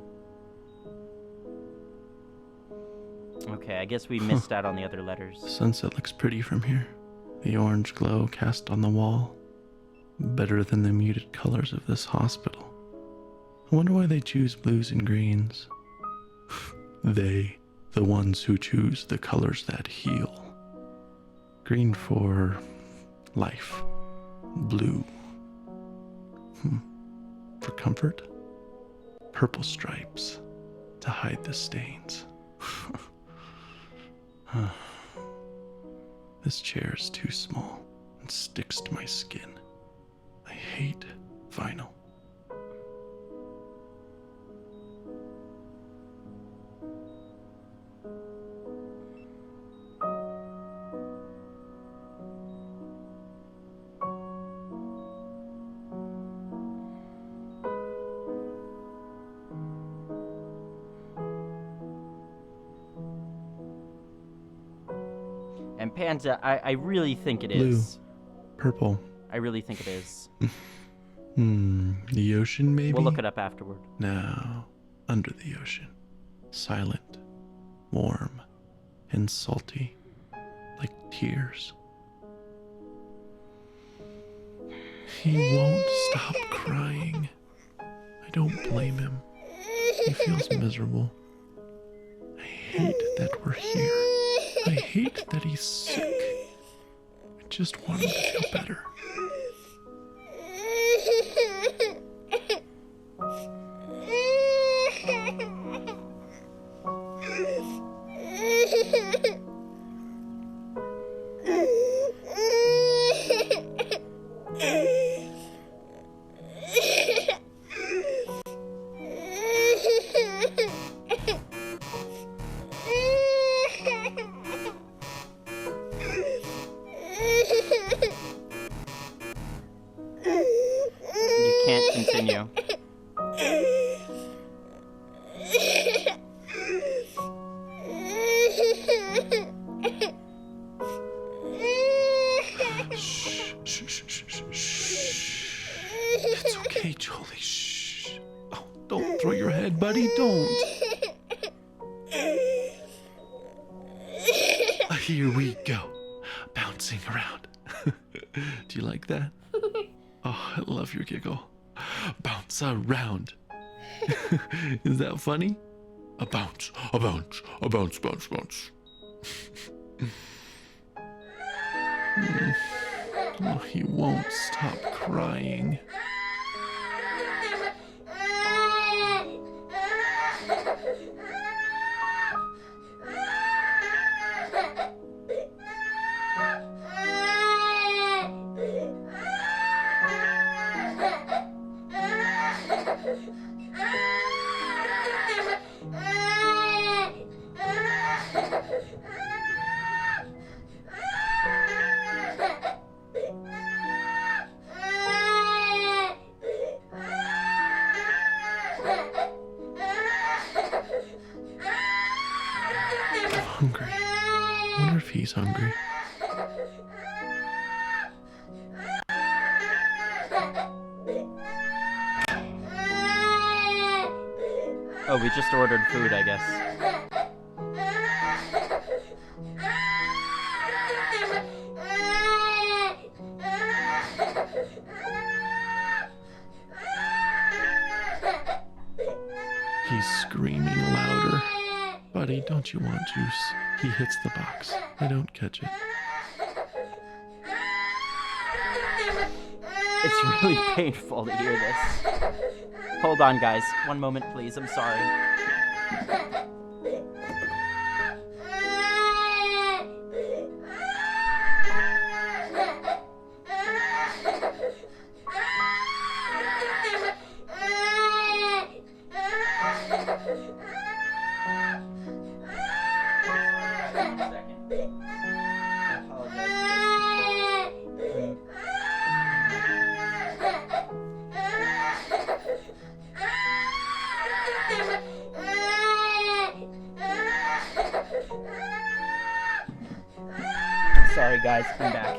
[SPEAKER 1] Okay, I guess we missed out on the other letters.
[SPEAKER 6] The sunset looks pretty from here. The orange glow cast on the wall. Better than the muted colors of this hospital. I wonder why they choose blues and greens. They, the ones who choose the colors that heal. Green for life. Blue. For comfort. Purple stripes to hide the stains. This chair is too small and sticks to my skin. I hate vinyl.
[SPEAKER 1] And Panda, I really think it
[SPEAKER 6] Blue.
[SPEAKER 1] is.
[SPEAKER 6] Purple.
[SPEAKER 1] I really think it is.
[SPEAKER 6] The ocean, maybe?
[SPEAKER 1] We'll look it up afterward.
[SPEAKER 6] No, under the ocean. Silent, warm, and salty, like tears. He won't stop crying. I don't blame him. He feels miserable. I hate that we're here. I hate that he's sick. I just want him to feel better.
[SPEAKER 1] You can't continue.
[SPEAKER 6] Shh, shh, shh, shh, shh, shh. It's okay, Jolie. Shh. Oh, don't throw your head, buddy. Don't. Here we go. Bouncing around. Do you like that? Oh, I love your giggle. Bounce around. Is that funny? A bounce, a bounce, a bounce, bounce, bounce. Oh, he won't stop crying. I'm hungry. I wonder if he's hungry.
[SPEAKER 1] Oh, we just ordered food, I guess.
[SPEAKER 6] He's screaming louder. Buddy, don't you want juice? He hits the box. I don't catch it.
[SPEAKER 1] It's really painful to hear this. Hold on, guys. One moment, please. I'm sorry. guys. I'm back.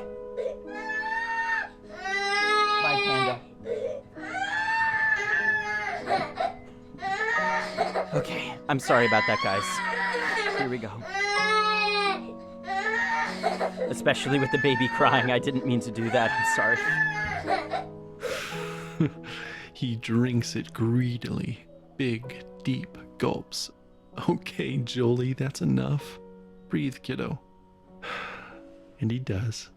[SPEAKER 1] Bye, Panda. Okay, I'm sorry about that, guys. Here we go. Especially with the baby crying. I didn't mean to do that. I'm sorry.
[SPEAKER 6] He drinks it greedily. Big, deep gulps. Okay, Jolie, that's enough. Breathe, kiddo. And he does.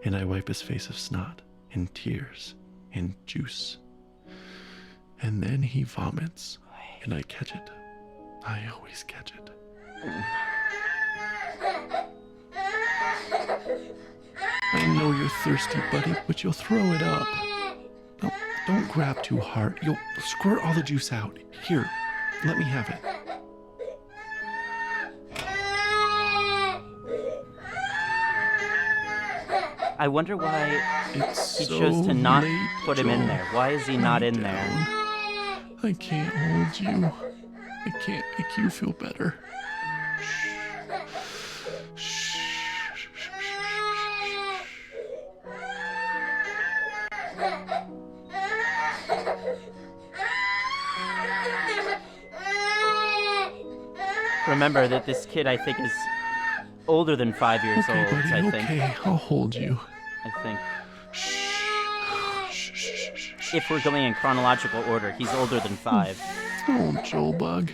[SPEAKER 6] And I wipe his face of snot and tears and juice. And then he vomits. And I catch it. I always catch it. I know you're thirsty, buddy, but you'll throw it up. Don't grab too hard. You'll squirt all the juice out. Here, let me have it.
[SPEAKER 1] I wonder why he
[SPEAKER 6] so
[SPEAKER 1] chose to not
[SPEAKER 6] late,
[SPEAKER 1] put him in there. Why is he not in there?
[SPEAKER 6] I can't hold you. I can't make you feel better.
[SPEAKER 1] Remember that this kid, I think, is older than 5 years
[SPEAKER 6] Okay,
[SPEAKER 1] old,
[SPEAKER 6] buddy,
[SPEAKER 1] I think.
[SPEAKER 6] okay, I'll hold you.
[SPEAKER 1] I think. If we're going in chronological order, he's older than 5.
[SPEAKER 6] Oh, Joel Bug.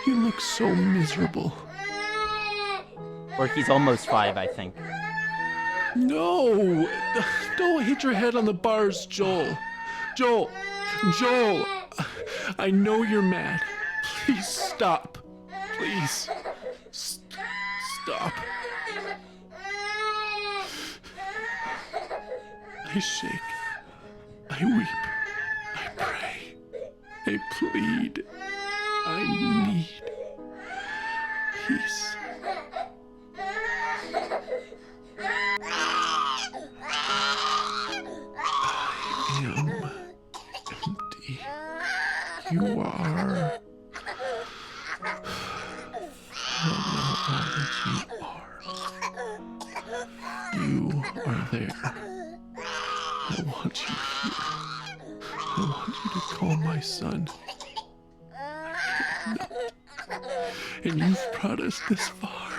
[SPEAKER 6] You look so miserable.
[SPEAKER 1] Or he's almost 5, I think.
[SPEAKER 6] No! Don't hit your head on the bars, Joel. Joel! I know you're mad. Please stop. Please. Stop. I shake. I weep. I pray. I plead. I need peace. I am empty. You are. I don't know all that you are. You are there. I want you here. I want you to call my son. I cannot. And you've brought us this far.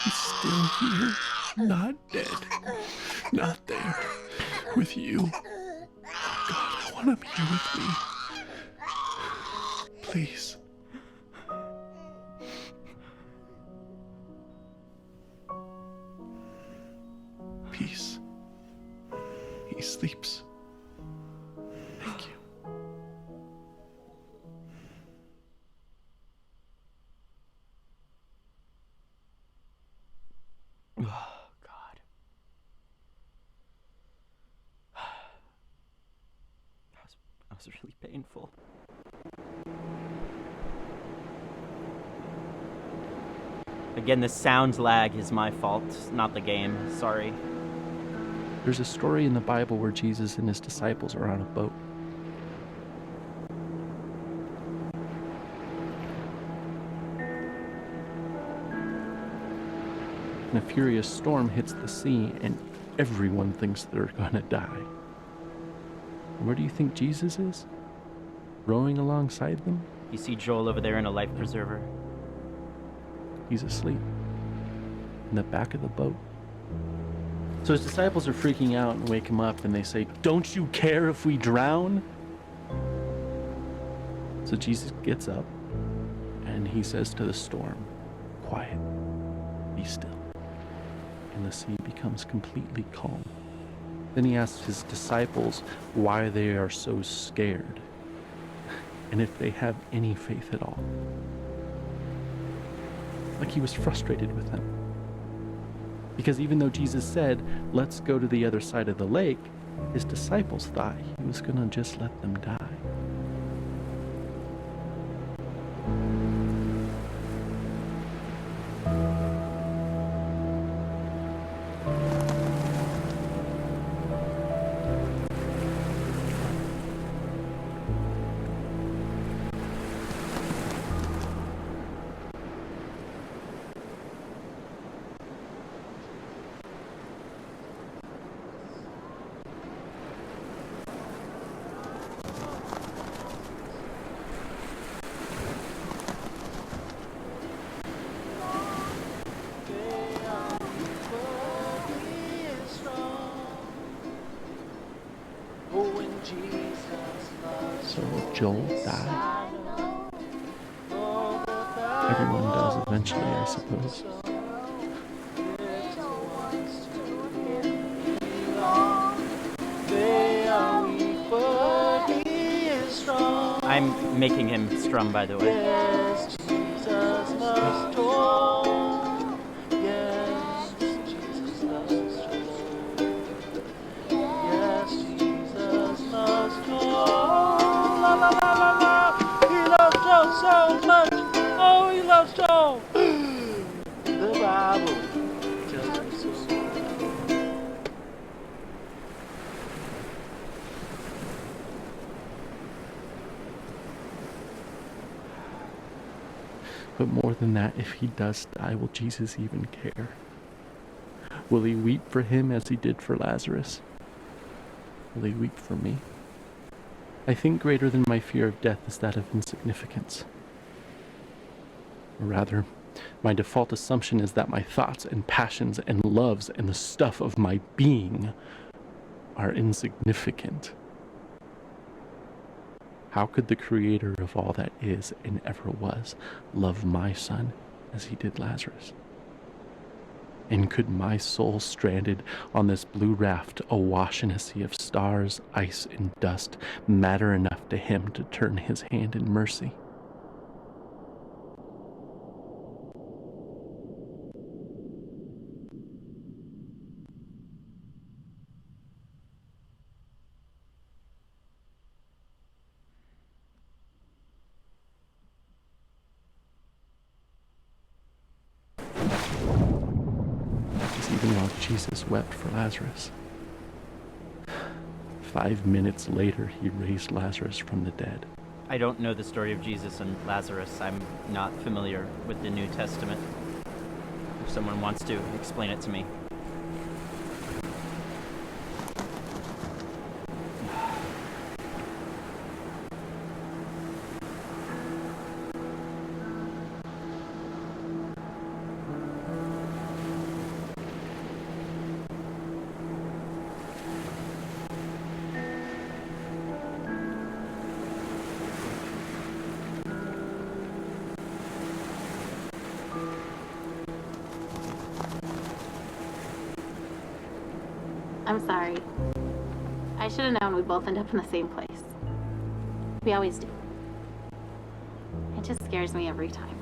[SPEAKER 6] He's still here. Not dead. Not there. With you. Oh God, I want him here with me. Please. Peace. He sleeps. Thank you.
[SPEAKER 1] Oh, God. That was really painful. Again, the sound lag is my fault, not the game. Sorry.
[SPEAKER 6] There's a story in the Bible where Jesus and his disciples are on a boat. And a furious storm hits the sea, and everyone thinks they're gonna die. And where do you think Jesus is? Rowing alongside them?
[SPEAKER 1] You see Joel over there in a life preserver?
[SPEAKER 6] He's asleep. In the back of the boat. So his disciples are freaking out and wake him up, and they say, "Don't you care if we drown?" So Jesus gets up, and he says to the storm, "Quiet, be still." And the sea becomes completely calm. Then he asks his disciples why they are so scared, and if they have any faith at all. Like he was frustrated with them. Because even though Jesus said, "Let's go to the other side of the lake," his disciples thought he was going to just let them die. So will Joel die? Everyone does eventually, I suppose.
[SPEAKER 1] I'm making him strum, by the way.
[SPEAKER 3] Yes, Jesus loves Joel. Yes, Jesus loves Joel. Yes, Jesus loves Joel. La la la la la. He loves Joel so much. Oh, he loves Joel. The Bible tells me so.
[SPEAKER 6] But more than that, if he does die, will Jesus even care? Will he weep for him as he did for Lazarus? Will he weep for me? I think greater than my fear of death is that of insignificance. Or rather, my default assumption is that my thoughts and passions and loves and the stuff of my being are insignificant. How could the creator of all that is and ever was love my son as he did Lazarus? And could my soul stranded on this blue raft awash in a sea of stars, ice, and dust matter enough to him to turn his hand in mercy? Even while Jesus wept for Lazarus. 5 minutes later, he raised Lazarus from the dead.
[SPEAKER 1] I don't know the story of Jesus and Lazarus. I'm not familiar with the New Testament. If someone wants to explain it to me.
[SPEAKER 5] I'm sorry. I should have known we'd both end up in the same place. We always do. It just scares me every time.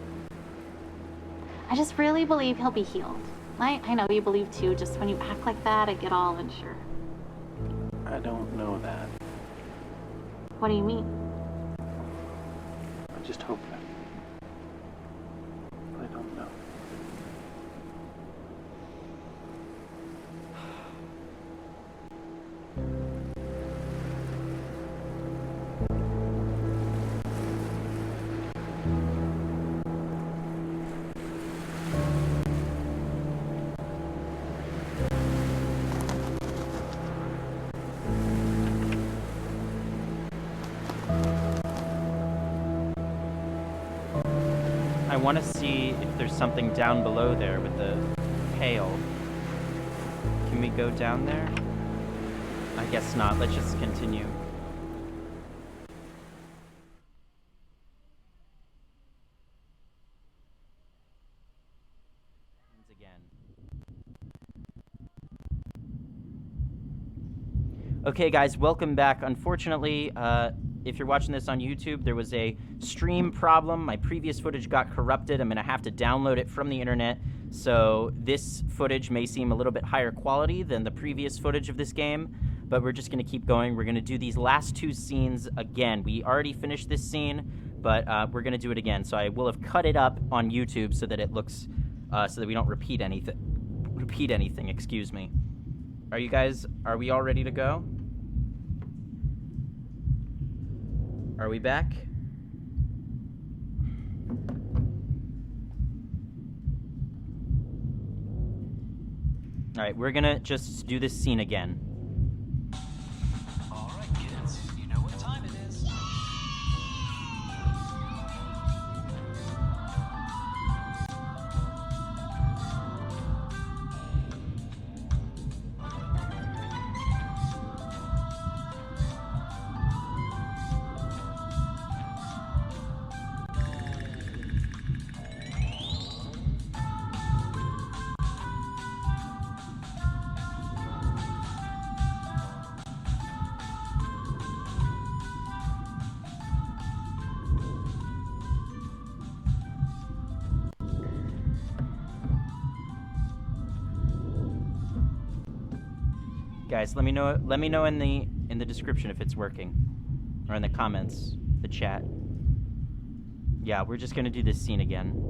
[SPEAKER 5] I just really believe he'll be healed. I know you believe too, just when you act like that, I get all unsure.
[SPEAKER 6] I don't know that.
[SPEAKER 5] What do you mean?
[SPEAKER 6] I just hope that. I don't know.
[SPEAKER 1] I want to see if there's something down below there with the pail. Can we go down there? I guess not. Let's just continue. Okay, guys, welcome back. Unfortunately, if you're watching this on YouTube, there was a stream problem. My previous footage got corrupted. I'm going to have to download it from the internet. So this footage may seem a little bit higher quality than the previous footage of this game, but we're just going to keep going. We're going to do these last two scenes again. We already finished this scene, but we're going to do it again. So I will have cut it up on YouTube so that it looks, so that we don't repeat anything, excuse me. Are we all ready to go? Are we back? All right, we're gonna just do this scene again.
[SPEAKER 7] All right, kids, you know what time it is.
[SPEAKER 1] Guys, let me know in the description if it's working. Or in the comments, the chat. Yeah, we're just gonna do this scene again.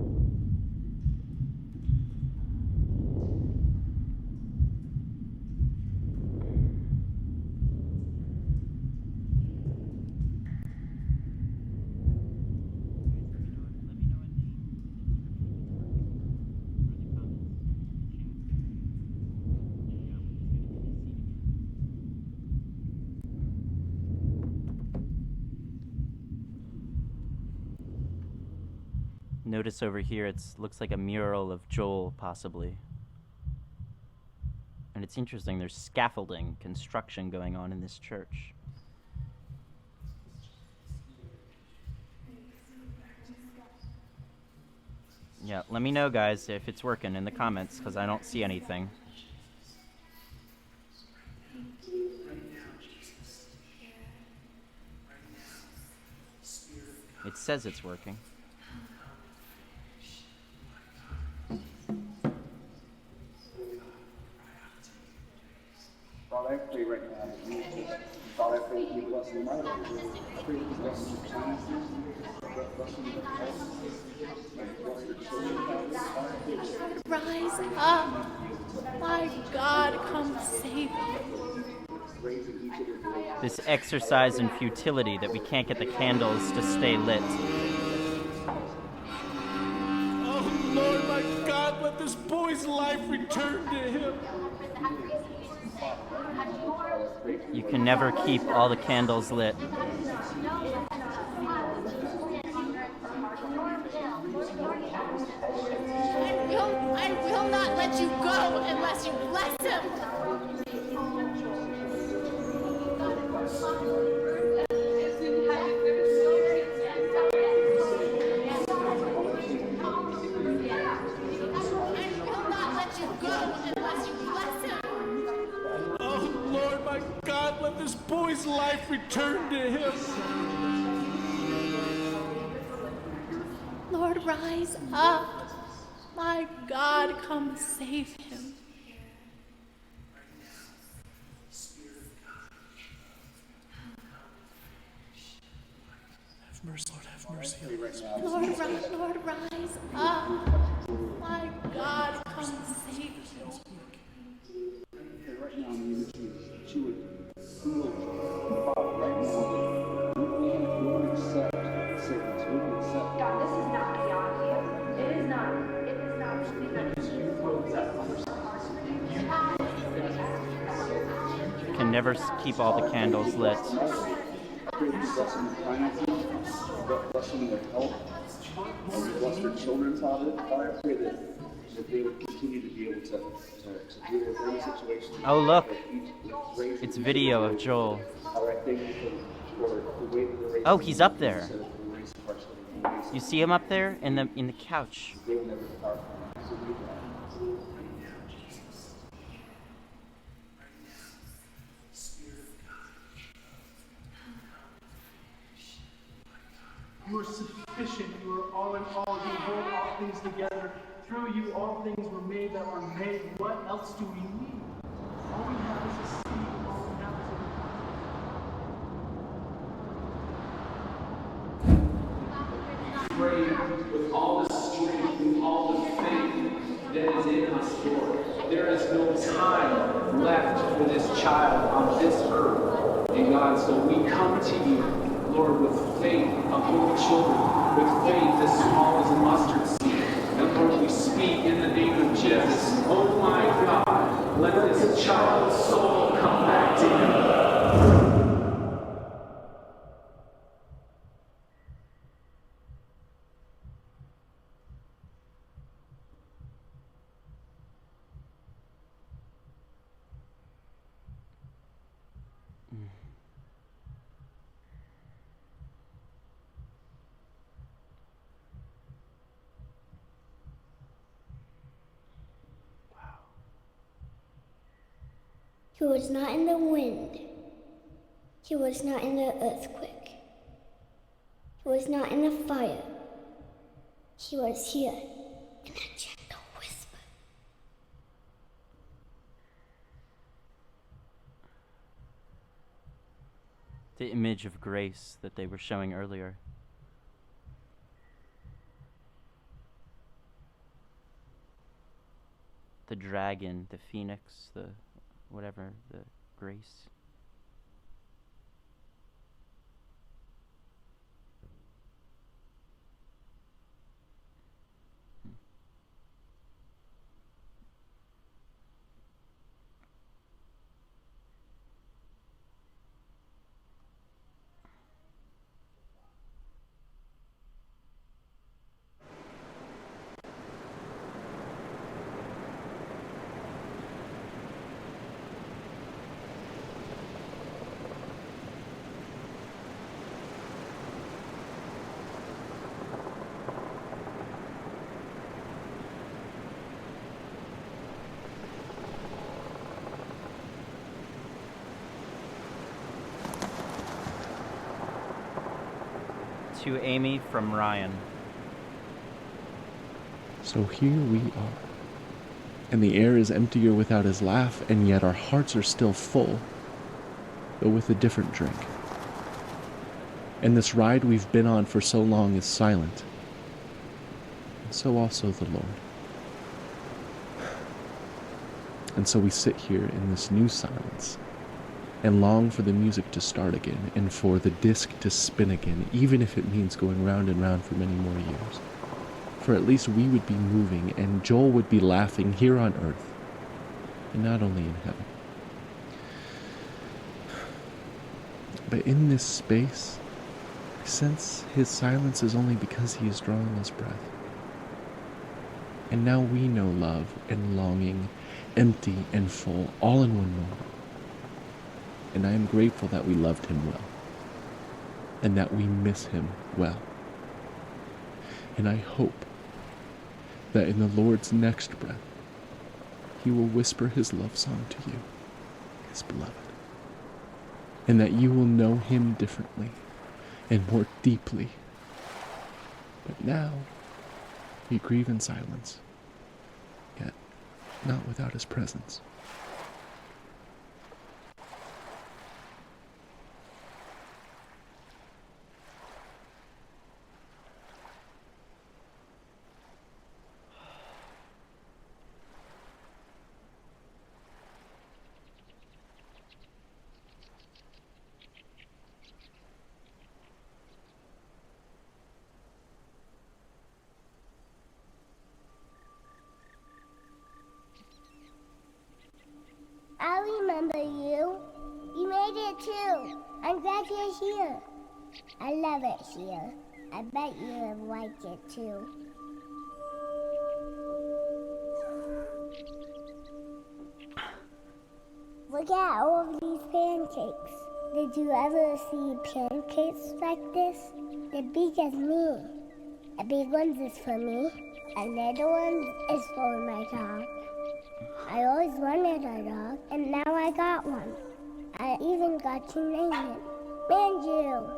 [SPEAKER 1] Notice over here, looks like a mural of Joel, possibly. And it's interesting, there's scaffolding, construction going on in this church. Yeah, let me know, guys, if it's working in the comments, because I don't see anything. It says it's working.
[SPEAKER 9] Father, I pray right now that you would just, Father, I pray that you bless the mother. I pray that you bless the finances, bless them with the health, bless their children.
[SPEAKER 11] Rise up. My God, come save me.
[SPEAKER 1] This exercise in futility that we can't get the candles to stay lit.
[SPEAKER 8] Oh, Lord, my God, let this boy's life return to him.
[SPEAKER 1] You can never keep all the candles lit.
[SPEAKER 11] I will not let you go unless you bless him.
[SPEAKER 8] Oh, Lord, my God, let this boy's life return to him.
[SPEAKER 11] Lord, rise up. My God, come save him.
[SPEAKER 8] Have mercy, Lord, have mercy.
[SPEAKER 11] Lord, rise up. My God, come save him.
[SPEAKER 9] Right now, in the name of Jesus, that you would heal, Father, right now. We would accept sickness. We would accept. God, this is not beyond you. It is not. It is not something that is you will accept.
[SPEAKER 1] You can never keep all the candles lit.
[SPEAKER 9] I pray that you bless them with finances, bless them with health, bless their children, Father. Father, I pray that they would continue to be able to deal with any situation.
[SPEAKER 1] Oh, look. It's video of Joel.
[SPEAKER 9] Father, I thank you for the way that they're raising.
[SPEAKER 1] Oh, he's up there. You see him up there in the couch.
[SPEAKER 9] They will never depart from you.
[SPEAKER 8] You are sufficient. You are all in all. You hold all things together. Through you, all things were made that were made. What else do we need? All we have is a seed. All we have is a pray with all the strength, with all the faith that is in us, Lord. There is no time left for this child on this earth. And God, so we come to you, Lord, with faith of little children, with faith as small as a mustard seed. And Lord, we speak in the name of Jesus. Oh my God, let this child's soul come back to you.
[SPEAKER 4] He was not in the wind. He was not in the earthquake. He was not in the fire. He was here in a gentle whisper.
[SPEAKER 1] the image of grace that they were showing earlier. The dragon, the phoenix, the whatever, the grace. To Amy from Ryan.
[SPEAKER 6] So here we are. And the air is emptier without his laugh, and yet our hearts are still full, though with a different drink. And this ride we've been on for so long is silent. And so also the Lord. And so we sit here in this new silence, and long for the music to start again, and for the disc to spin again, even if it means going round and round for many more years. For at least we would be moving, and Joel would be laughing here on earth, and not only in heaven. But in this space, I sense his silence is only because he is drawing his breath. And now we know love and longing, empty and full, all in one moment. And I am grateful that we loved him well, and that we miss him well. And I hope that in the Lord's next breath, he will whisper his love song to you, his beloved, and that you will know him differently and more deeply. But now, we grieve in silence, yet not without his presence.
[SPEAKER 4] I remember you. You made it too. I'm glad you're here. I love it here. I bet you would like it too. Look at all of these pancakes. Did you ever see pancakes like this? They're big as me. A big one is for me. A little one is for my dog. I always wanted a dog, and now I got one. I even got to name it Manju.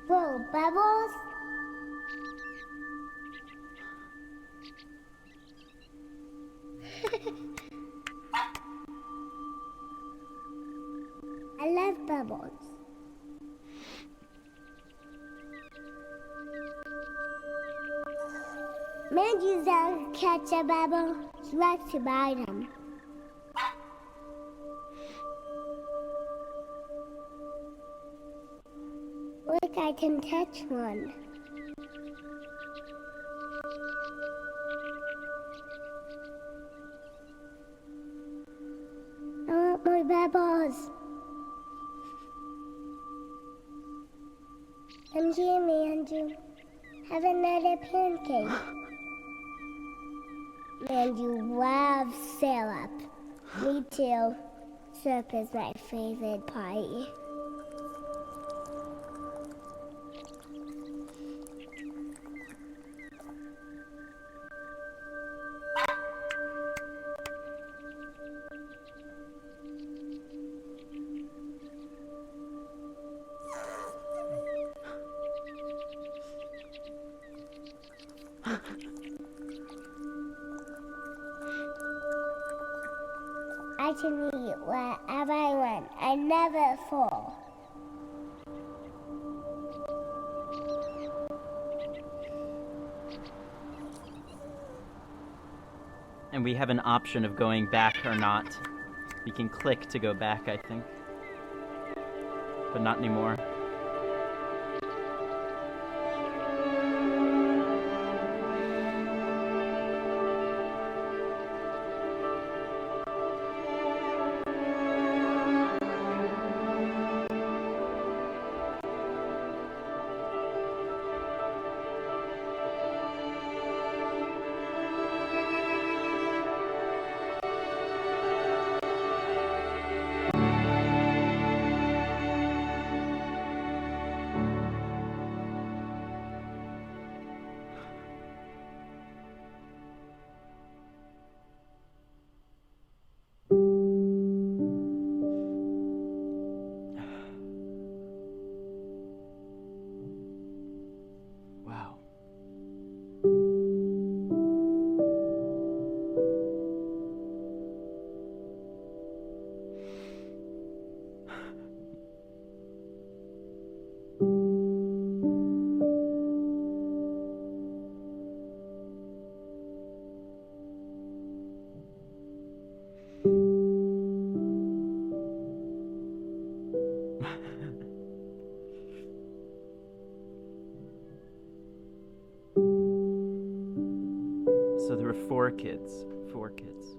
[SPEAKER 4] Whoa, Bubbles? I love Bubbles. Manju's down to catch a bubble. He likes to bite them. Look, I can catch one. I want more bubbles. Come here, Manju. Have another pancake. Manju loves syrup. Me too. Syrup is my favorite part. to me wherever I went. I never fall.
[SPEAKER 1] And we have an option of going back or not. We can click to go back, I think. But not anymore. Wow. So there were 4 kids. 4 kids.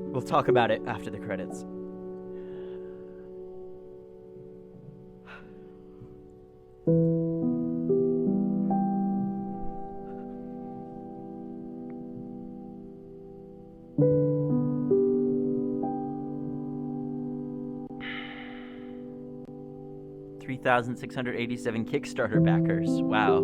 [SPEAKER 1] We'll talk about it after the credits. $3,687 Kickstarter backers. Wow.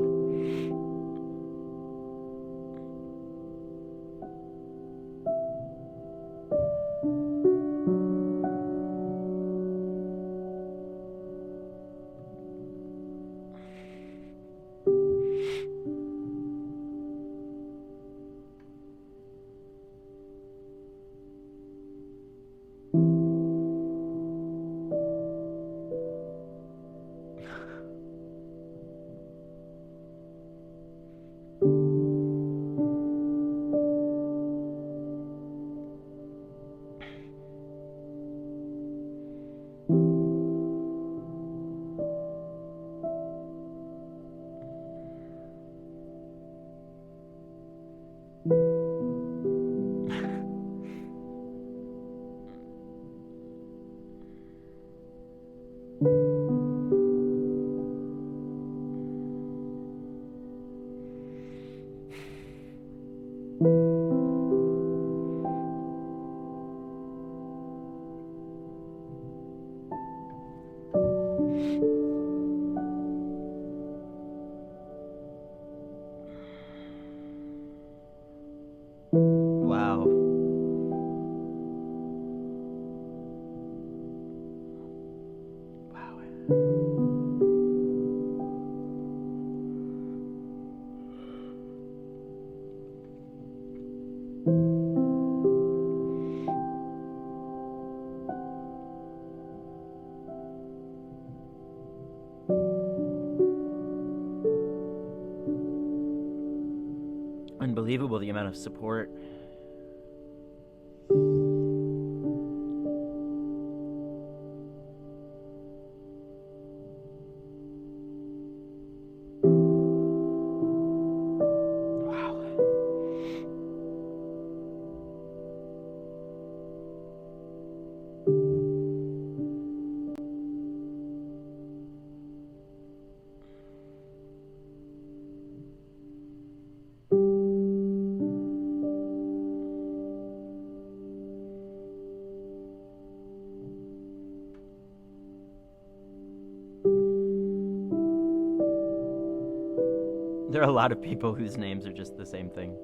[SPEAKER 1] Wow. Unbelievable the amount of support. There are a lot of people whose names are just the same thing.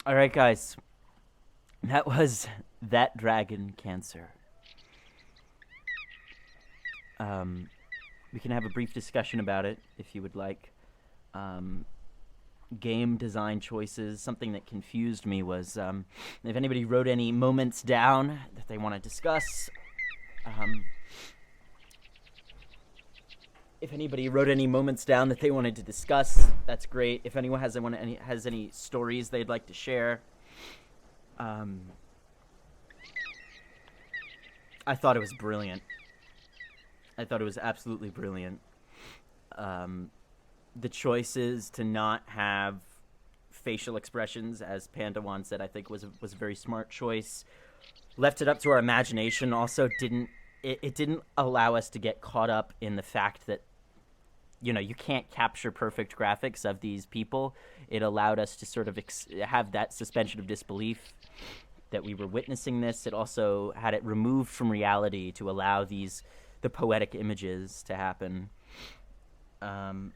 [SPEAKER 1] Alright, guys. That was That Dragon Cancer. We can have a brief discussion about it if you would like. Game design choices. Something that confused me was if anybody wrote any moments down that they want to discuss. If anybody wrote any moments down that they wanted to discuss, that's great. If anyone has any stories they'd like to share, I thought it was brilliant. I thought it was absolutely brilliant. The choices to not have facial expressions, as Pandawan said, I think was a very smart choice. Left it up to our imagination. Also, it didn't allow us to get caught up in the fact that, you know, you can't capture perfect graphics of these people. It allowed us to sort of have that suspension of disbelief that we were witnessing this. It also had it removed from reality to allow the poetic images to happen. And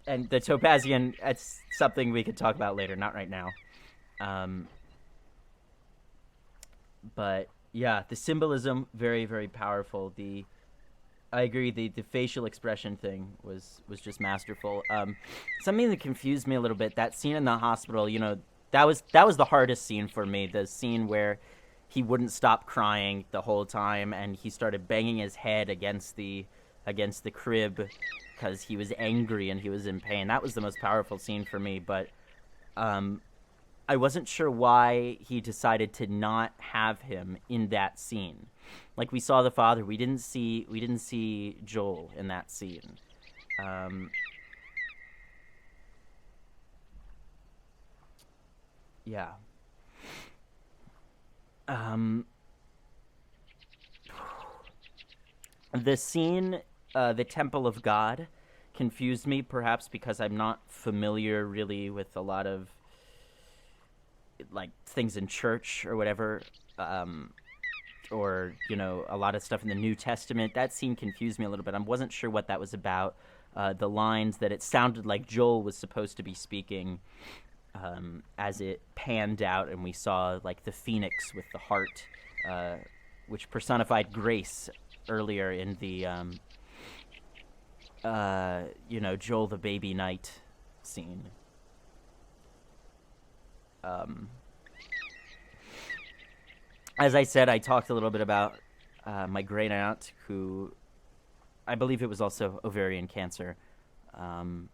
[SPEAKER 1] the Topazian, that's something we could talk about later, not right now. But yeah, the symbolism, very, very powerful. I agree, the facial expression thing was just masterful. Something that confused me a little bit, that scene in the hospital, you know, that was the hardest scene for me. The scene where he wouldn't stop crying the whole time, and he started banging his head against the crib because he was angry and he was in pain. That was the most powerful scene for me, but I wasn't sure why he decided to not have him in that scene. Like, we saw the father, we didn't see Joel in that scene. Yeah. The scene, the Temple of God, confused me, perhaps because I'm not familiar really with a lot of like things in church or whatever, or, you know, a lot of stuff in the New Testament. That scene confused me a little bit. I wasn't sure what that was about. The lines that it sounded like Joel was supposed to be speaking, as it panned out and we saw like the phoenix with the heart, which personified grace earlier in the you know, Joel the baby knight scene. As I said, I talked a little bit about my great aunt, who I believe it was also ovarian cancer, and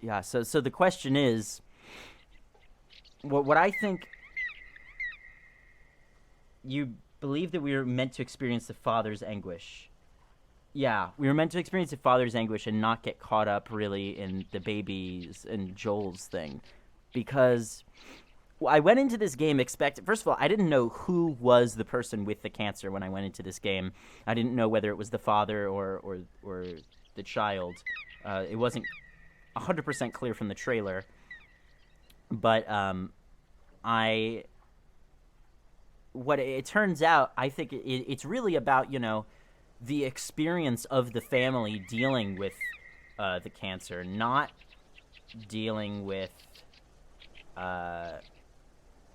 [SPEAKER 1] yeah. So the question is, what I think. You believe that we were meant to experience the father's anguish. Yeah, we were meant to experience the father's anguish and not get caught up really in the baby's and Joel's thing, because I went into this game first of all, I didn't know who was the person with the cancer when I went into this game. I didn't know whether it was the father or the child. It wasn't 100% clear from the trailer, but what it turns out, I think it's really about, you know, the experience of the family dealing with the cancer, not dealing with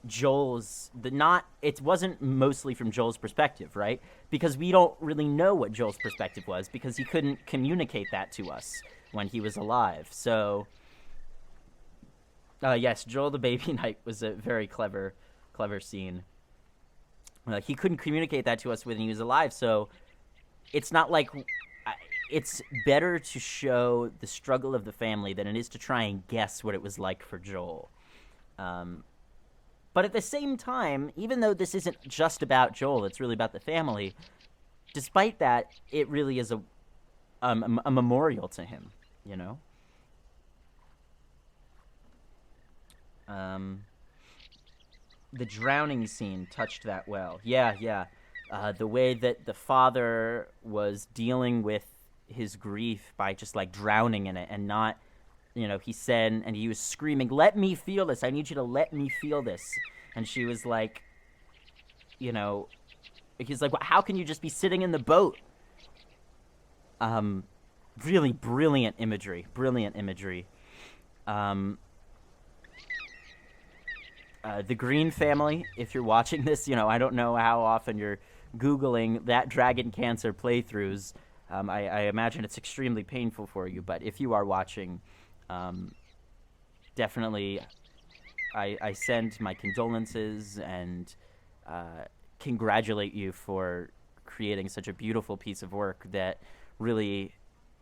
[SPEAKER 1] Joel's. It wasn't mostly from Joel's perspective, right? Because we don't really know what Joel's perspective was, because he couldn't communicate that to us when he was alive. So, yes, Joel the baby knight was a very clever scene. He couldn't communicate that to us when he was alive, so it's not like... It's better to show the struggle of the family than it is to try and guess what it was like for Joel. But at the same time, even though this isn't just about Joel, it's really about the family, despite that, it really is a memorial to him, you know? The drowning scene touched that well. Yeah. The way that the father was dealing with his grief by just, like, drowning in it and not, you know, he said, and he was screaming, "Let me feel this. I need you to let me feel this." And she was like, you know, he's like, "How can you just be sitting in the boat?" Really brilliant imagery. The Green family, if you're watching this, you know, I don't know how often you're Googling that Dragon Cancer playthroughs. I imagine it's extremely painful for you, but if you are watching, definitely I send my condolences and congratulate you for creating such a beautiful piece of work that really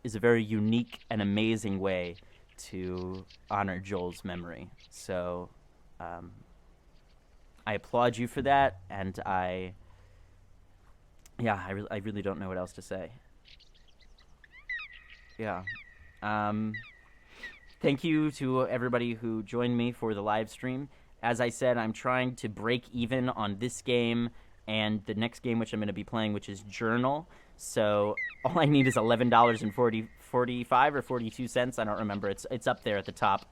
[SPEAKER 1] is a very unique and amazing way to honor Joel's memory. So I applaud you for that, and I really don't know what else to say. Yeah. Thank you to everybody who joined me for the live stream. As I said, I'm trying to break even on this game and the next game which I'm going to be playing, which is Journal. So all I need is $11.45 or 42 cents. I don't remember. It's up there at the top.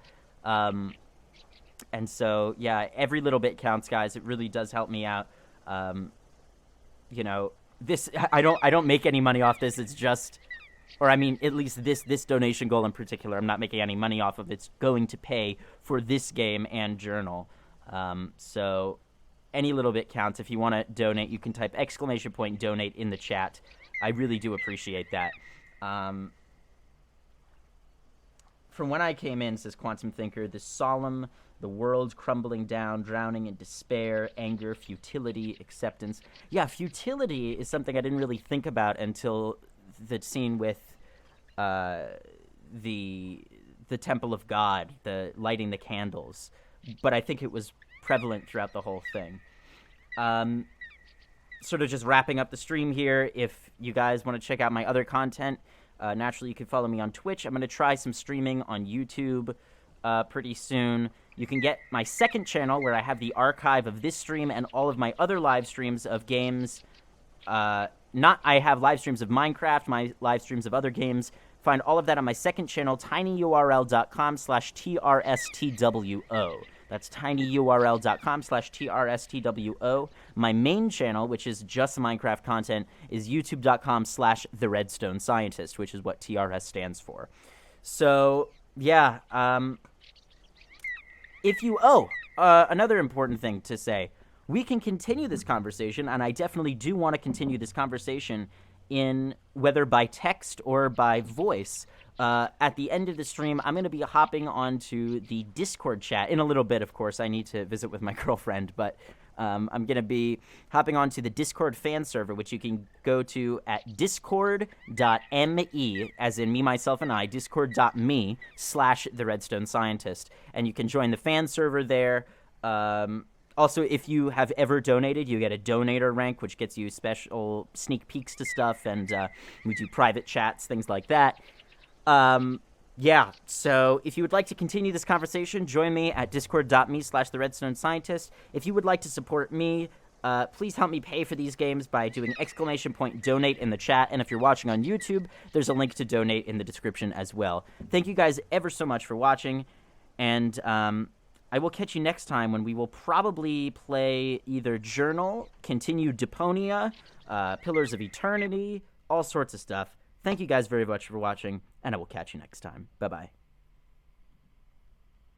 [SPEAKER 1] And so, yeah, every little bit counts, guys. It really does help me out. You know, this I don't make any money off this. It's just, or I mean, at least this donation goal in particular, I'm not making any money off of. It's going to pay for this game and Journal. So any little bit counts. If you want to donate, you can type !donate in the chat. I really do appreciate that. From when I came in, says Quantum Thinker, the world crumbling down, drowning in despair, anger, futility, acceptance. Yeah, futility is something I didn't really think about until the scene with the Temple of God, the lighting the candles. But I think it was prevalent throughout the whole thing. Sort of just wrapping up the stream here. If you guys want to check out my other content, naturally you can follow me on Twitch. I'm going to try some streaming on YouTube pretty soon. You can get my second channel where I have the archive of this stream and all of my other live streams of games. I have live streams of Minecraft, my live streams of other games. Find all of that on my second channel, tinyurl.com/TRSTWO. That's tinyurl.com/TRSTWO. My main channel, which is just Minecraft content, is youtube.com/TheRedstoneScientist, which is what TRS stands for. So, yeah, another important thing to say. We can continue this conversation, and I definitely do want to continue this conversation in whether by text or by voice. At the end of the stream, I'm going to be hopping onto the Discord chat. In a little bit, of course, I need to visit with my girlfriend, but I'm going to be hopping onto the Discord fan server, which you can go to at discord.me, as in me, myself, and I, discord.me/TheRedstoneScientist. And you can join the fan server there. Also, if you have ever donated, you get a donator rank, which gets you special sneak peeks to stuff, and we do private chats, things like that. Yeah, so if you would like to continue this conversation, join me at discord.me/TheRedstoneScientist. If you would like to support me, please help me pay for these games by doing !donate in the chat. And if you're watching on YouTube, there's a link to donate in the description as well. Thank you guys ever so much for watching, and I will catch you next time when we will probably play either Journal, continue Deponia, Pillars of Eternity, all sorts of stuff. Thank you guys very much for watching, and I will catch you next time. Bye-bye.